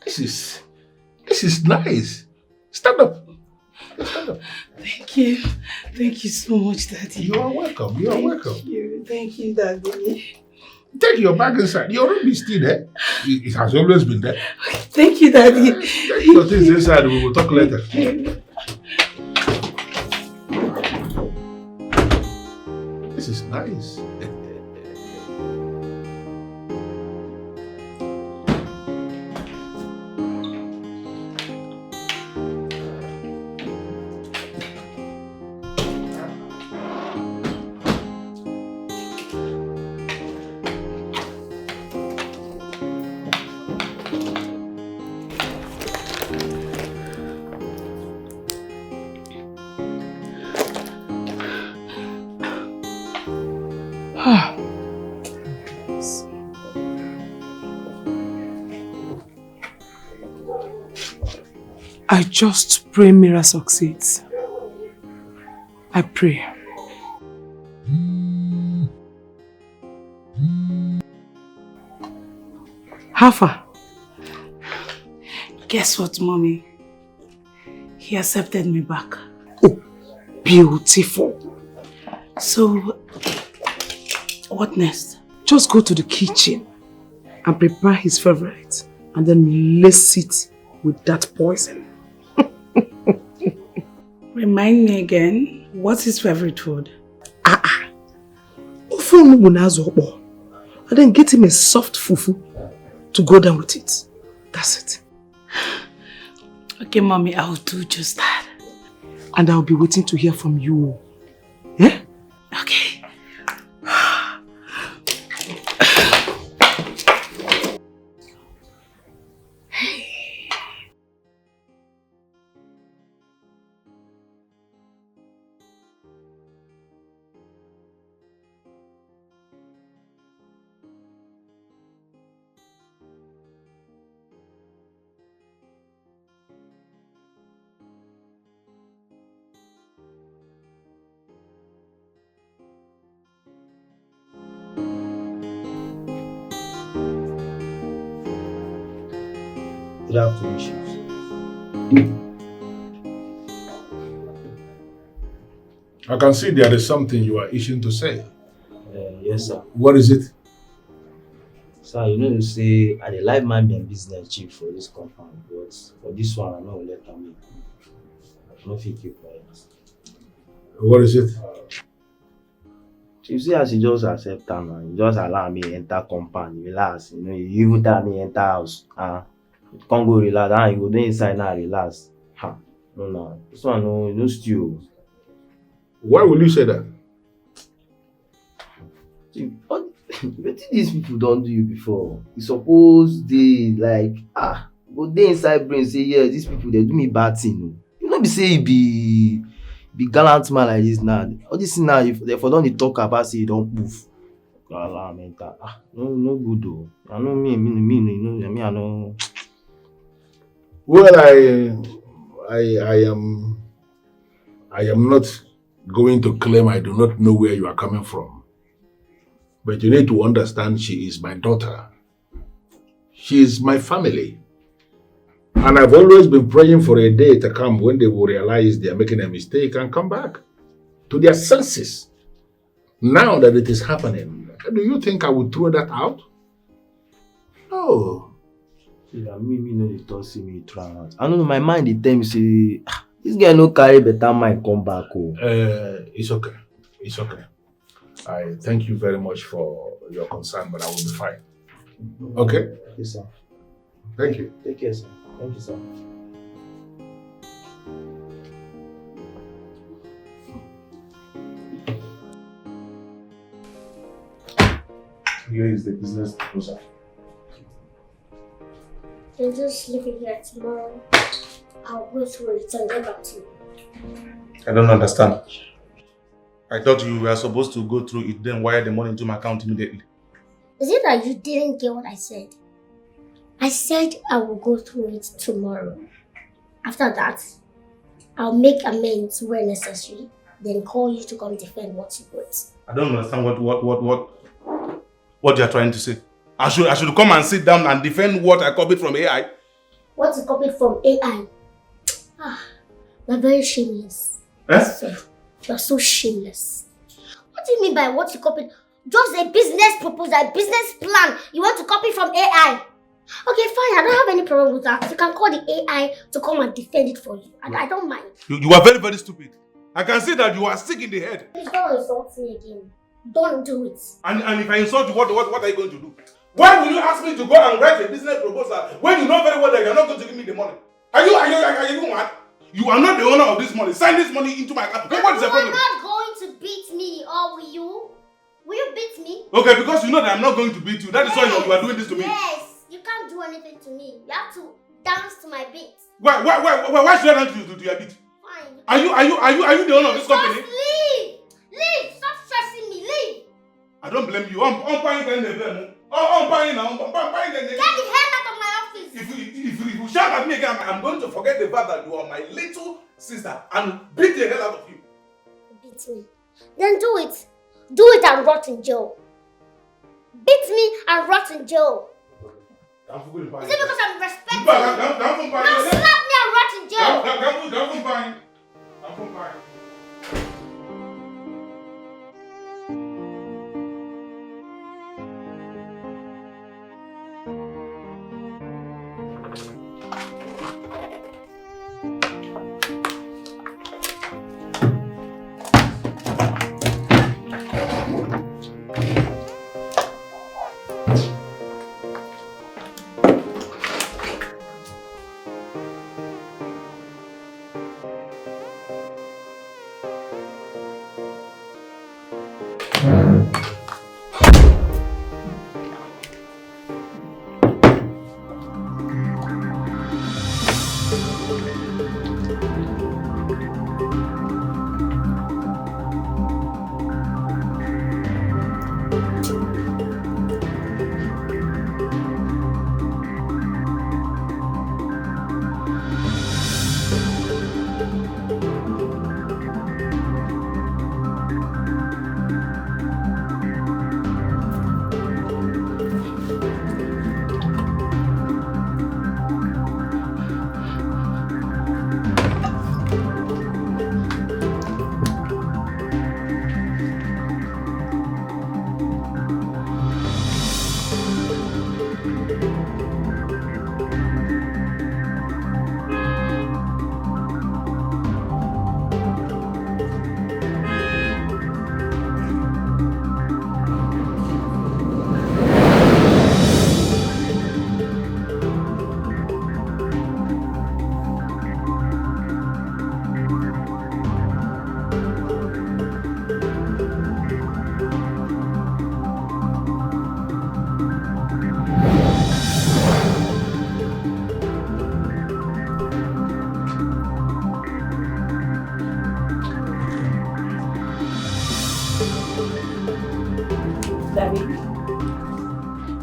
This is nice. Stand up. Stand up. Thank you. Thank you so much, Daddy. You are welcome. You are welcome. Thank you, Daddy. Take your bag inside. Your room is still there. It has always been there. Thank you, Daddy. Take your things inside. We will talk later. This is nice. I just pray Mira succeeds. I pray. How far? Guess what, Mommy? He accepted me back. Oh, beautiful. So, what next? Just go to the kitchen and prepare his favorite and then lace it with that poison. Remind me again, what's his favorite food? And then get him a soft fufu to go down with it. That's it. Okay, Mommy, I'll do just that. And I'll be waiting to hear from you. Yeah? Okay. Good afternoon, Chief. I can see there is something you are itching to say. Yes, sir. What is it? Sir, you know, you say I dey like mind my business, Chief, for this compound, but for this one, I know let them make. I don't think keep quiet. What is it? Chief, see as you just accept am and you just allow me enter compound, relax. You know, you even tell me enter house. You can't go relax, and you go dey inside now relax. No. This one no stew. Why will you say that? See, what these people don't do you before? You suppose they like go dey inside brain say yeah, these people they do me bad thing. You know be say you be gallant man like this now. All this thing now, if they for don't talk about say you don't move. No good though. I know me, I know. Well, I am not going to claim I do not know where you are coming from. But you need to understand she is my daughter. She is my family. And I've always been praying for a day to come when they will realize they are making a mistake and come back to their senses. Now that it is happening, do you think I would throw that out? No. See, me no dey talk see me throw out. I don't know, my mind dey tell me say this guy no carry better mind come back. It's okay. It's okay. I thank you very much for your concern, but I will be fine. Okay? Yes, sir. Thank you. Take care, sir. Thank you, sir. Here is the business proposal. I'm just leaving here tomorrow. I'll go through it and get back to you. I don't understand. I thought you were supposed to go through it, then wire the money into my account immediately. Is it that you didn't get what I said? I said I will go through it tomorrow. After that, I'll make amends where necessary, then call you to come defend what you put. I don't understand what you are trying to say. I should come and sit down and defend what I copied from AI. What you copied from AI? You're very shameless. You're so shameless. What do you mean by what you copied? Just a business proposal, a business plan. You want to copy from AI? Okay, fine. I don't have any problem with that. You can call the AI to come and defend it for you. I don't mind. You are very, very stupid. I can see that you are sick in the head. Please don't insult me again. Don't do it. And if I insult you, what are you going to do? Why will you ask me to go and write a business proposal when you know very well that you are not going to give me the money? Are you mad? You are not the owner of this money. Sign this money into my account. What is the problem? You are not going to beat me, or will you? Will you beat me? Okay, because you know that I'm not going to beat you. That is why you are doing this to me. Yes, you can't do anything to me. You have to dance to my beat. Why should I dance to your beat? Fine. Are you the owner of this company? Just leave! Leave! Stop stressing me. Leave! I don't blame you. I'm buying the I'm buying now. I'm buying the Get the hell out of my office! If you shout at me again, I'm going to forget the fact that you are my little sister and beat the hell out of you. Beat me. Then do it. Do it and rot in jail. Beat me and rot in jail. Is it because I'm respecting you? Now slap me and rot in jail. I'm fine.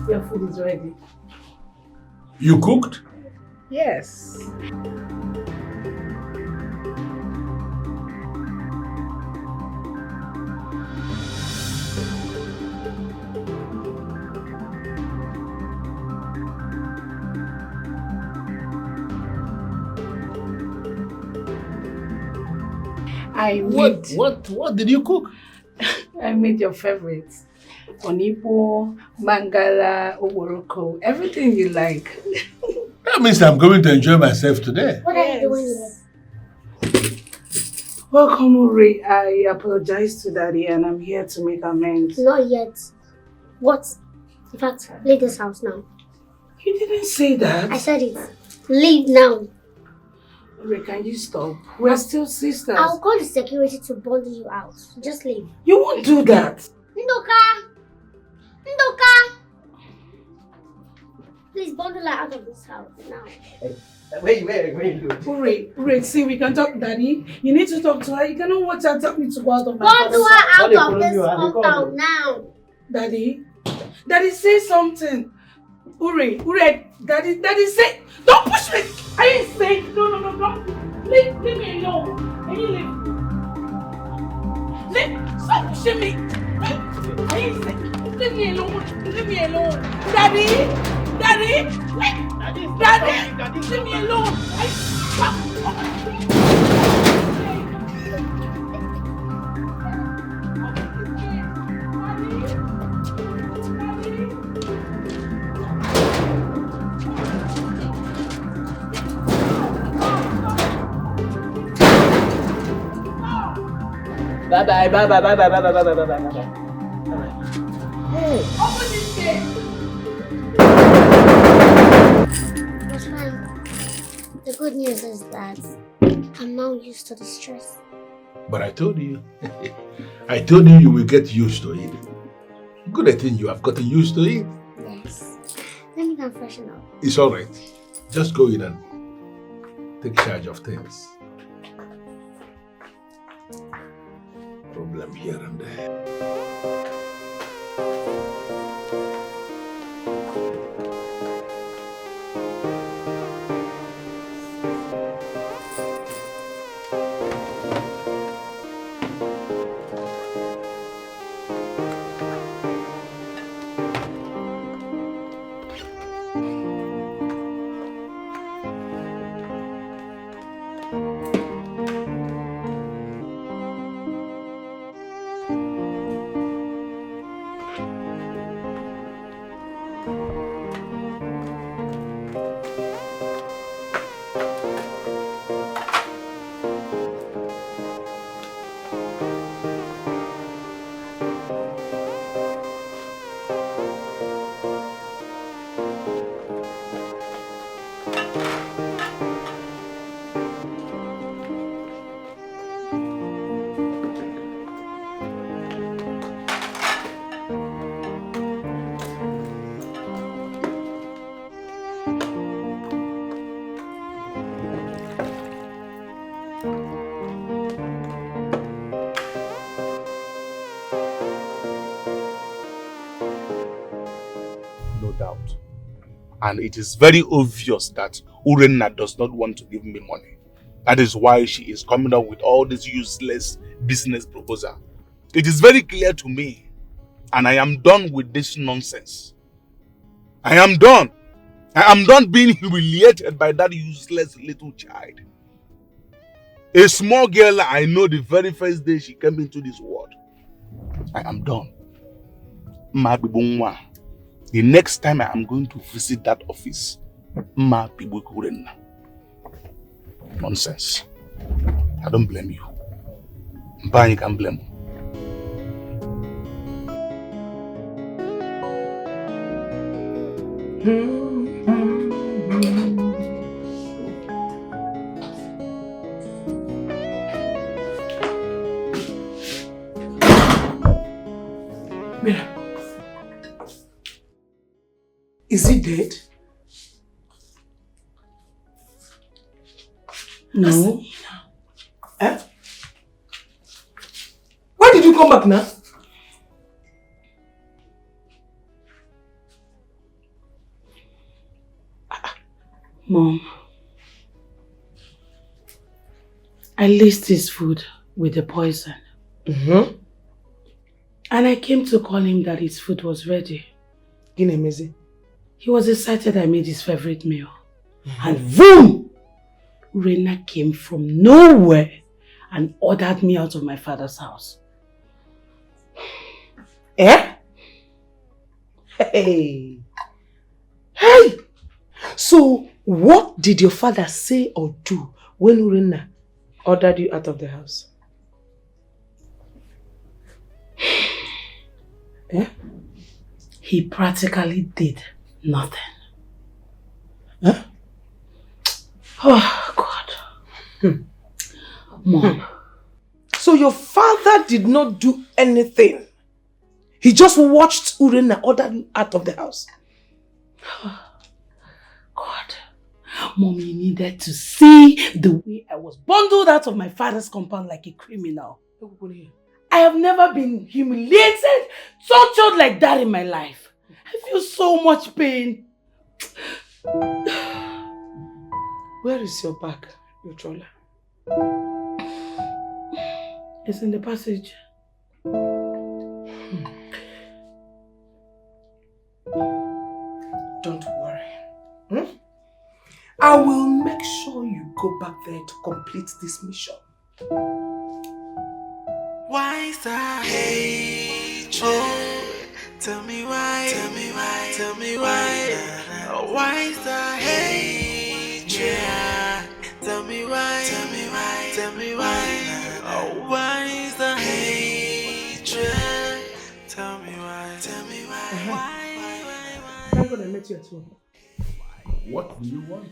Your food is ready. You cooked? Yes. What did you cook? I made your favorites. Onipo, mangala, oboroko, everything you like. That means I'm going to enjoy myself today. What are you doing here? Welcome, Uri. I apologize to Daddy and I'm here to make amends. Not yet. What? In fact, leave this house now. You didn't say that. I said it. Leave now. Uri, can you stop? We're still sisters. I'll call the security to bundle you out. Just leave. You won't do that. Ndoka! Ndoka! Please bundle her out of this house now. Wait. Uri, see, we can talk, Daddy. You need to talk to her. You cannot watch her tell me to go out of my Bundle father's her house. out of this compound now. Daddy, say something. Uri, Daddy, say. Don't push me. I ain't saying. No, don't. Leave me alone. Can you leave? Stop pushing me. I ain't saying. Leave me alone. Daddy, leave me alone. Bye. Hey, open this gate. That's fine. The good news is that I'm now used to the stress. But I told you. I told you will get used to it. Good thing you have gotten used to it. Yes. Let me go freshen up. It's alright. Just go in and take charge of things. Problem here and there. Doubt. And it is very obvious that Urenna does not want to give me money. That is why she is coming up with all this useless business proposal. It is very clear to me, and I am done with this nonsense. I am done. I am done being humiliated by that useless little child. A small girl I know the very first day she came into this world. I am done. The next time I am going to visit that office, nonsense. I don't blame you. You can blame me. Mira. Is he dead? No. Eh? Why did you come back now? Mom, I laced his food with the poison. Mm-hmm. And I came to call him that his food was ready. Ginemezi. He was excited I made his favorite meal. And boom! Rena came from nowhere and ordered me out of my father's house. Eh? Hey! Hey! So, what did your father say or do when Urena ordered you out of the house? Eh? He practically did nothing. Huh? Oh, God. Mom. So your father did not do anything? He just watched Urena order you out of the house? God. Mommy needed to see the way I was bundled out of my father's compound like a criminal. I have never been humiliated, tortured like that in my life. I feel so much pain. Where is your bag, your troller? It's in the passage. Don't worry. I will make sure you go back there to complete this mission. Why is that hatred? Oh, tell me why, tell me why, tell me why. Oh, why is that hatred? Tell me why, tell me why, tell me why. Oh, why is that hatred? Tell me why, tell me why. Thank God I met you at home. What do you want?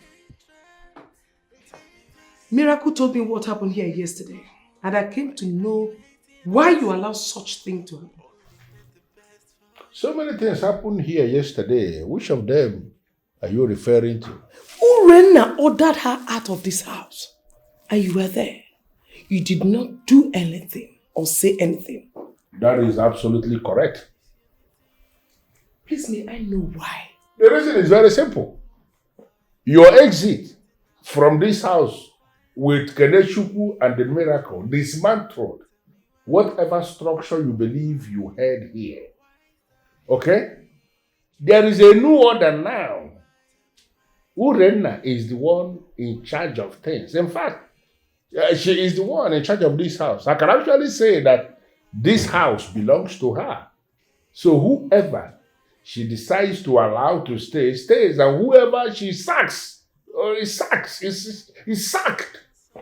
Miracle told me what happened here yesterday, and I came to know why you allow such thing to happen. So many things happened here yesterday. Which of them are you referring to? Urena ordered her out of this house, and you were there. You did not do anything or say anything. That is absolutely correct. Please, may I know why? The reason is very simple. Your exit from this house with Keneshuku and the miracle dismantled whatever structure you believe you had here. Okay? There is a new order now. Urena is the one in charge of things. In fact, she is the one in charge of this house. I can actually say that this house belongs to her. So whoever she decides to allow to stay, stays. And whoever she sacks, or is sacked.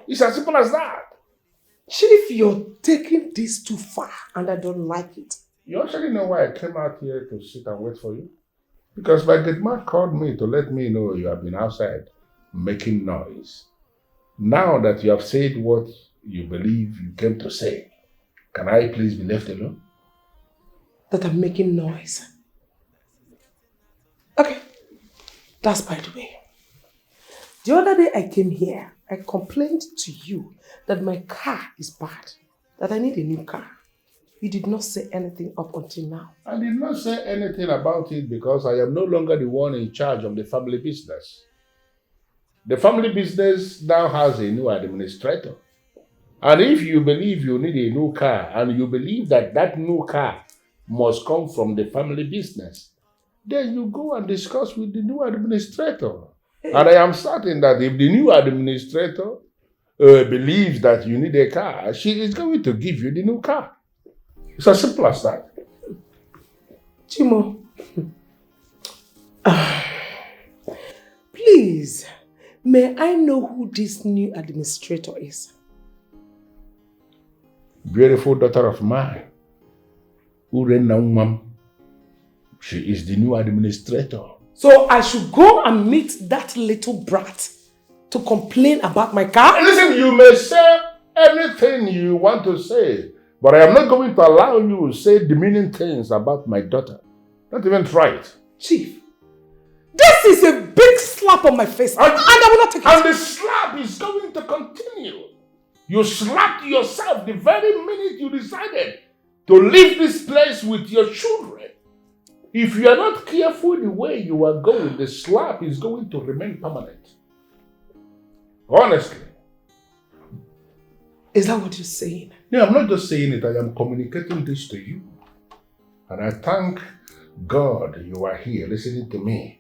It's as simple as that. Chief, you're taking this too far, and I don't like it. You actually know why I came out here to sit and wait for you? Because my good man called me to let me know you have been outside making noise. Now that you have said what you believe you came to say, can I please be left alone? That I'm making noise. Okay, that's by the way. The other day I came here, I complained to you that my car is bad, that I need a new car. You did not say anything up until now. I did not say anything about it because I am no longer the one in charge of the family business. The family business now has a new administrator. And if you believe you need a new car and you believe that that new car must come from the family business, then you go and discuss with the new administrator. And I am certain that if the new administrator believes that you need a car, she is going to give you the new car. It's as simple as that. Chimo, please, may I know who this new administrator is? Beautiful daughter of mine, Urena Umam. She is the new administrator. So I should go and meet that little brat to complain about my car? Listen, you may say anything you want to say, but I am not going to allow you to say demeaning things about my daughter. Don't even try it. Chief, this is a big slap on my face, and I will not take it. And the slap is going to continue. You slapped yourself the very minute you decided to leave this place with your children. If you are not careful the way you are going, the slap is going to remain permanent. Honestly. Is that what you're saying? No, I'm not just saying it. I am communicating this to you. And I thank God you are here listening to me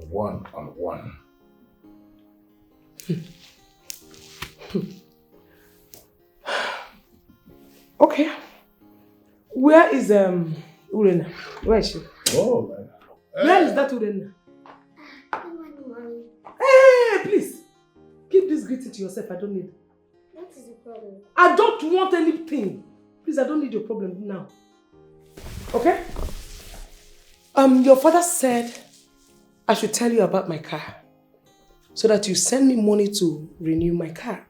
one-on-one. Okay. Where is Urena? Where is she? Oh, man. Where is that Urena? Hey, please. Keep this greeting to yourself. I don't need it. What is the problem? I don't want anything. Please, I don't need your problem now. Okay? Your father said I should tell you about my car so that you send me money to renew my car.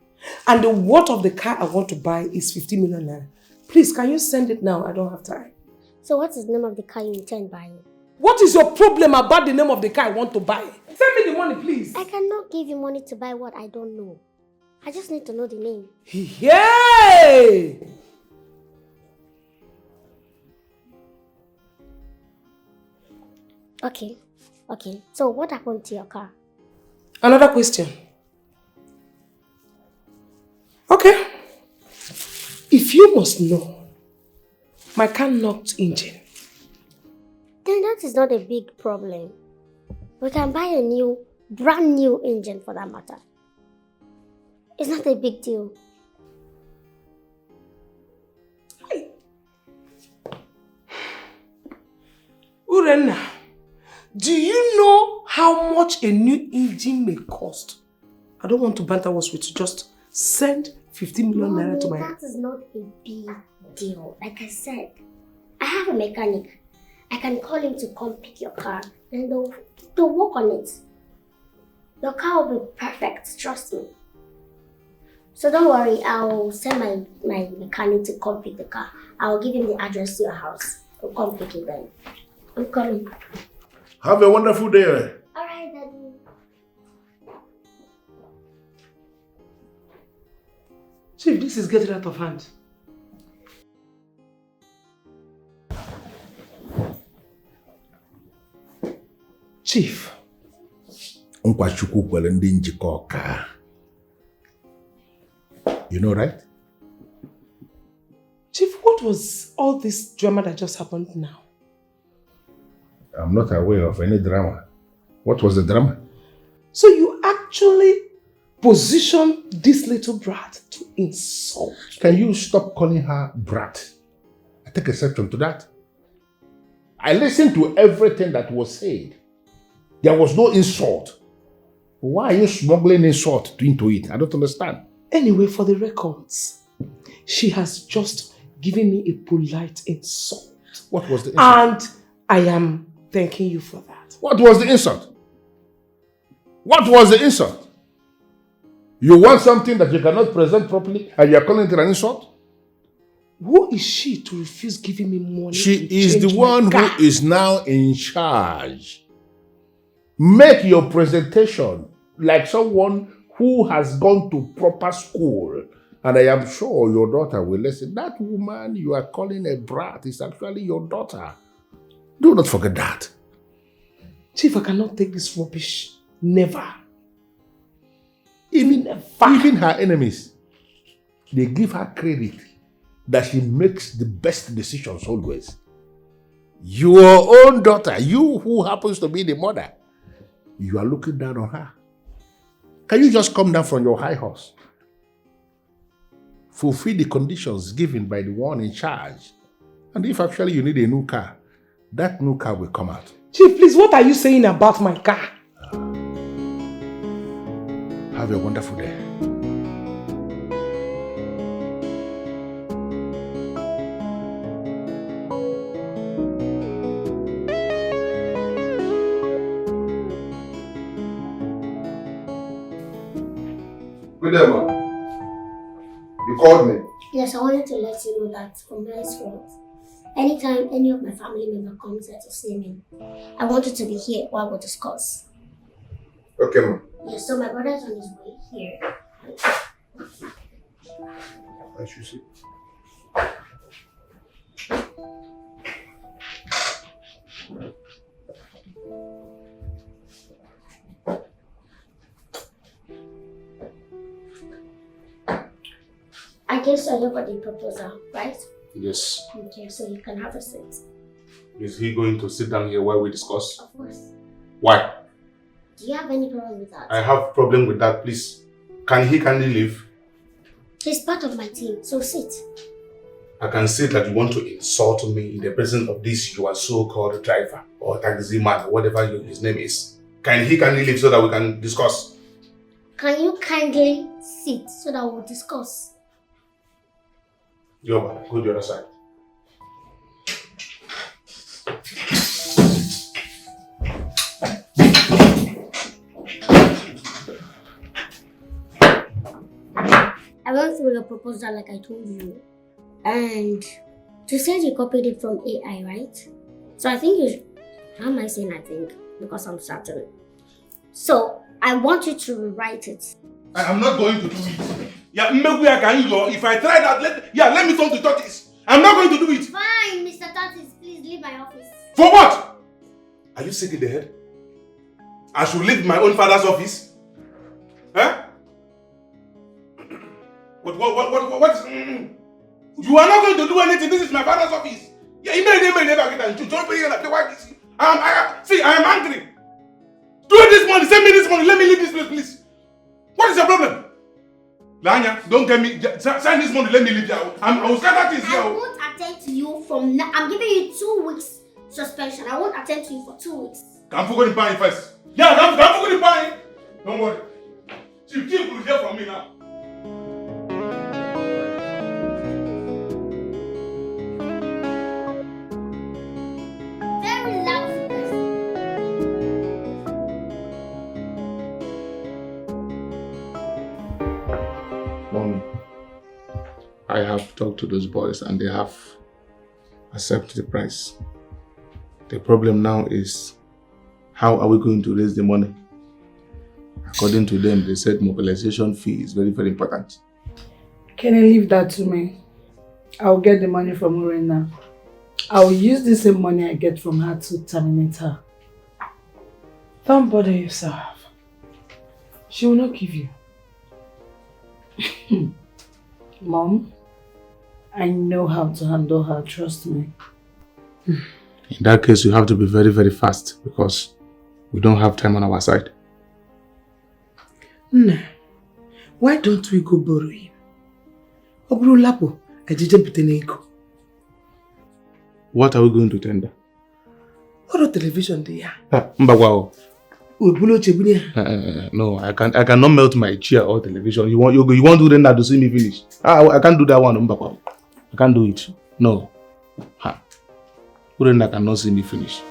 And the worth of the car I want to buy is 50 million naira. Please, can you send it now? I don't have time. So what is the name of the car you intend buying? What is your problem about the name of the car I want to buy? Send me the money, please. I cannot give you money to buy what I don't know. I just need to know the name. Yay! Okay. So what happened to your car? Another question. Okay. If you must know, my car knocked engine. Then that is not a big problem. We can buy a brand new engine for that matter. It's not a big deal. Urena, do you know how much a new engine may cost? I don't want to banter words with you. Just send 50 million naira to my... That is not a big deal. Like I said, I have a mechanic. I can call him to come pick your car and they'll work on it. Your car will be perfect, trust me. So don't worry, I'll send my mechanic to come pick the car. I'll give him the address to your house. He'll come pick it then. I'm coming. Have a wonderful day. Alright, Daddy. Chief, this is getting out of hand. Chief. You know, right? Chief, what was all this drama that just happened now? I'm not aware of any drama. What was the drama? So you actually positioned this little brat to insult. Can you stop calling her brat? I take exception to that. I listened to everything that was said. There was no insult. Why are you smuggling insult into it? I don't understand. Anyway, for the records, she has just given me a polite insult. What was the insult? And I am thanking you for that. What was the insult? What was the insult? You want something that you cannot present properly and you are calling it an insult? Who is she to refuse giving me money? She is the one who is now in charge. Make your presentation like someone who has gone to proper school. And I am sure your daughter will listen. That woman you are calling a brat is actually your daughter. Do not forget that. Chief, I cannot take this rubbish. Never. Even her enemies, they give her credit that she makes the best decisions always. Your own daughter, you who happens to be the mother, you are looking down on her. Can you just come down from your high horse? Fulfill the conditions given by the one in charge. And if actually you need a new car, that new car will come out. Chief, please, what are you saying about my car? Have a wonderful day. Good day, man. You called me? Yes, I wanted to let you know that from henceforth, anytime any of my family member comes here to see me, I want you to be here while we discuss. Okay, man. Yes, so my brother's on his way here. I should see. guess you're here for the proposal, right? Yes. Okay, so you can have a seat. Is he going to sit down here while we discuss? Of course. Why? Do you have any problem with that? I have problem with that, please. Can he kindly leave? He's part of my team, so sit. I can see that you want to insult me in the presence of this your so-called driver or taxi man or whatever his name is. Can he kindly leave so that we can discuss? Can you kindly sit so that we'll discuss? Yoba, go to the other side. I went through your proposal like I told you. And you said you copied it from AI, right? So I think you should... How am I saying I think? Because I'm certain. So I want you to rewrite it. I'm not going to do it. Yeah, maybe I can go. If I try that, let me talk to Tortoise. I'm not going to do it. Fine, Mr. Tortoise, please leave my office. For what? Are you sick in the head? I should leave my own father's office? Huh? What? You are not going to do anything. This is my father's office. Yeah, he may never get and don't pay I am angry. Do it this morning. Send me this money. Let me leave this place, please. What is your problem? Lanya, don't get me. Send this money. Let me leave here. I will scatter things here. I won't attend to you from now. I'm giving you 2 weeks suspension. I won't attend to you for 2 weeks. Come forget the pine first. Yeah, come forget the pine. Don't worry. Chief will hear from me now. Very loud. Mommy, I have talked to those boys and they have accepted the price. The problem now is, how are we going to raise the money? According to them, they said mobilization fee is very, very important. Can you leave that to me? I'll get the money from Urena. I'll use the same money I get from her to terminate her. Don't bother yourself. She will not give you. Mom, I know how to handle her, trust me. In that case, you have to be very, very fast because we don't have time on our side. No. Why don't we go borrow him? Obru Lapo, I didn't put an ego. What are we going to tender? What television do you Mbagwao. No, I cannot melt my chair or television. You want to render to see me finish? I can't do that one, Mbagwao. I can't do it. No. Urena cannot see me finish.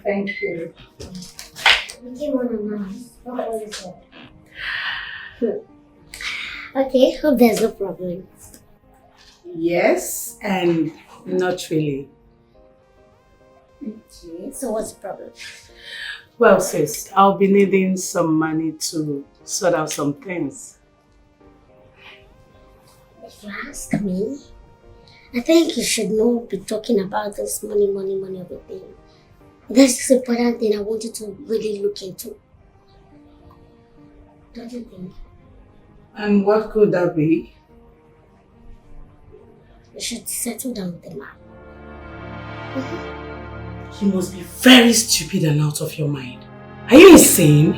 Thank you. Okay, hope there's no problem. Yes, and not really. Okay, so what's the problem? Well, sis, I'll be needing some money to sort out some things. If you ask me, I think you should not be talking about this money everything. That's the important thing I want you to really look into. Don't you think? And what could that be? You should settle down with the man. You must be very stupid and out of your mind. Are you insane?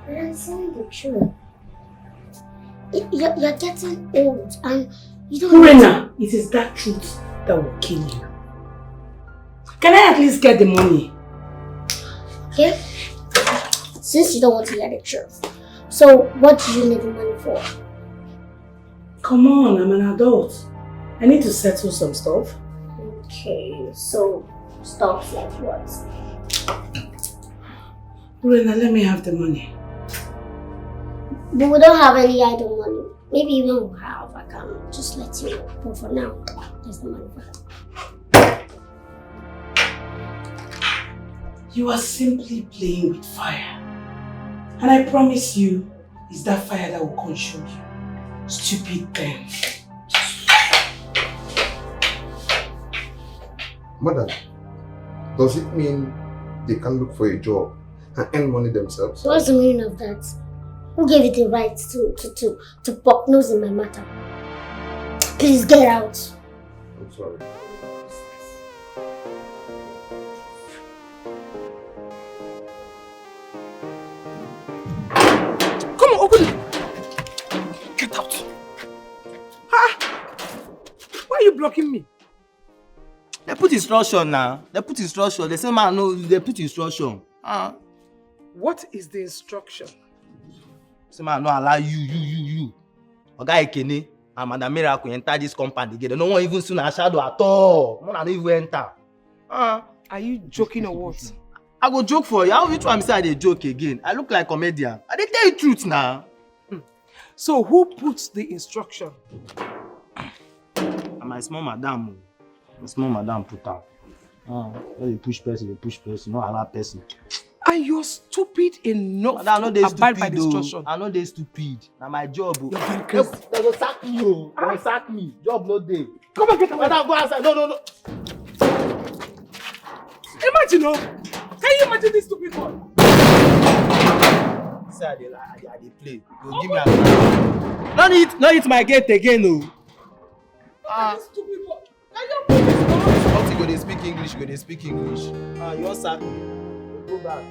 But I'm saying the truth. You're getting old and you don't... Urena, it is that truth that will kill you. Can I at least get the money? Okay? Since you don't want to hear the truth. So, what do you need the money for? Come on, I'm an adult. I need to settle some stuff. Okay, so stuff like what? Urena, let me have the money. But we don't have any idle money. Maybe even we have, I can just let you know. But for now, there's the money for that. You are simply playing with fire. And I promise you, it's that fire that will consume you. Stupid thing. Madam, Does it mean they can look for a job and earn money themselves? What's the meaning of that? Who gave you the right to poke nose in my matter? Please get out. I'm sorry. Come on, open it. Get out. Why are you blocking me? They put instruction now. They put instruction. They say, man, no, they put instruction. What is the instruction? Say, man, no allow you. Oga Ekene and Madam Miracle enter this compound together. No one even seen a shadow at all. No one don't even enter. Are you joking or what? I go joke for you. How you try me say I dey joke again? I look like comedian. I dey tell you truth now. So who puts the instruction? My small madam. My small madam put am. They push person, no allow person. And you're stupid enough to abide by the instruction. I know they stupid. Now my job. You're very crazy. They go sack me, oh. They go sack me. Job no day. Come and get away. Madam, go outside. No. Imagine, oh. Can you imagine this stupid one? Say I dey play. You give me a no hit my gate again, oh. This stupid one. Can you put this on? Not you go dey speak English. You want sack me? Go back.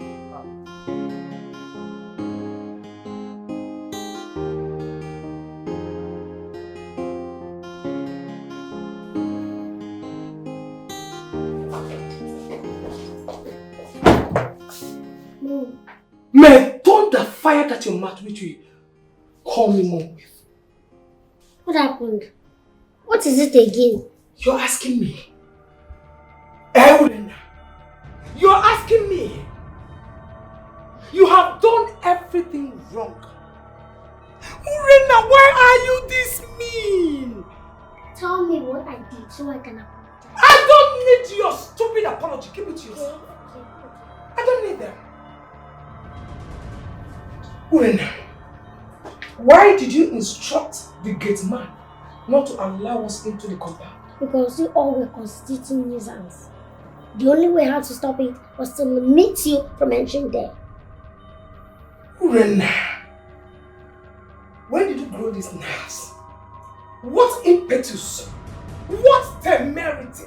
May thunder fire that your mouth which you call me mom with. What happened? What is it again? You're asking me. Ellen, you're asking me. You have done everything wrong. Urena, why are you this mean? Tell me what I did so I can apologize. I don't need your stupid apology. Keep it to yourself. I don't need them. Urena, why did you instruct the gate man not to allow us into the compound? Because you all were constituting nuisance. The only way how to stop it was to limit you from entering there. Urena, when did you grow these nerves? What impetus? What temerity?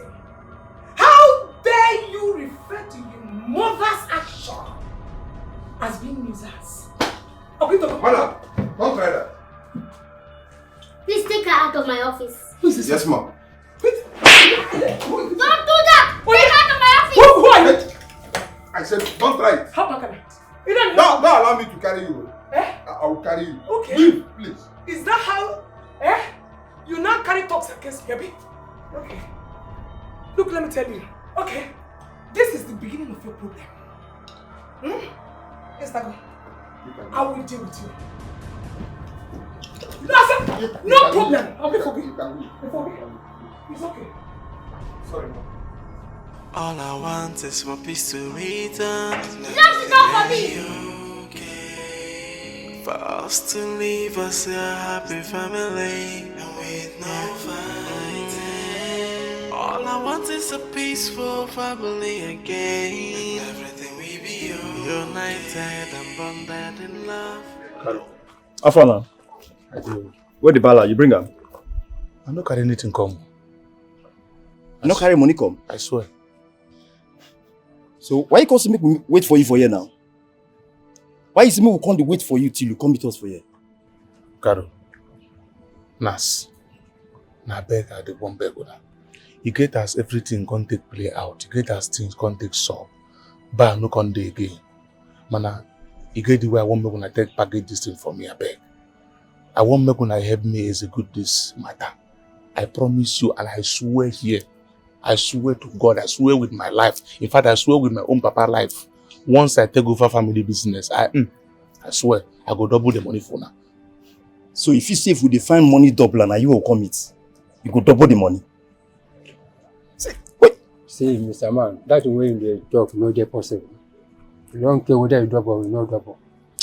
How dare you refer to your mother's action as being nuisance? Mother, don't try that. Please take her out of my office. Who is this? Yes, ma'am. Don't do that! Take her out of my office! Who are you? I said, don't try it. How about that? Don't allow me to carry you. I will carry you. Okay. Leave, please. Is that how? You now carry talks against me, Abby? Okay. Look, let me tell you. Okay. This is the beginning of your problem. Yes, Dago. I will deal with you. No problem. I'll be forgiven. It's okay. Sorry, Mom. All I want is for peace to return. Just enough for me. Okay. For us to leave us a happy family and with no fighting. All I want is a peaceful family again. Everything we be united and bonded in love. Afana, I do. where the bala? You bring them? I don't carry anything come. You not carry money come? I swear. So why you come to make me wait for you for here now? Why is me we come to wait for you till you come meet us for here? Caro, Nas, na beg I dey wan beg una. You get as everything can take play out. You get as things can take solve. But no can dey again. Mana, you get the way I want me una take package this thing for me, I beg. I want me una help me execute this matter. I promise you and I swear here. I swear to God, I swear with my life. In fact, I swear with my own papa life. Once I take over family business, I swear, I go double the money for now. So if you say if we define money double and you will commit, you go double the money. See, Mr. Man, that's the way the talk no dey possible. You don't care whether you double or you not double.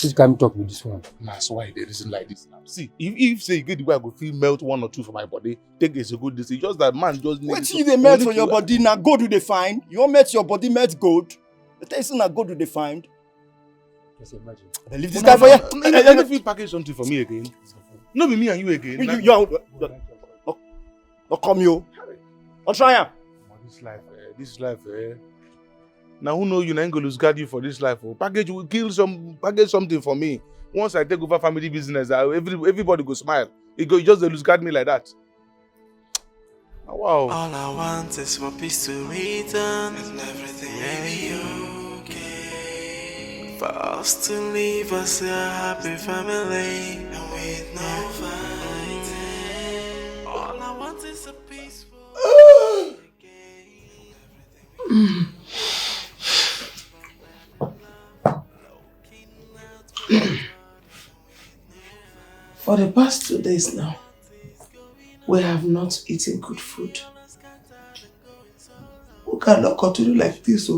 Which can talk with this one? That's why there isn't like this now. See, if say you get the way I go feel melt 1 or 2 for my body, take it a good decision. Just that man just need. What you they melt for your body? Now gold do they find? You want melt your body melt gold? The taste na gold do they find? Just imagine. They leave this guy for you. If you package something for me again, no be me and you again. Don't come you. Don't try am. This life. Now who know you ain't gonna lose guard you for this life? Package something for me. Once I take over family business, everybody go smile. You just lose guard me like that. Oh, wow. All I want is for peace to return and everything may be okay. For us to leave us a happy family and with no fighting. All I want is a peaceful For the past 2 days now, we have not eaten good food. We cannot continue like this.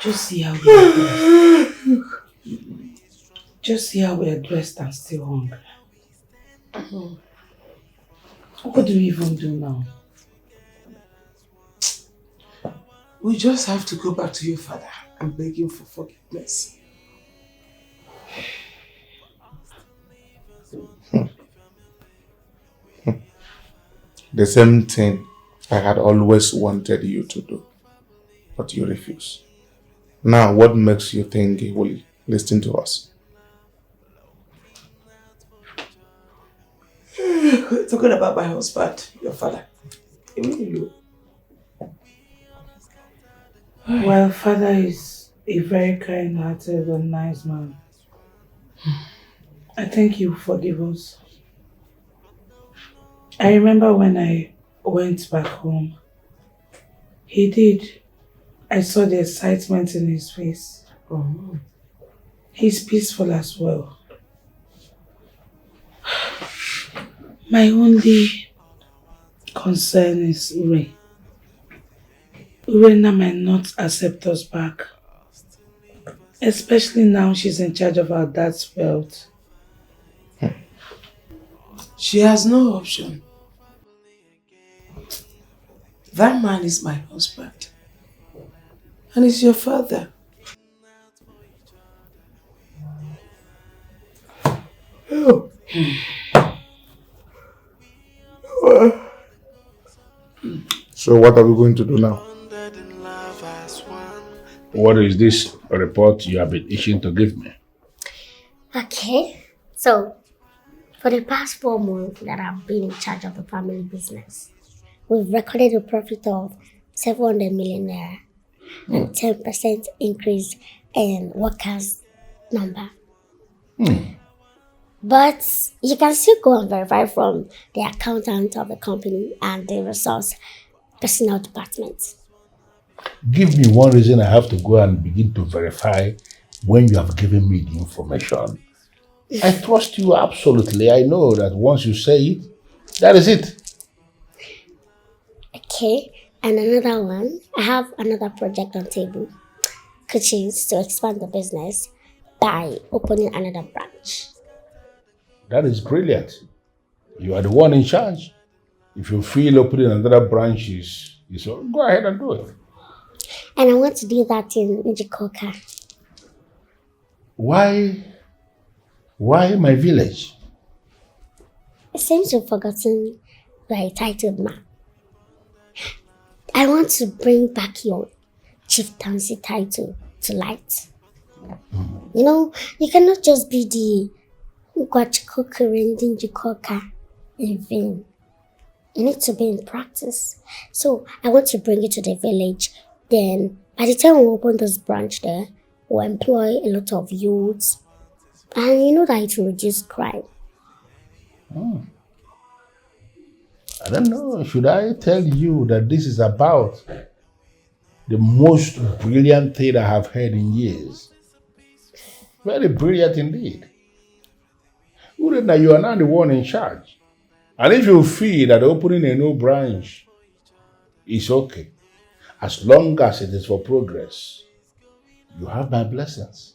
Just see how we are dressed. Just see how we are dressed and still hungry. What do we even do now? We just have to go back to your father and beg him for forgiveness. The same thing I had always wanted you to do, but you refuse. Now, what makes you think he will listen to us? Talking about my husband, your father. Even you. Well, father is a very kind-hearted and nice man. I think he will forgive us. I remember when I went back home. He did. I saw the excitement in his face. He's peaceful as well. My only concern is Ure. Urena might not accept us back. Especially now she's in charge of our dad's wealth. She has no option. That man is my husband. And he's your father. Oh. So what are we going to do now? What is this report you have been itching to give me? Okay, so for the past 4 months that I've been in charge of the family business, we've recorded a profit of 700 million naira and 10% increase in workers' number. But you can still go and verify from the accountant of the company and the resource personnel department. Give me one reason I have to go and begin to verify when you have given me the information. I trust you absolutely. I know that once you say it, that is it. Okay, and another one, I have another project on table, which is to expand the business by opening another branch. That is brilliant. You are the one in charge. If you feel opening another branch is go ahead and do it. And I want to do that in Njikoka. Why my village? It seems you've forgotten you are a titled man. I want to bring back your chieftaincy title to light. You know, you cannot just be the Njikoka in vain. You need to be in practice. So I want to bring you to the village. Then by the time we open this branch there, we'll employ a lot of youths. And you know that it will reduce crime. I don't know. Should I tell you that this is about the most brilliant thing I have heard in years? Very brilliant indeed. Urena, you are now the one in charge. And if you feel that opening a new branch is okay, as long as it is for progress, you have my blessings.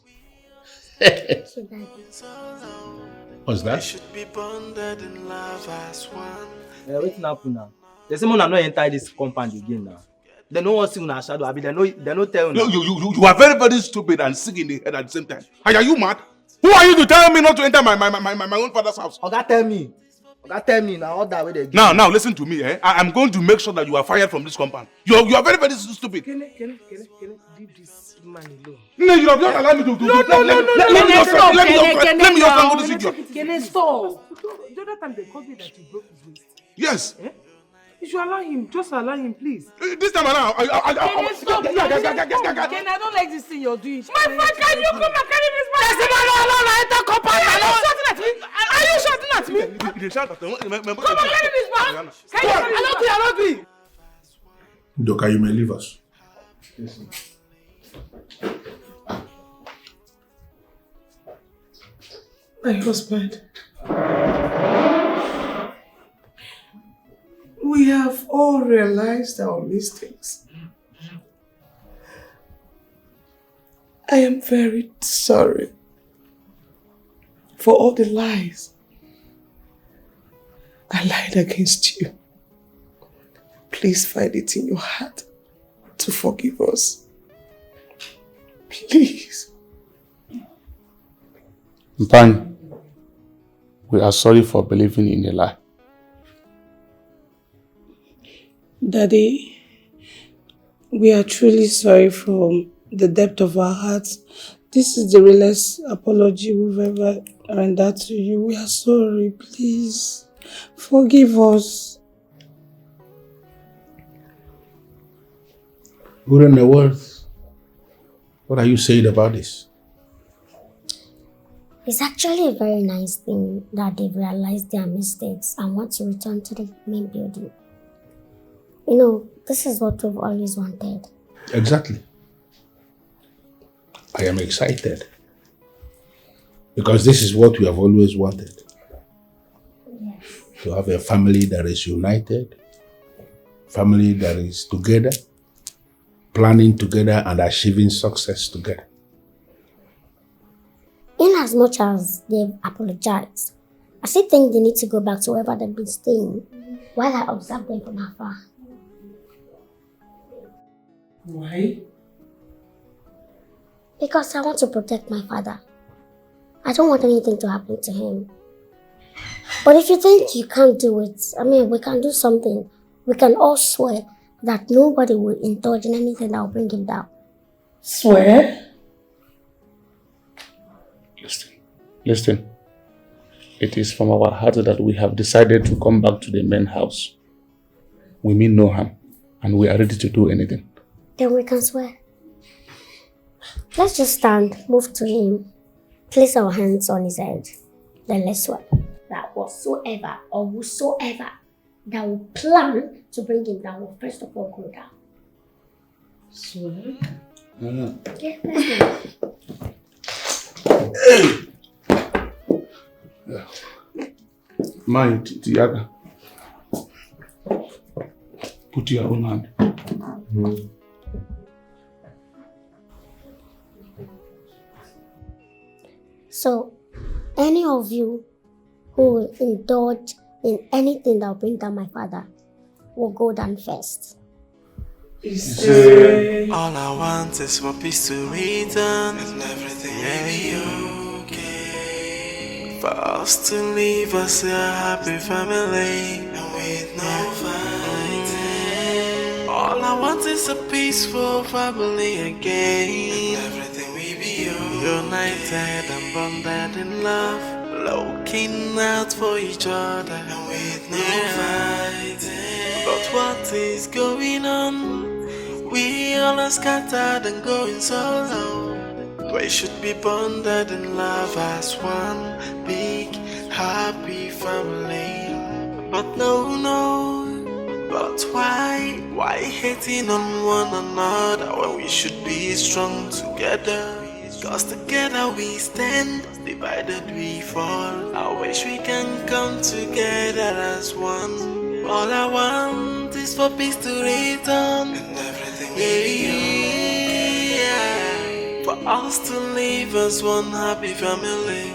What's that? What's happen now? They say man not enter this compound again now. They no want see una shadow. I be they no tell una. You are very, very stupid and sick in the head at the same time. Are you mad? Who are you to tell me not to enter my own father's house? Oga tell me now all that way they give. Now listen to me, eh? I'm going to make sure that you are fired from this compound. You are very, very stupid. Can I leave this man alone? No, you have not allowed me to do. No. Let me go this idiot. Can I stop? The other time they called me that you broke his waist. Yes. Eh? You should allow him. Just allow him, please. This time around, Can I stop? Ken, I don't like this thing you're doing. My friend, can you come and carry this man? There's a man alone. I enter compound. Are you shouting at me? Come and carry this man. I don't do it. Doka, you may leave us. Yes, My husband. We have all realized our mistakes. I am very sorry for all the lies I lied against you. Please find it in your heart to forgive us. Please. Mpang, we are sorry for believing in a lie. Daddy, we are truly sorry from the depth of our hearts. This is the realest apology we've ever rendered to you. We are sorry, please. Forgive us. Who in the world? What are you saying about this? It's actually a very nice thing that they've realized their mistakes and want to return to the main building. You know, this is what we've always wanted. Exactly. I am excited because this is what we have always wanted. Yes. To have a family that is united, family that is together, planning together and achieving success together. In as much as they've apologized, I still think they need to go back to wherever they've been staying while I observe them from afar. Why? Because I want to protect my father. I don't want anything to happen to him. But if you think you can't do it, we can do something. We can all swear that nobody will indulge in anything that will bring him down. Swear? Listen. It is from our heart that we have decided to come back to the main house. We mean no harm, and we are ready to do anything. Then we can swear. Let's just stand, move to him, place our hands on his head, then let's swear that whatsoever or whosoever that will plan to bring him down will first of all go down. Swear? Yeah, let's go. Mind, Tiaga. Put your own hand. So, any of you who will indulge in anything that will bring down my father will go down first. All I want is for peace to return and everything will be okay. For us to leave us a happy family and with no fighting. All I want is a peaceful family again. Everything will be united and bonded in love, looking out for each other and with no fighting. But what is going on? We all are scattered and going solo. We should be bonded in love as one big happy family. But no, but why hating on one another when we should be strong together? Cause together we stand, divided we fall. I wish we can come together as one. All I want is for peace to return, and everything will be okay. For us to live as one happy family.